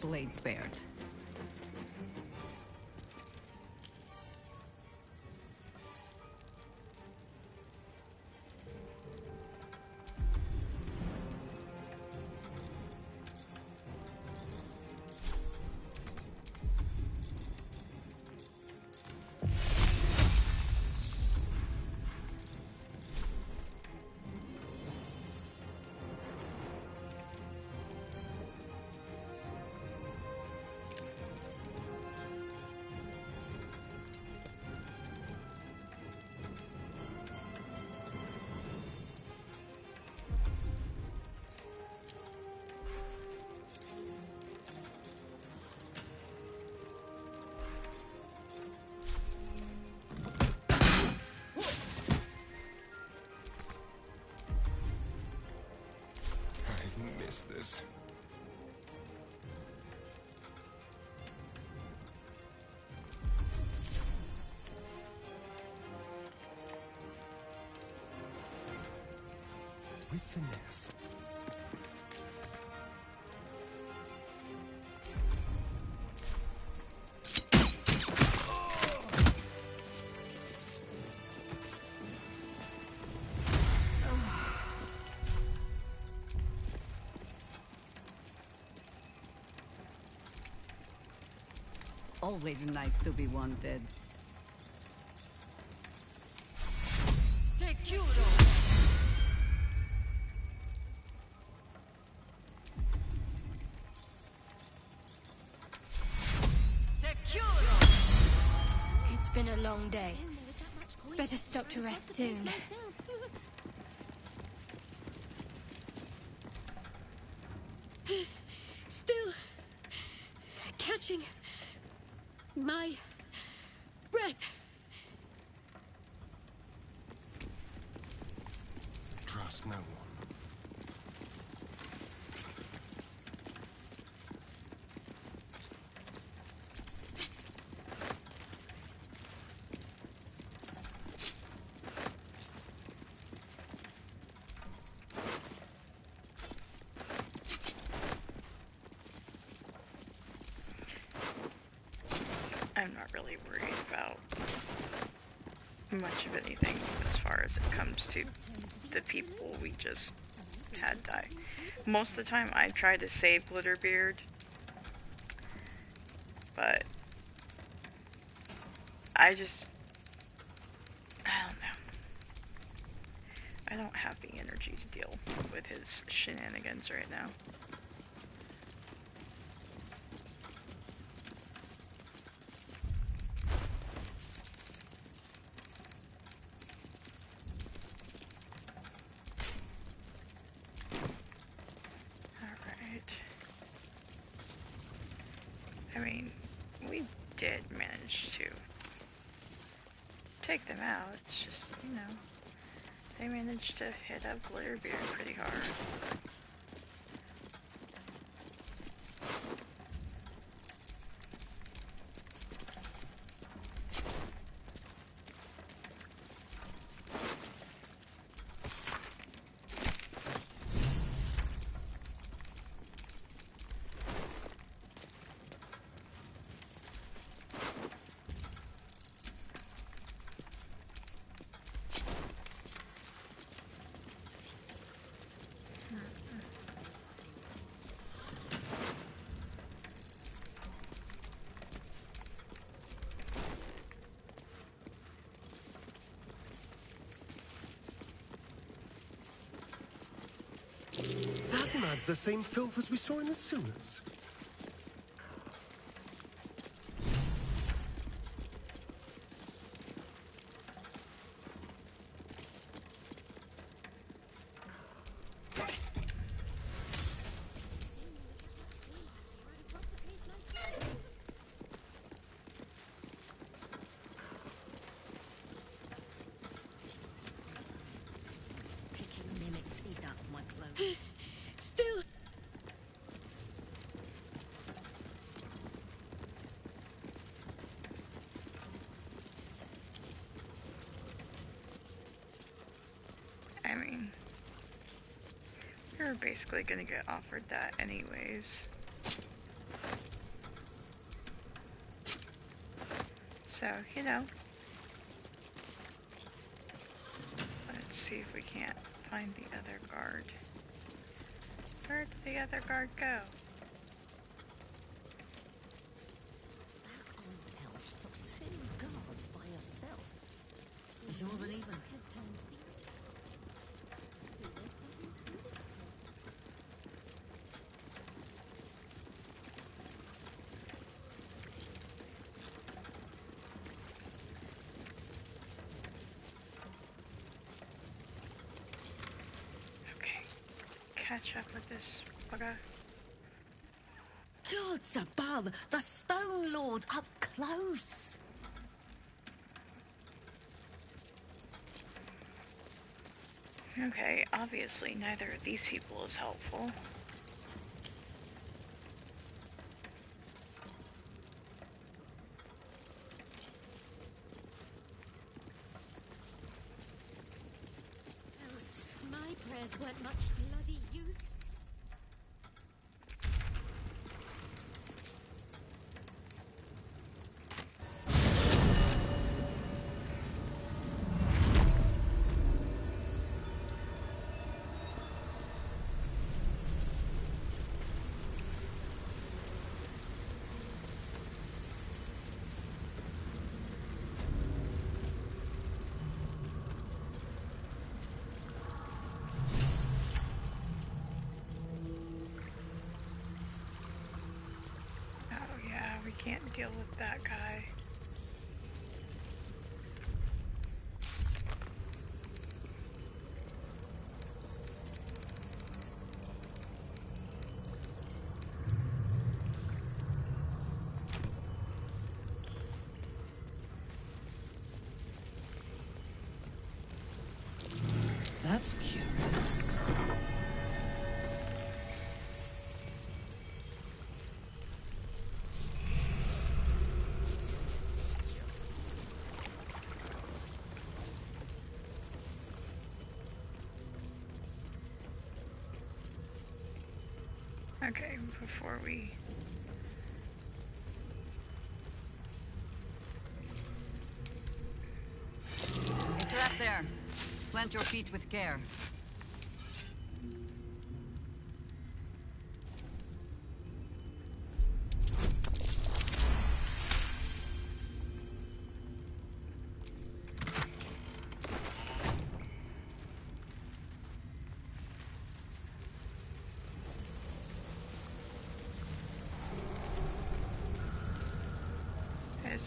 Blades bared. This. With finesse. Always nice to be wanted. Take you, It's been a long day. Better stop to rest soon. Still catching my breath. Trust no one. I'm not really worried about much of anything as far as it comes to the people we just had die. Most of the time I try to save Glitterbeard, but I don't know. I don't have the energy to deal with his shenanigans right now. Alright. I mean, we did manage to take them out. It's just, you know, they managed to hit up Glitterbeard pretty hard. That mad's the same filth as we saw in the sewers. Still. I mean, we were basically gonna get offered that anyways. So, you know. Let's see if we can't find the other guard. Where did the other guard go? Elf took 2 guards by herself. It's more than even. Catch up with this bugger. Gods above, the Stone Lord up close. Okay, obviously neither of these people is helpful. My prayers weren't much bloody use. Can't deal with that guy. That's curious. Okay, before we... A trap there. Plant your feet with care.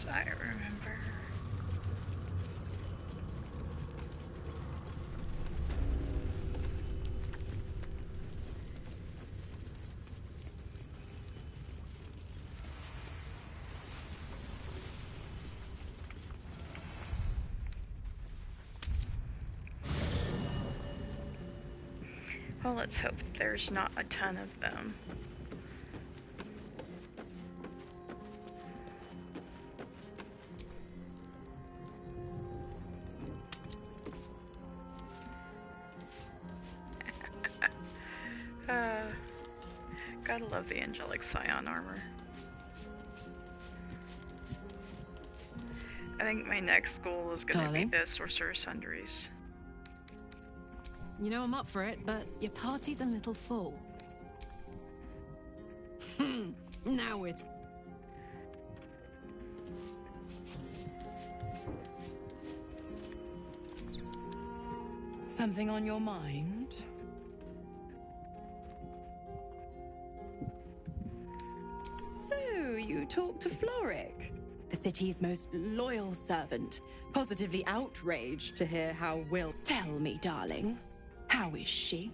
Yes, I remember. Well, let's hope that there's not a ton of them. Gotta love the angelic scion armor. I think my next goal is gonna be the Sorcerer Sundries. You know I'm up for it, but your party's a little full. Now it's... Something on your mind? So, you talked to Floric, the city's most loyal servant, positively outraged to hear how Will... Tell me, darling, how is she?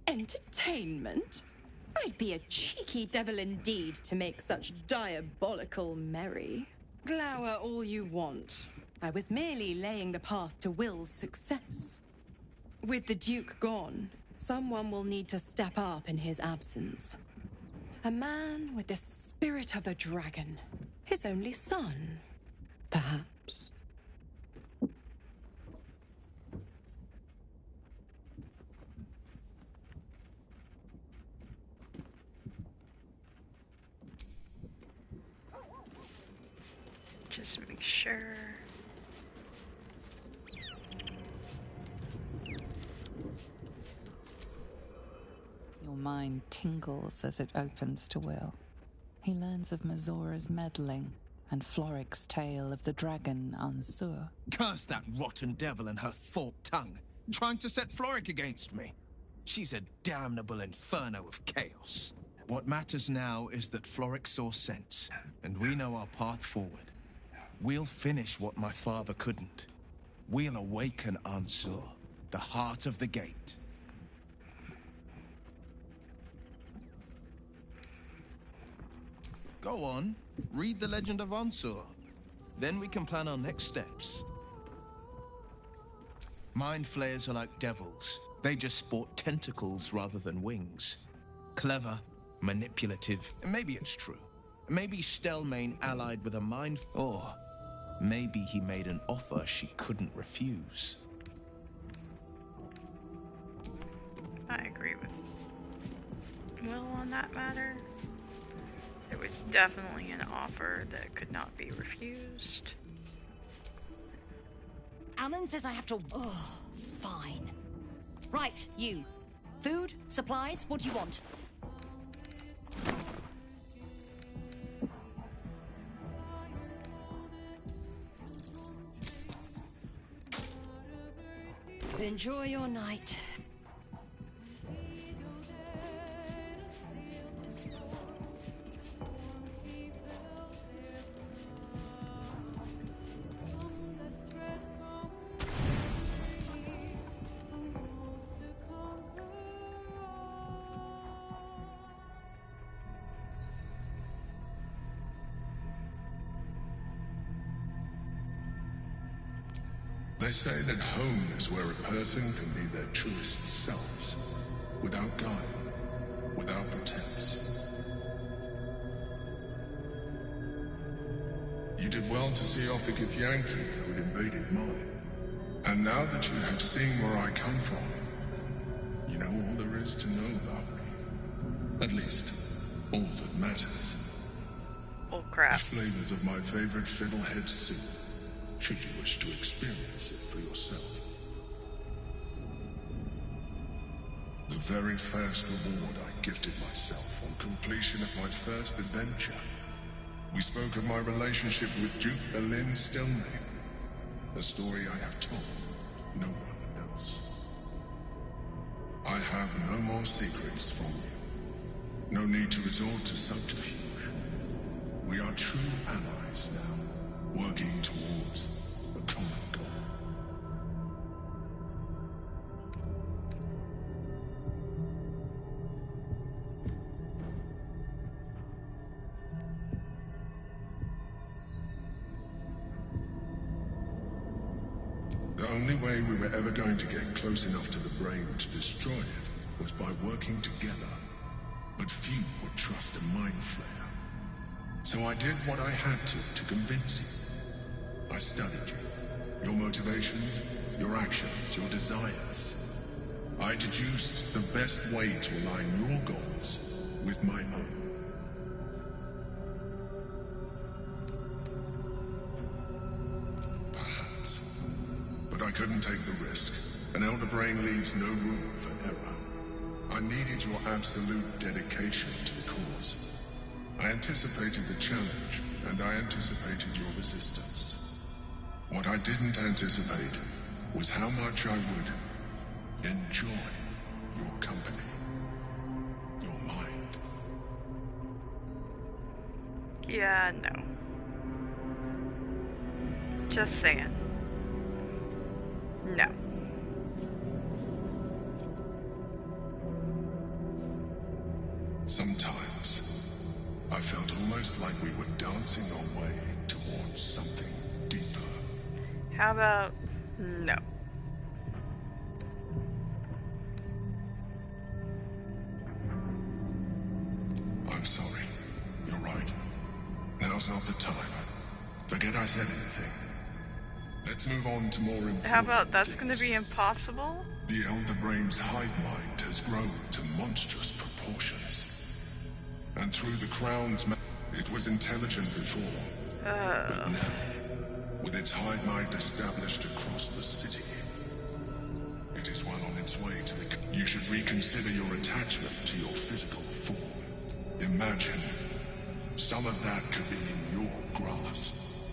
Entertainment? I'd be a cheeky devil indeed to make such diabolical merry. Glower all you want. I was merely laying the path to Will's success. With the Duke gone, someone will need to step up in his absence. A man with the spirit of a dragon. His only son, perhaps. Just make sure. Your mind tingles as it opens to Will. He learns of Mazora's meddling and Floric's tale of the dragon Ansur. Curse that rotten devil and her forked tongue, trying to set Floric against me. She's a damnable inferno of chaos. What matters now is that Floric saw sense, and we know our path forward. We'll finish what my father couldn't. We'll awaken Ansur, the heart of the gate. Go on, read the legend of Ansur. Then we can plan our next steps. Mind flayers are like devils. They just sport tentacles rather than wings. Clever, manipulative, and maybe it's true. Maybe Stelmane allied with a mind... Or maybe he made an offer she couldn't refuse. I agree with Will on that matter. There was definitely an offer that could not be refused. Alan says I have to... Oh, fine. Right, you. Food? Supplies? What do you want? Enjoy your night. They say that home is where a person can be their truest selves, without guile, without pretense. You did well to see off the Githyanki who had invaded mine. And now that you have seen where I come from, you know all there is to know about me. At least, all that matters. Oh crap. The flavors of my favorite fiddlehead soup, should you wish to experience it for yourself. The very first reward I gifted myself on completion of my first adventure. We spoke of my relationship with Duke Berlin Stelmane. A story I have told no one else. I have no more secrets from you. No need to resort to subterfuge. We are true allies now, working towards a common goal. The only way we were ever going to get close enough to the brain to destroy it was by working together. But few would trust a mind flayer. So I did what I had to convince you. I studied you. Your motivations, your actions, your desires. I deduced the best way to align your goals with my own. Perhaps. But I couldn't take the risk. An elder brain leaves no room for error. I needed your absolute dedication to the cause. I anticipated the challenge, and I anticipated your resistance. What I didn't anticipate was how much I would enjoy your company. Your mind. Yeah, no. Just saying. No. Sometimes, I felt almost like we were dancing our way towards something deeper. How about no? I'm sorry. You're right. Now's not the time. Forget I said anything. Let's move on to more important How about that's things. gonna be impossible? The Elder Brain's hive mind has grown to monstrous proportions. And through the Crown's it was intelligent before. But now, with its hive mind established across the city, it is well on its way to the... You should reconsider your attachment to your physical form. Imagine, some of that could be in your grasp.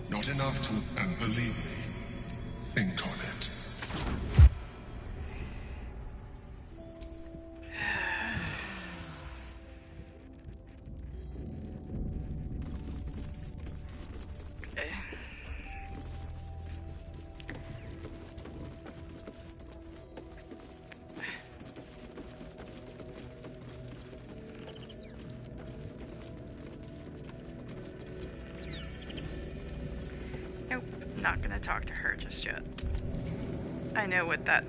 Not enough to... And believe me, think on it. Nope, not gonna talk to her just yet. I know what that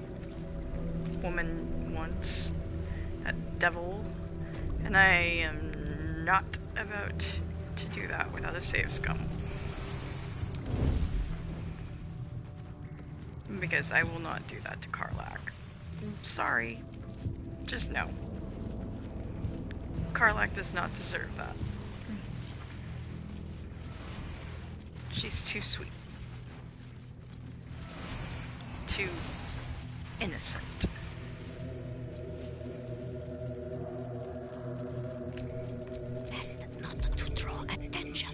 woman wants. That devil. And I am not about to do that without a save scum. Because I will not do that to Karlak. Sorry. Just no. Karlak does not deserve that. She's too sweet. Too innocent. Best not to draw attention.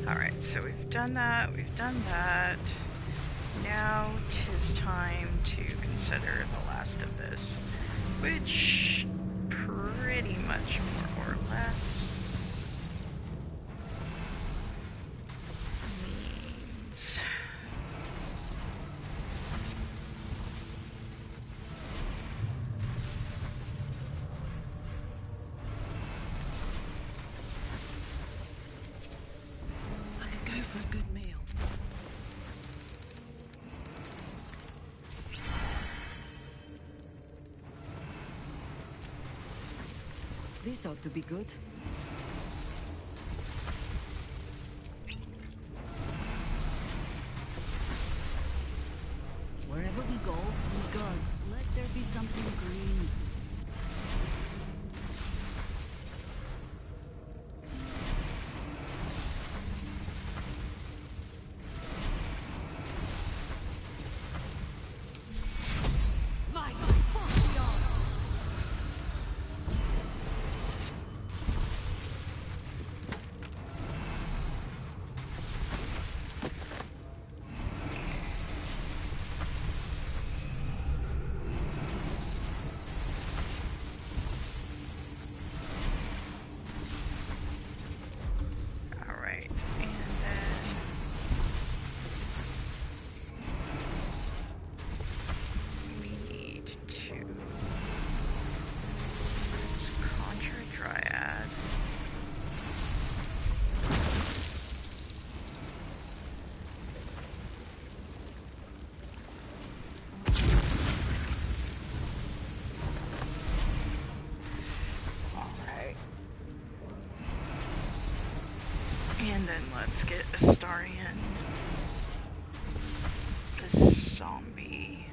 Alright, so we've done that, we've done that. Now 'tis time to consider the last of this, which pretty much more or less means This ought to be good. Wherever we go, we gods, let there be something green. And then let's get Astarion, the zombie.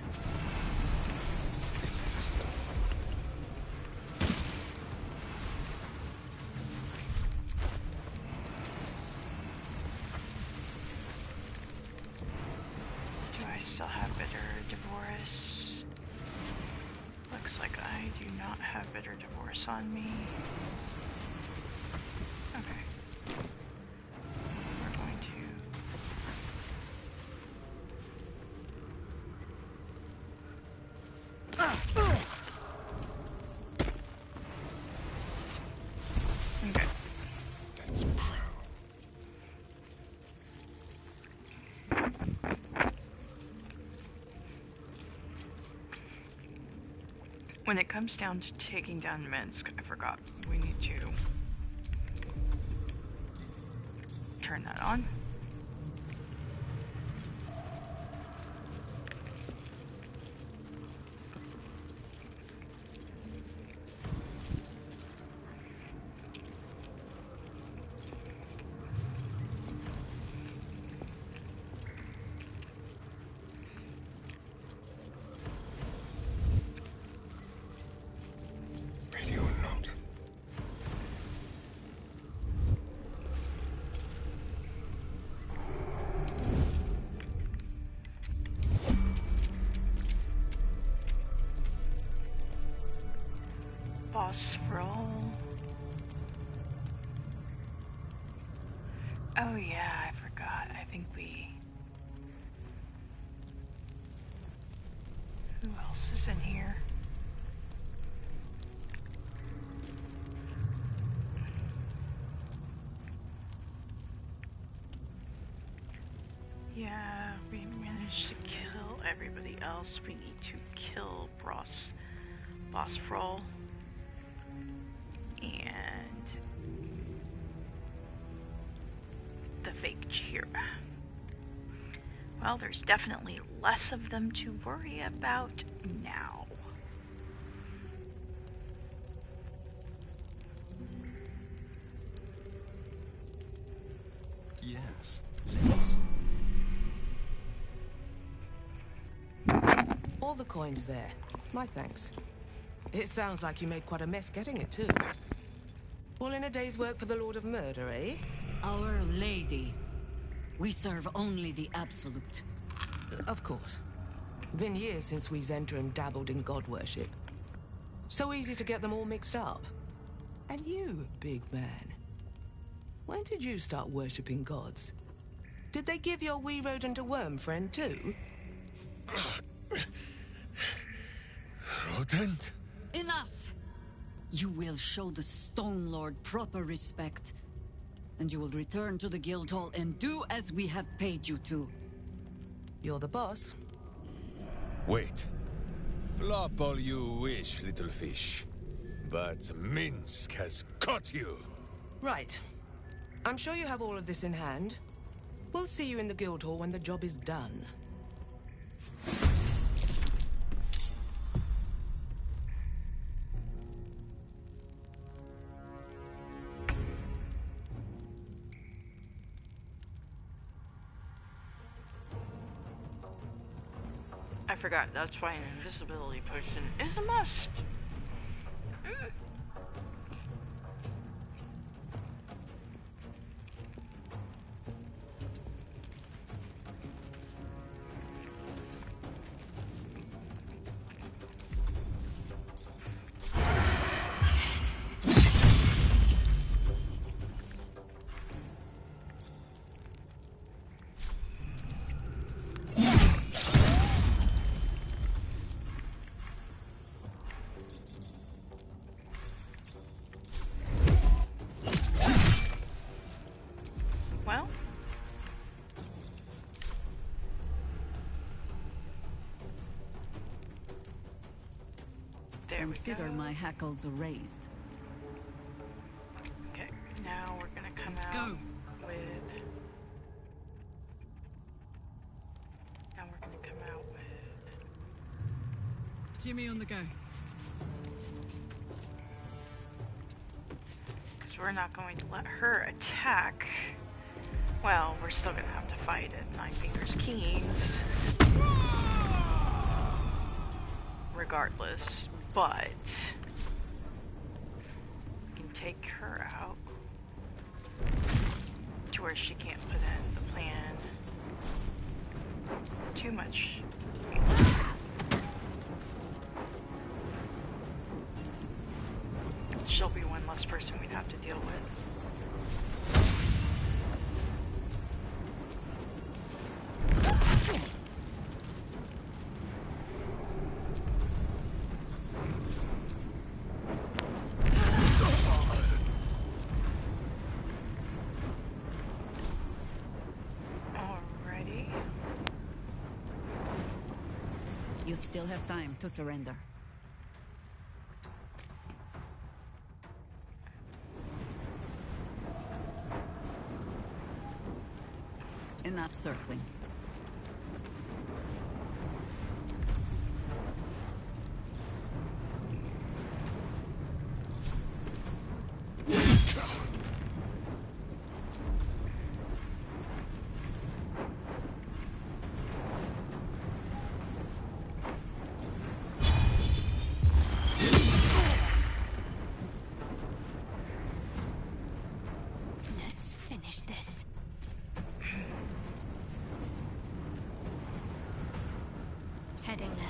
Do I still have Bitter Divorce? Looks like I do not have Bitter Divorce on me. Okay. We're going to... Okay. That's proud. When it comes down to taking down Minsk, I forgot we need to turn that on. Ready or not. Boss roll. Oh yeah, I forgot. I think we... Who else is in here? Yeah, we managed to kill everybody else. We need to kill Boss Froll. And the fake Chira. Well, there's definitely less of them to worry about now. Yes, let's. All the coins there. My thanks. It sounds like you made quite a mess getting it, too. All in a day's work for the Lord of Murder, eh? Our Lady. We serve only the Absolute. Of course. Been years since we Zentrum dabbled in god worship. So easy to get them all mixed up. And you, big man. When did you start worshipping gods? Did they give your wee rodent a worm friend, too? Rodent? Enough! You will show the Stone Lord proper respect, and you will return to the Guildhall and do as we have paid you to. You're the boss. Wait. Flop all you wish, little fish. But Minsk has caught you! Right. I'm sure you have all of this in hand. We'll see you in the Guildhall when the job is done. I forgot, that's why an invisibility potion is a must. Well, there Consider we go. my hackles raised. Okay, now we're gonna come Let's out go. with. Now we're gonna come out with. Jimmy on the go. Because we're not going to let her attack. Well, we're still gonna have to fight it. Nine Fingers Keys. Regardless, but we can take her out to where she can't put in the plan too much. She'll be one less person we'd have to deal with. Alrighty. You still have time to surrender. Enough circling. Let's finish this. Heading there.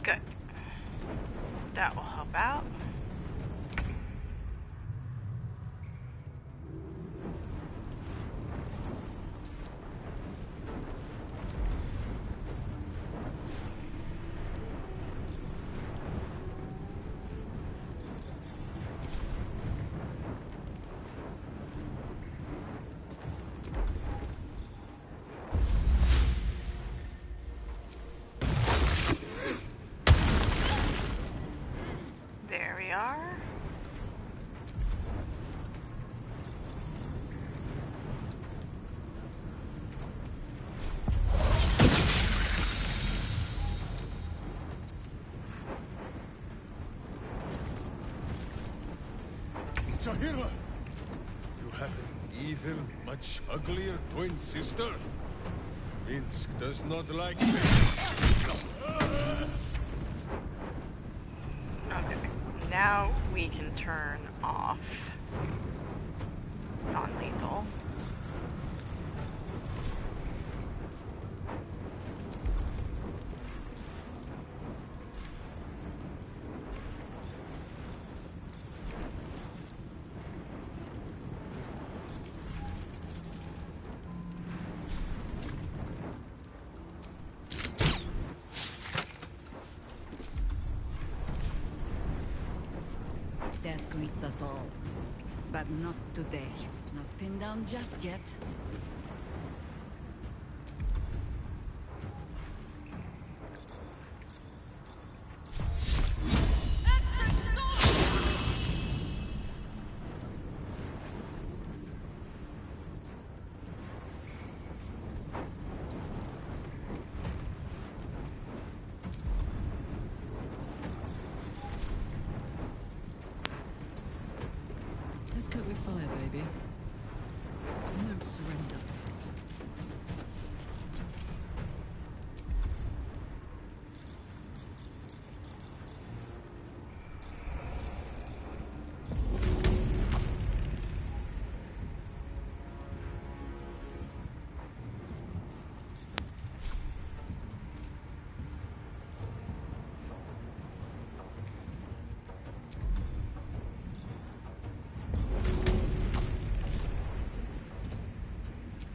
Good. That will help out. There we are. Jahira! You have an evil, much uglier twin sister. Minsk does not like me. Okay. Now we can turn off non-lethal. Death greets us all. But not today. Not pinned down just yet. Let's cope with fire, baby. No surrender.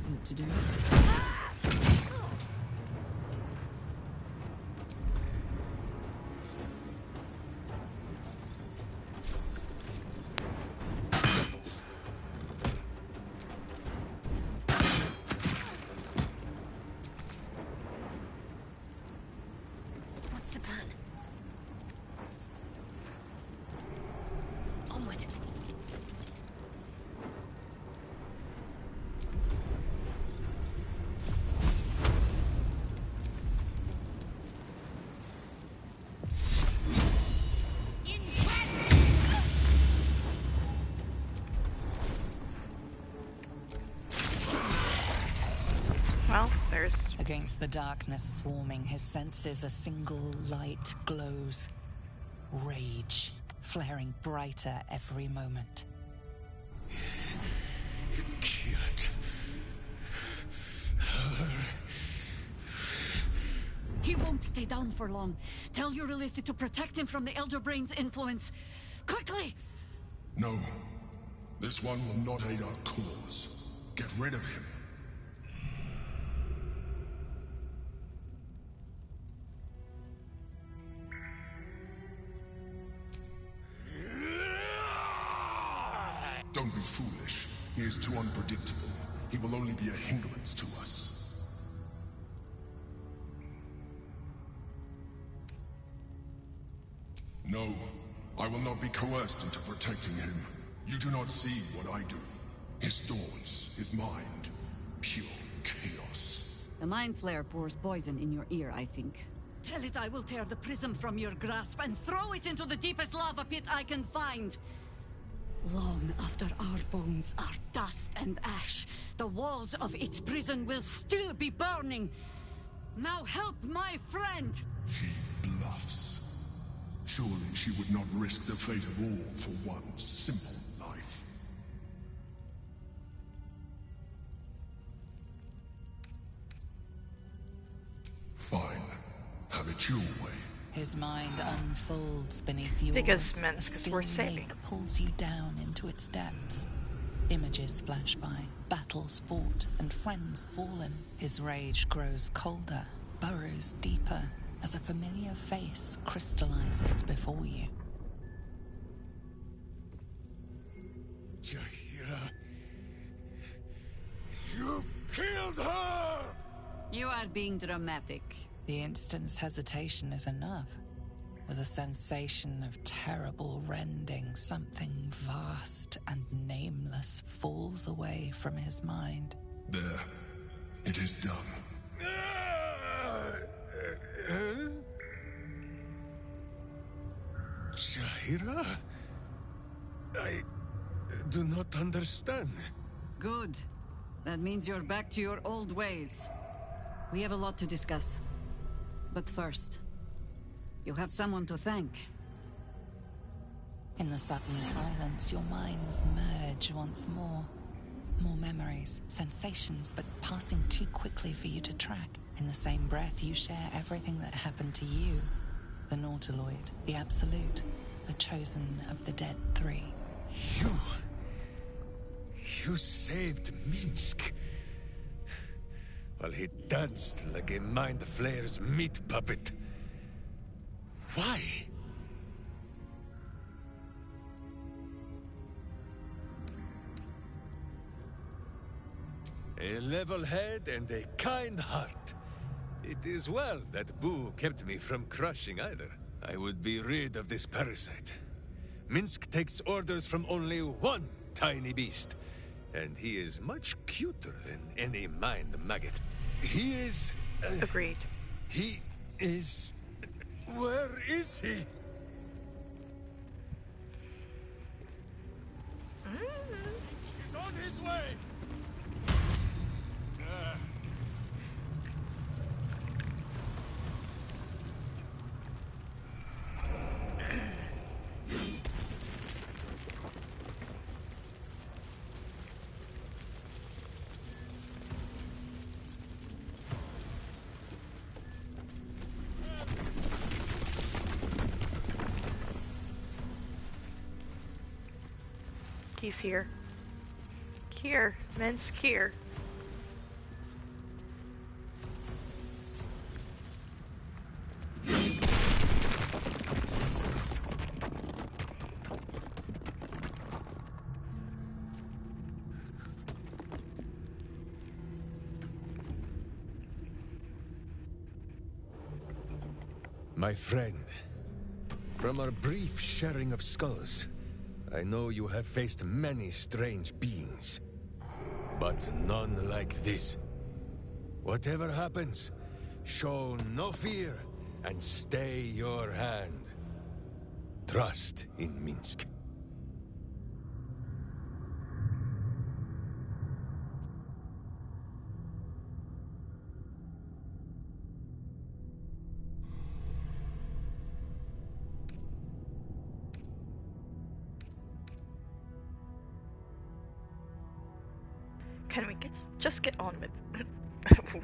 What to do? What's the plan? Onward. Well, there's... Against the darkness swarming, his senses a single light glows. Rage, flaring brighter every moment. Killed her. He won't stay down for long. Tell your Elith to protect him from the Elder Brain's influence. Quickly! No. This one will not aid our cause. Get rid of him. Don't be foolish. He is too unpredictable. He will only be a hindrance to us. No, I will not be coerced into protecting him. You do not see what I do. His thoughts, his mind, pure chaos. The Mind Flare pours poison in your ear, I think. Tell it I will tear the prism from your grasp and throw it into the deepest lava pit I can find. Long after our bones are dust and ash, the walls of its prison will still be burning. Now help my friend! She bluffs. Surely she would not risk the fate of all for one simple life. Fine. Have it your way. His mind unfolds beneath yours. Because Minsk A is still worth saving. lake pulls you down into its depths. Images flash by, battles fought, and friends fallen. His rage grows colder, burrows deeper, as a familiar face crystallizes before you. Jaheira, you killed her! You are being dramatic. The instant's hesitation is enough. With a sensation of terrible rending, something vast and nameless falls away from his mind. There. It is done. Jaheira? I do not understand. Good. That means you're back to your old ways. We have a lot to discuss. But first, you have someone to thank. In the sudden silence, your minds merge once more. More memories, sensations, but passing too quickly for you to track. In the same breath, you share everything that happened to you. The Nautiloid, the Absolute, the chosen of the Dead Three. You saved Minsk. While he danced like a Mind Flayer's meat puppet. Why? A level head and a kind heart. It is well that Boo kept me from crushing either. I would be rid of this parasite. Minsk takes orders from only one tiny beast, and he is much cuter than any mind maggot. He is... Agreed. He is... Where is he? He's on his way! He's here. Here. Minsk here. My friend, from our brief sharing of skulls, I know you have faced many strange beings, but none like this. Whatever happens, show no fear and stay your hand. Trust in Minsk. Can we just get on with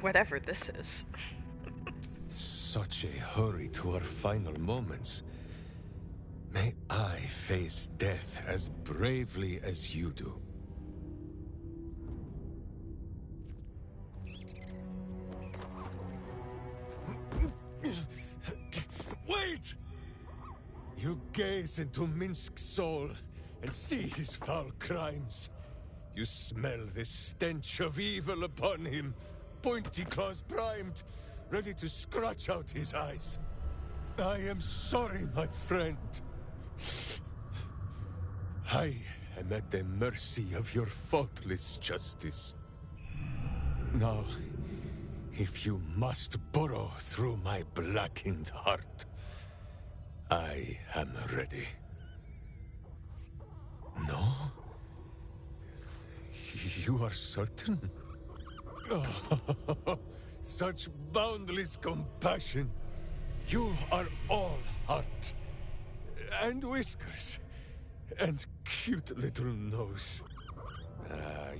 whatever this is? Such a hurry to our final moments. May I face death as bravely as you do. Wait! You gaze into Minsk's soul and see his foul crimes. You smell the stench of evil upon him, pointy claws primed, ready to scratch out his eyes. I am sorry, my friend. I am at the mercy of your faultless justice. Now, if you must burrow through my blackened heart, I am ready. No? You are certain? Oh, such boundless compassion. You are all heart. And whiskers. And cute little nose.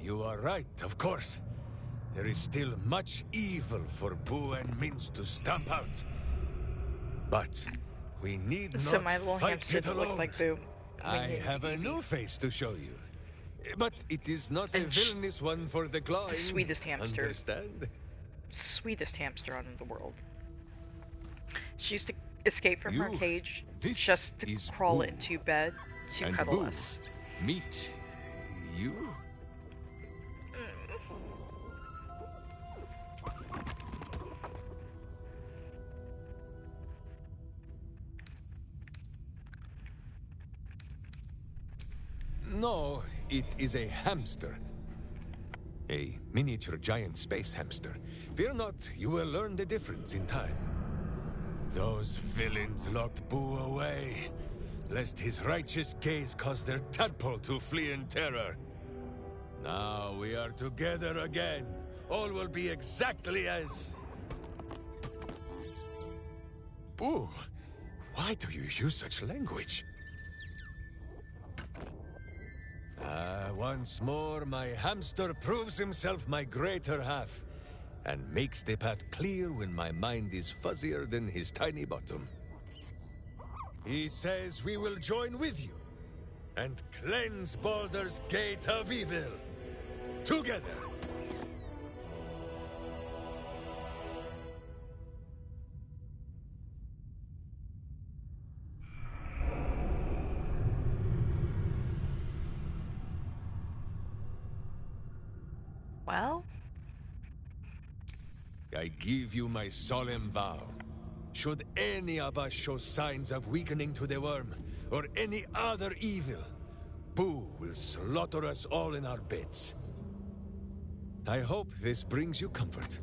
You are right, of course. There is still much evil for Boo and Minsk to stamp out. But we need So not my little fight hamster it that alone. looked like Boo. I have a new face to show you. But it is not a villainous one for the clawing. The sweetest hamster. Understand? Sweetest hamster on the world. She used to escape from her You- cage this just to is crawl Boo. into bed to And cuddle Boo, us. meet you? No, it is a hamster. A miniature giant space hamster. Fear not, you will learn the difference in time. Those villains locked Boo away, lest his righteous gaze cause their tadpole to flee in terror. Now we are together again. All will be exactly as... Boo, why do you use such language? Once more, my hamster proves himself my greater half, and makes the path clear when my mind is fuzzier than his tiny bottom. He says we will join with you, and cleanse Baldur's gate of evil. Together! Well, I give you my solemn vow. Should any of us show signs of weakening to the worm, or any other evil, Boo will slaughter us all in our beds. I hope this brings you comfort.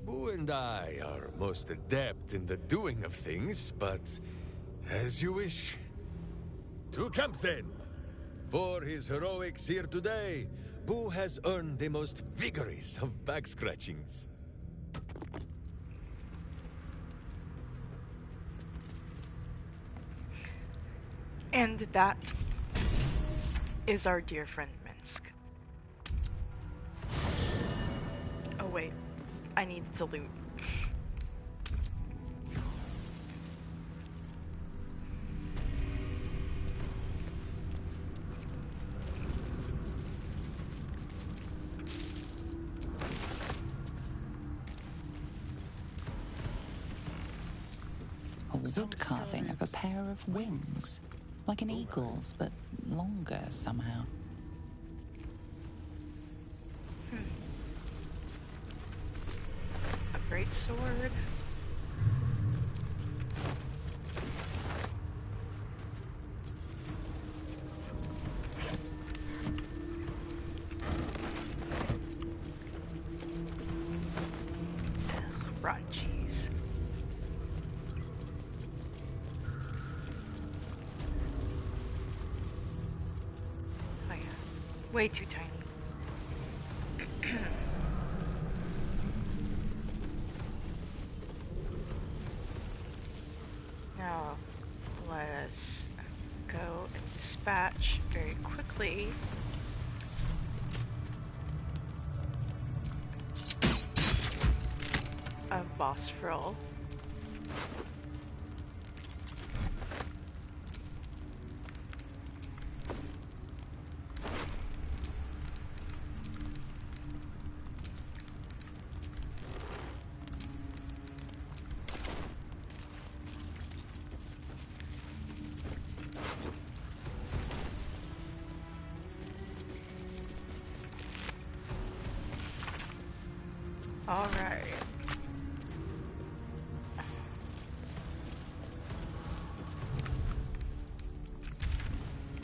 Boo and I are most adept in the doing of things, but as you wish. To camp then! For his heroics here today, Boo has earned the most vigorous of back scratchings. And that is our dear friend Minsk. Oh wait, I need to loot. A wood carving of a pair of wings. Like an eagle's, but longer somehow. A great sword. Rotten cheese. Oh yeah, way too tiny. Now, let us go and dispatch very quickly of Boss Frill. All right.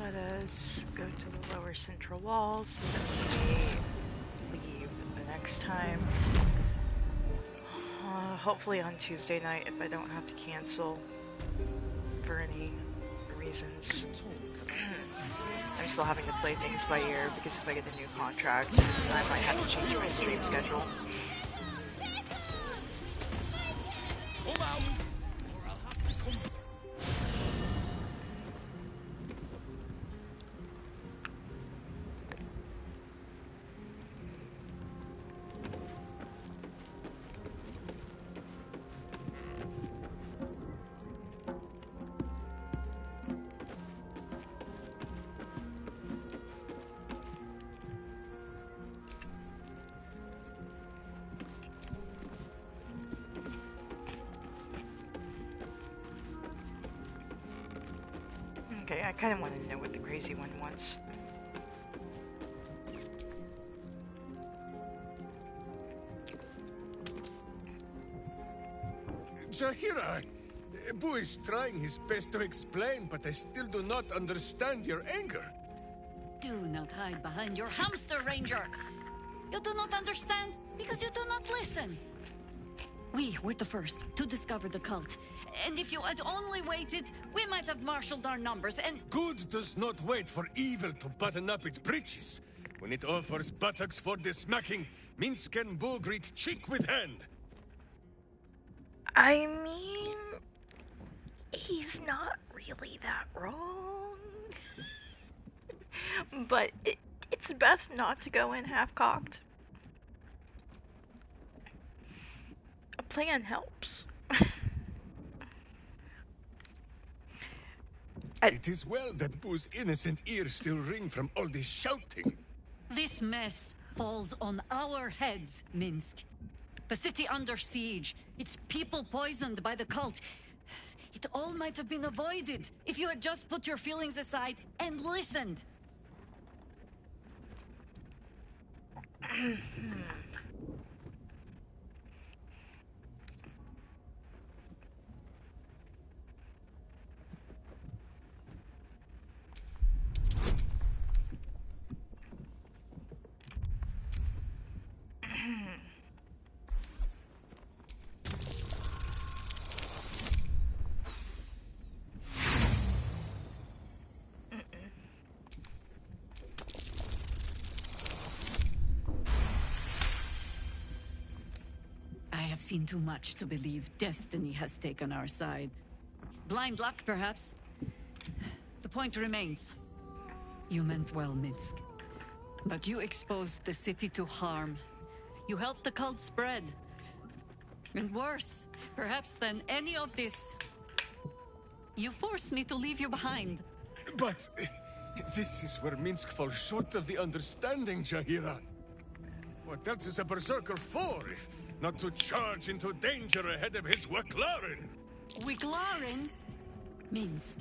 Let us go to the lower central wall so that we leave the next time. Hopefully on Tuesday night if I don't have to cancel for any reasons. I'm still having to play things by ear because if I get a new contract, I might have to change my stream schedule. Okay, I kind of want to know what the crazy one wants. Jahira, Boo is trying his best to explain, but I still do not understand your anger. Do not hide behind your hamster, Ranger. You do not understand because you do not listen. We were the first to discover the cult. And if you had only waited, we might have marshaled our numbers and... Good does not wait for evil to button up its breeches. When it offers buttocks for the smacking, Minsk and Boo greet cheek with hand. I mean, he's not really that wrong. But it's best not to go in half-cocked. A plan helps. It is well that Boo's innocent ears still ring from all this shouting. This mess falls on our heads, Minsk. The city under siege, its people poisoned by the cult. It all might have been avoided if you had just put your feelings aside and listened. I have seen too much to believe destiny has taken our side. Blind luck, perhaps. The point remains. You meant well, Minsk. But you exposed the city to harm. You helped the cult spread. And worse, perhaps than any of this, you forced me to leave you behind. But this is where Minsk falls short of the understanding, Jahira. What else is a berserker for, if not to charge into danger ahead of his Waklaren? Wiglaren? Minsk,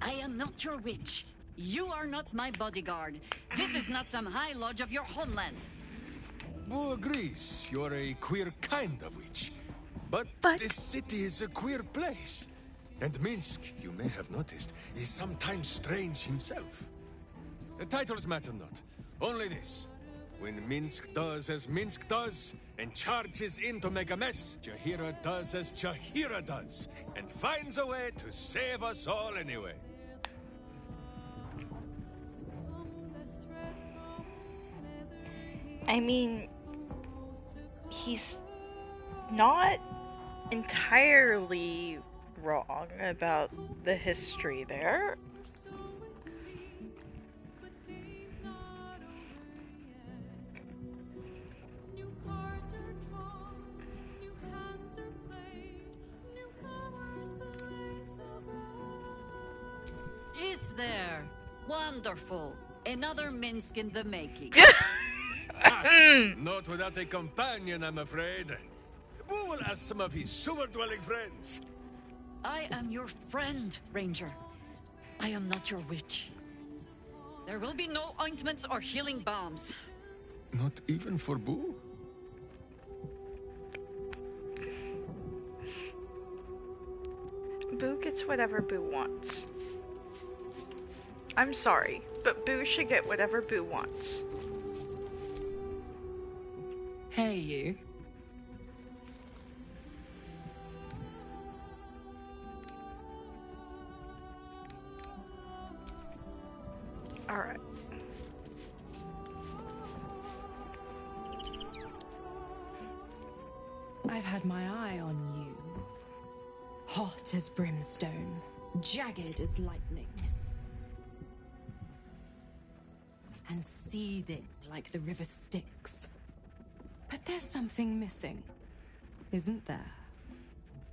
I am not your witch. You are not my bodyguard. This is not some high lodge of your homeland. Boo agrees you're a queer kind of witch. But this city is a queer place. And Minsk, you may have noticed, is sometimes strange himself. The titles matter not. Only this. When Minsk does as Minsk does, and charges in to make a mess, Jahira does as Jahira does, and finds a way to save us all anyway. I mean, he's not entirely wrong about the history there. Is there? Wonderful. Another Minsk in the making. Not without a companion, I'm afraid. Boo will ask some of his sewer-dwelling friends. I am your friend, Ranger. I am not your witch. There will be no ointments or healing balms. Not even for Boo? Boo gets whatever Boo wants. I'm sorry, but Boo should get whatever Boo wants. Hey, you. Alright. I've had my eye on you. Hot as brimstone, jagged as lightning, and seething like the river Styx. But there's something missing, isn't there?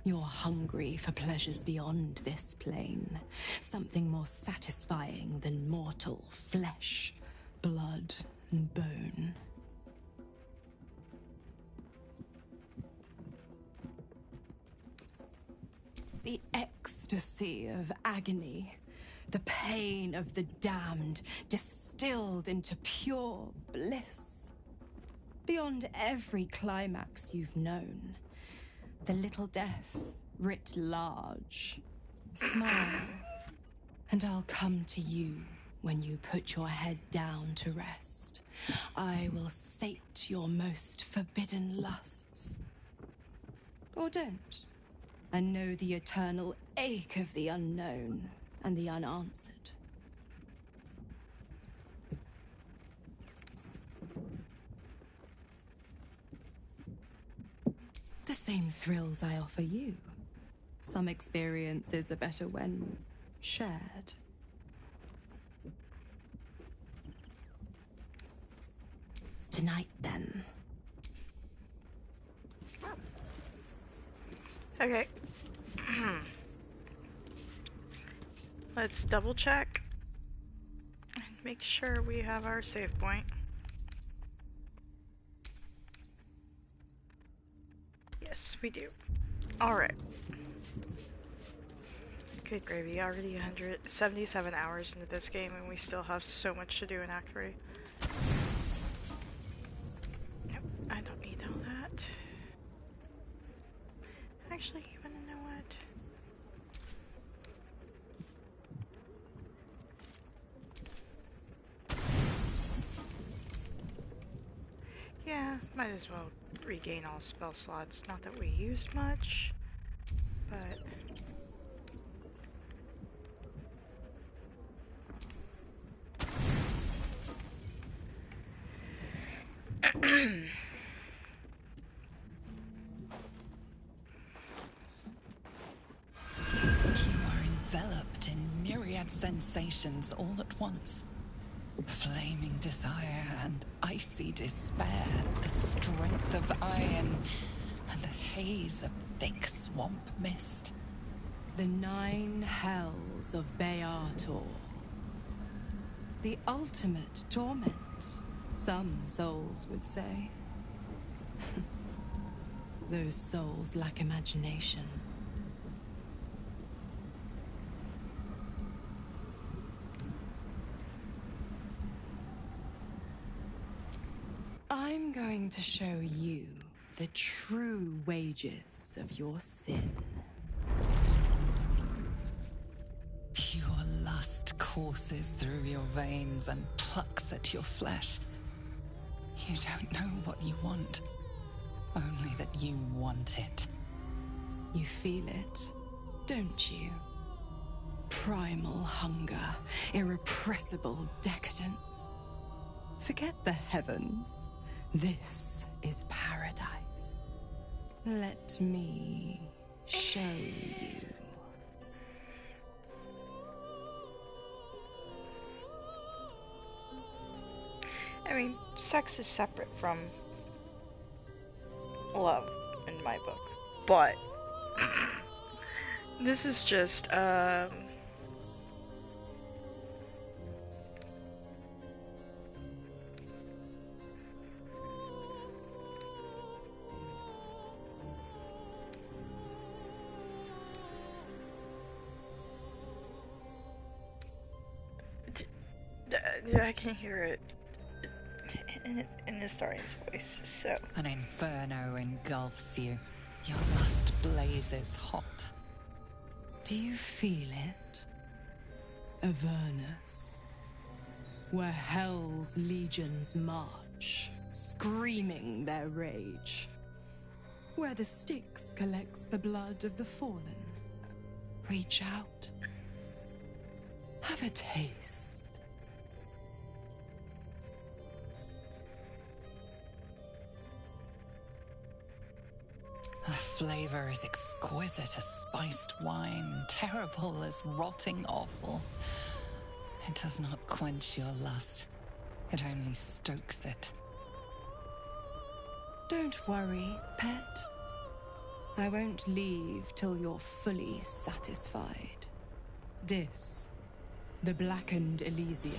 You're hungry for pleasures beyond this plane. Something more satisfying than mortal flesh, blood, and bone. The ecstasy of agony, the pain of the damned, distilled into pure bliss. Beyond every climax you've known. The little death writ large. Smile, and I'll come to you when you put your head down to rest. I will sate your most forbidden lusts. Or don't, and know the eternal ache of the unknown and the unanswered. The same thrills I offer you. Some experiences are better when shared. Tonight, then. Okay. Let's double check and make sure we have our save point. Yes, we do. Alright. Good gravy, already 177 hours into this game and we still have so much to do in Act 3. Might as well regain all spell slots. Not that we used much, but... Enveloped in myriad sensations all at once. Flaming desire and icy despair, the strength of iron and the haze of thick swamp mist. The 9 hells of Baldur. The ultimate torment, some souls would say. Those souls lack imagination. I'm going to show you the true wages of your sin. Pure lust courses through your veins and plucks at your flesh. You don't know what you want, only that you want it. You feel it, don't you? Primal hunger, irrepressible decadence. Forget the heavens. This is paradise. Let me show you. I mean, sex is separate from love in my book, but this is just, I can hear it in Astarian's voice, so... An inferno engulfs you. Your lust blazes hot. Do you feel it? Avernus, where hell's legions march, screaming their rage. Where the Styx collects the blood of the fallen. Reach out. Have a taste. The flavor is exquisite as spiced wine, terrible as rotting offal. It does not quench your lust. It only stokes it. Don't worry, pet. I won't leave till you're fully satisfied. Dis, the blackened Elysium.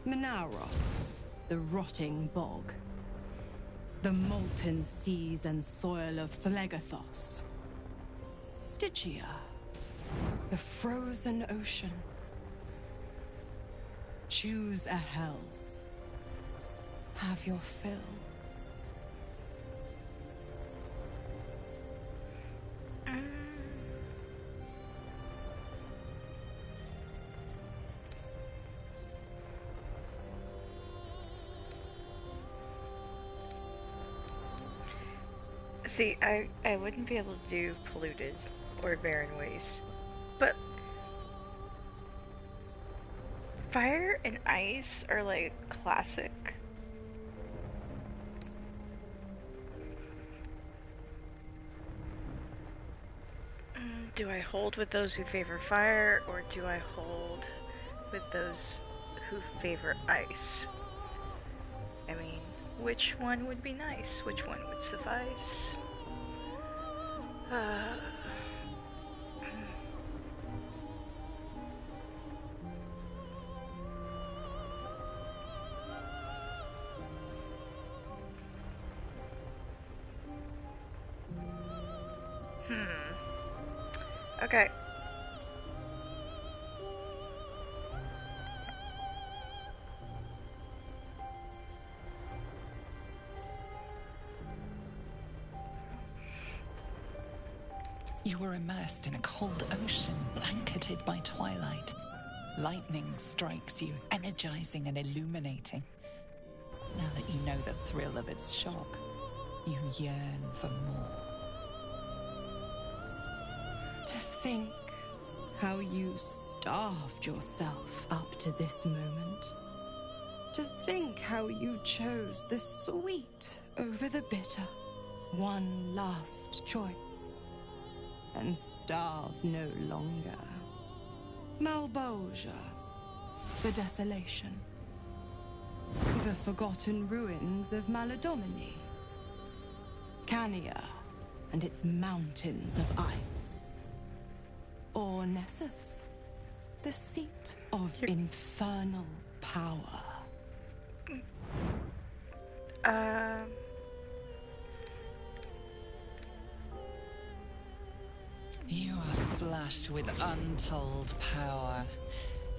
Menauros, the rotting bog. The molten seas and soil of Thlegathos. Stygia, the frozen ocean. Choose a hell. Have your fill. See, I wouldn't be able to do polluted or barren waste, but fire and ice are like classic. Do I hold with those who favor fire, or do I hold with those who favor ice? I mean, which one would be nice? Which one would suffice? Okay. You were immersed in a cold ocean, blanketed by twilight. Lightning strikes you, energizing and illuminating. Now that you know the thrill of its shock, you yearn for more. To think how you starved yourself up to this moment. To think how you chose the sweet over the bitter. One last choice. And starve no longer. Malbolgia. The desolation. The forgotten ruins of Maladomini. Cania and its mountains of ice. Or Nessus, the seat of infernal power. You are flush with untold power.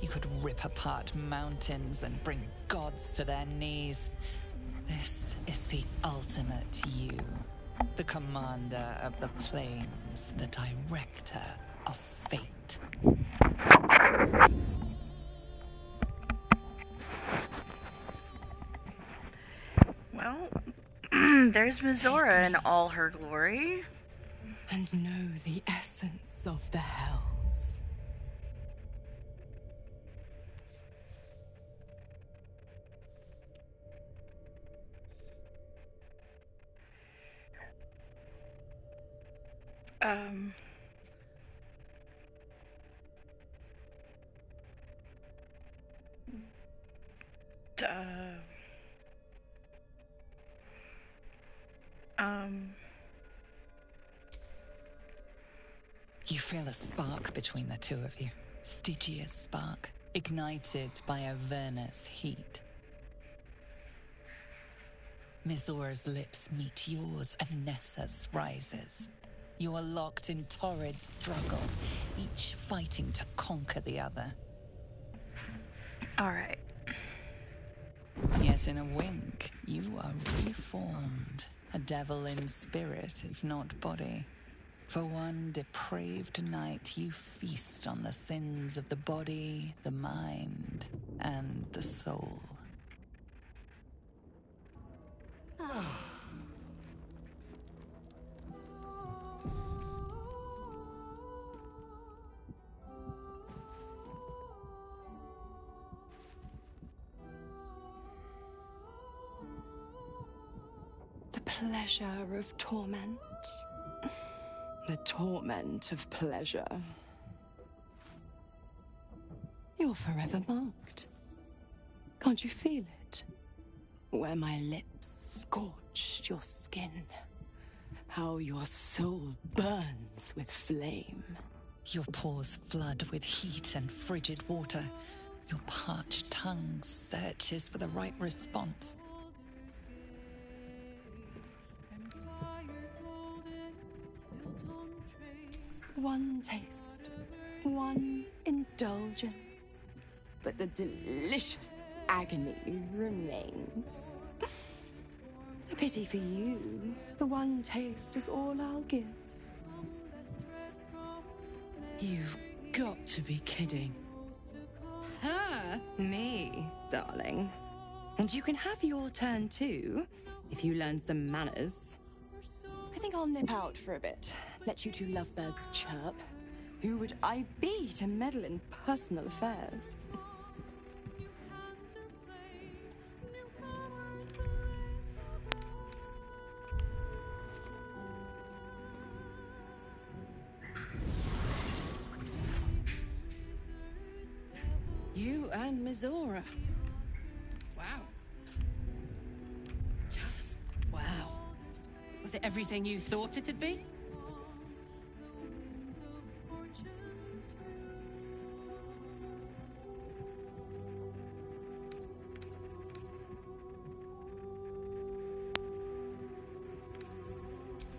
You could rip apart mountains and bring gods to their knees. This is the ultimate you. The commander of the plains, the director of fate. Well, there's Mizora in all her glory. And know the essence of the hells. You feel a spark between the two of you. Stygia's spark, ignited by Avernus heat. Mizora's lips meet yours and Nessus rises. You are locked in torrid struggle, each fighting to conquer the other. All right. Yet in a wink, you are reformed. A devil in spirit, if not body. For one depraved night, you feast on the sins of the body, the mind, and the soul. The pleasure of torment. The torment of pleasure. You're forever marked. Can't you feel it? Where my lips scorched your skin. How your soul burns with flame. Your pores flood with heat and frigid water. Your parched tongue searches for the right response. One taste, one indulgence, but the delicious agony remains. A pity for you, the one taste is all I'll give. You've got to be kidding. Her? Me, darling. And you can have your turn too, if you learn some manners. I think I'll nip out for a bit. Let you two lovebirds chirp. Who would I be to meddle in personal affairs? You and Mizora. Wow. Just wow. Was it everything you thought it'd be?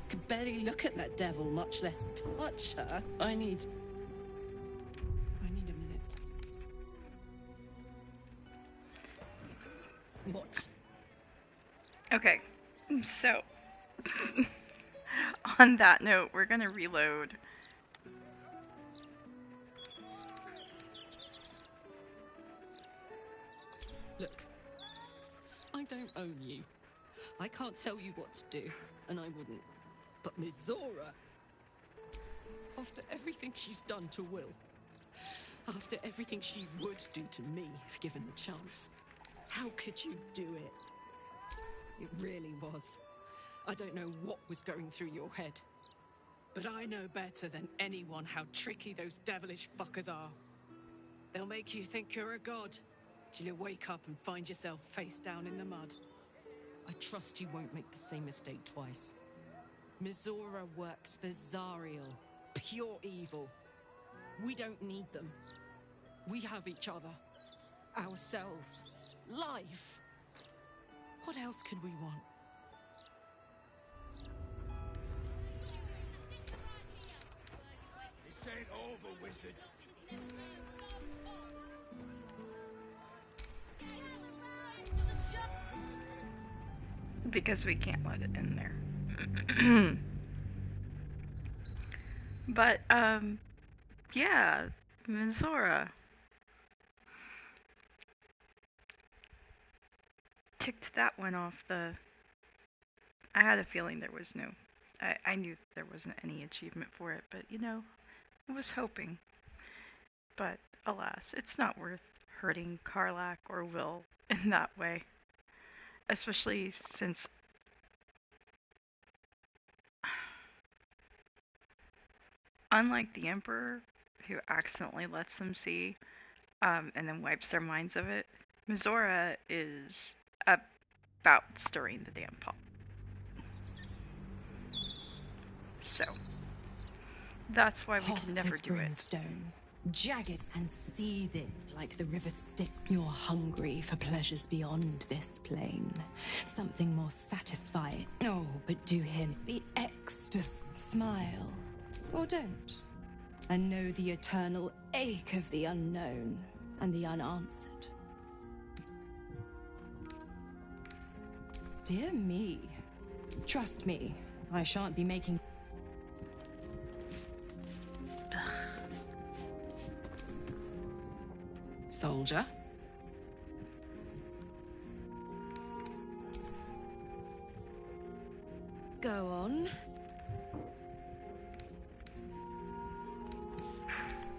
Could barely look at that devil, much less touch her. I need a minute. What? Okay, so on that note, we're gonna reload. Look, I don't own you. I can't tell you what to do, and I wouldn't. But Miss Zora, after everything she's done to Will, after everything she would do to me if given the chance, how could you do it? It really was. I don't know what was going through your head, but I know better than anyone how tricky those devilish fuckers are. They'll make you think you're a god, till you wake up and find yourself face down in the mud. I trust you won't make the same mistake twice. Mizora works for Zariel. Pure evil. We don't need them. We have each other. Ourselves. Life. What else could we want? This ain't over, wizard. Because we can't let it in there. But, yeah, Mizora. Ticked that one off the... I had a feeling there was no... I knew there wasn't any achievement for it, but, you know, I was hoping. But, alas, it's not worth hurting Karlach or Will in that way. Especially since... Unlike the Emperor, who accidentally lets them see, and then wipes their minds of it, Mizora is about stirring the damn pot. So, that's why we can never do brimstone, jagged and seething like the river Styx. You're hungry for pleasures beyond this plane, something more satisfying. Oh, but do him the ecstasy. Smile, or don't, and know the eternal ache of the unknown and the unanswered. Dear me. Trust me, I shan't be making... Soldier? Go on.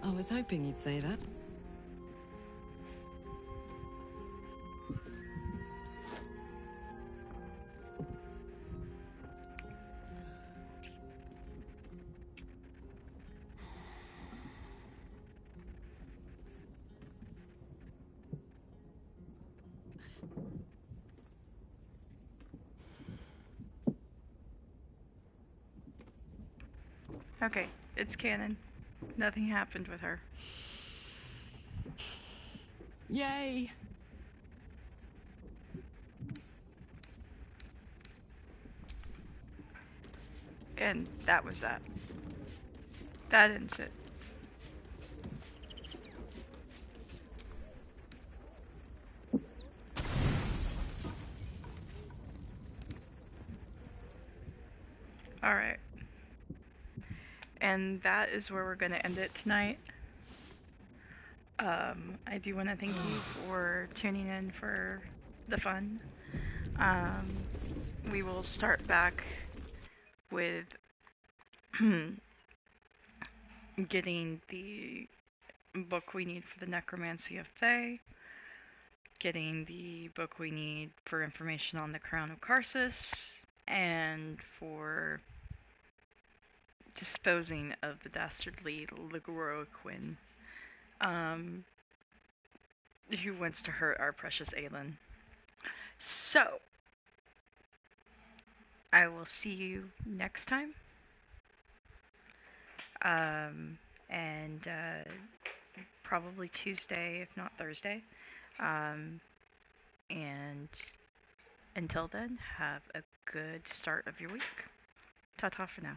I was hoping you'd say that. Okay, it's canon. Nothing happened with her. Yay! And that was that. That ends it. Alright. And that is where we're going to end it tonight. I do want to thank you for tuning in for the fun. We will start back with getting the book we need for the Necromancy of Thay, getting the book we need for information on the Crown of Karsus, and for disposing of the dastardly Ligoroquin, who wants to hurt our precious Aelin. So, I will see you next time. And probably Tuesday, if not Thursday. And until then, have a good start of your week. Ta-ta for now.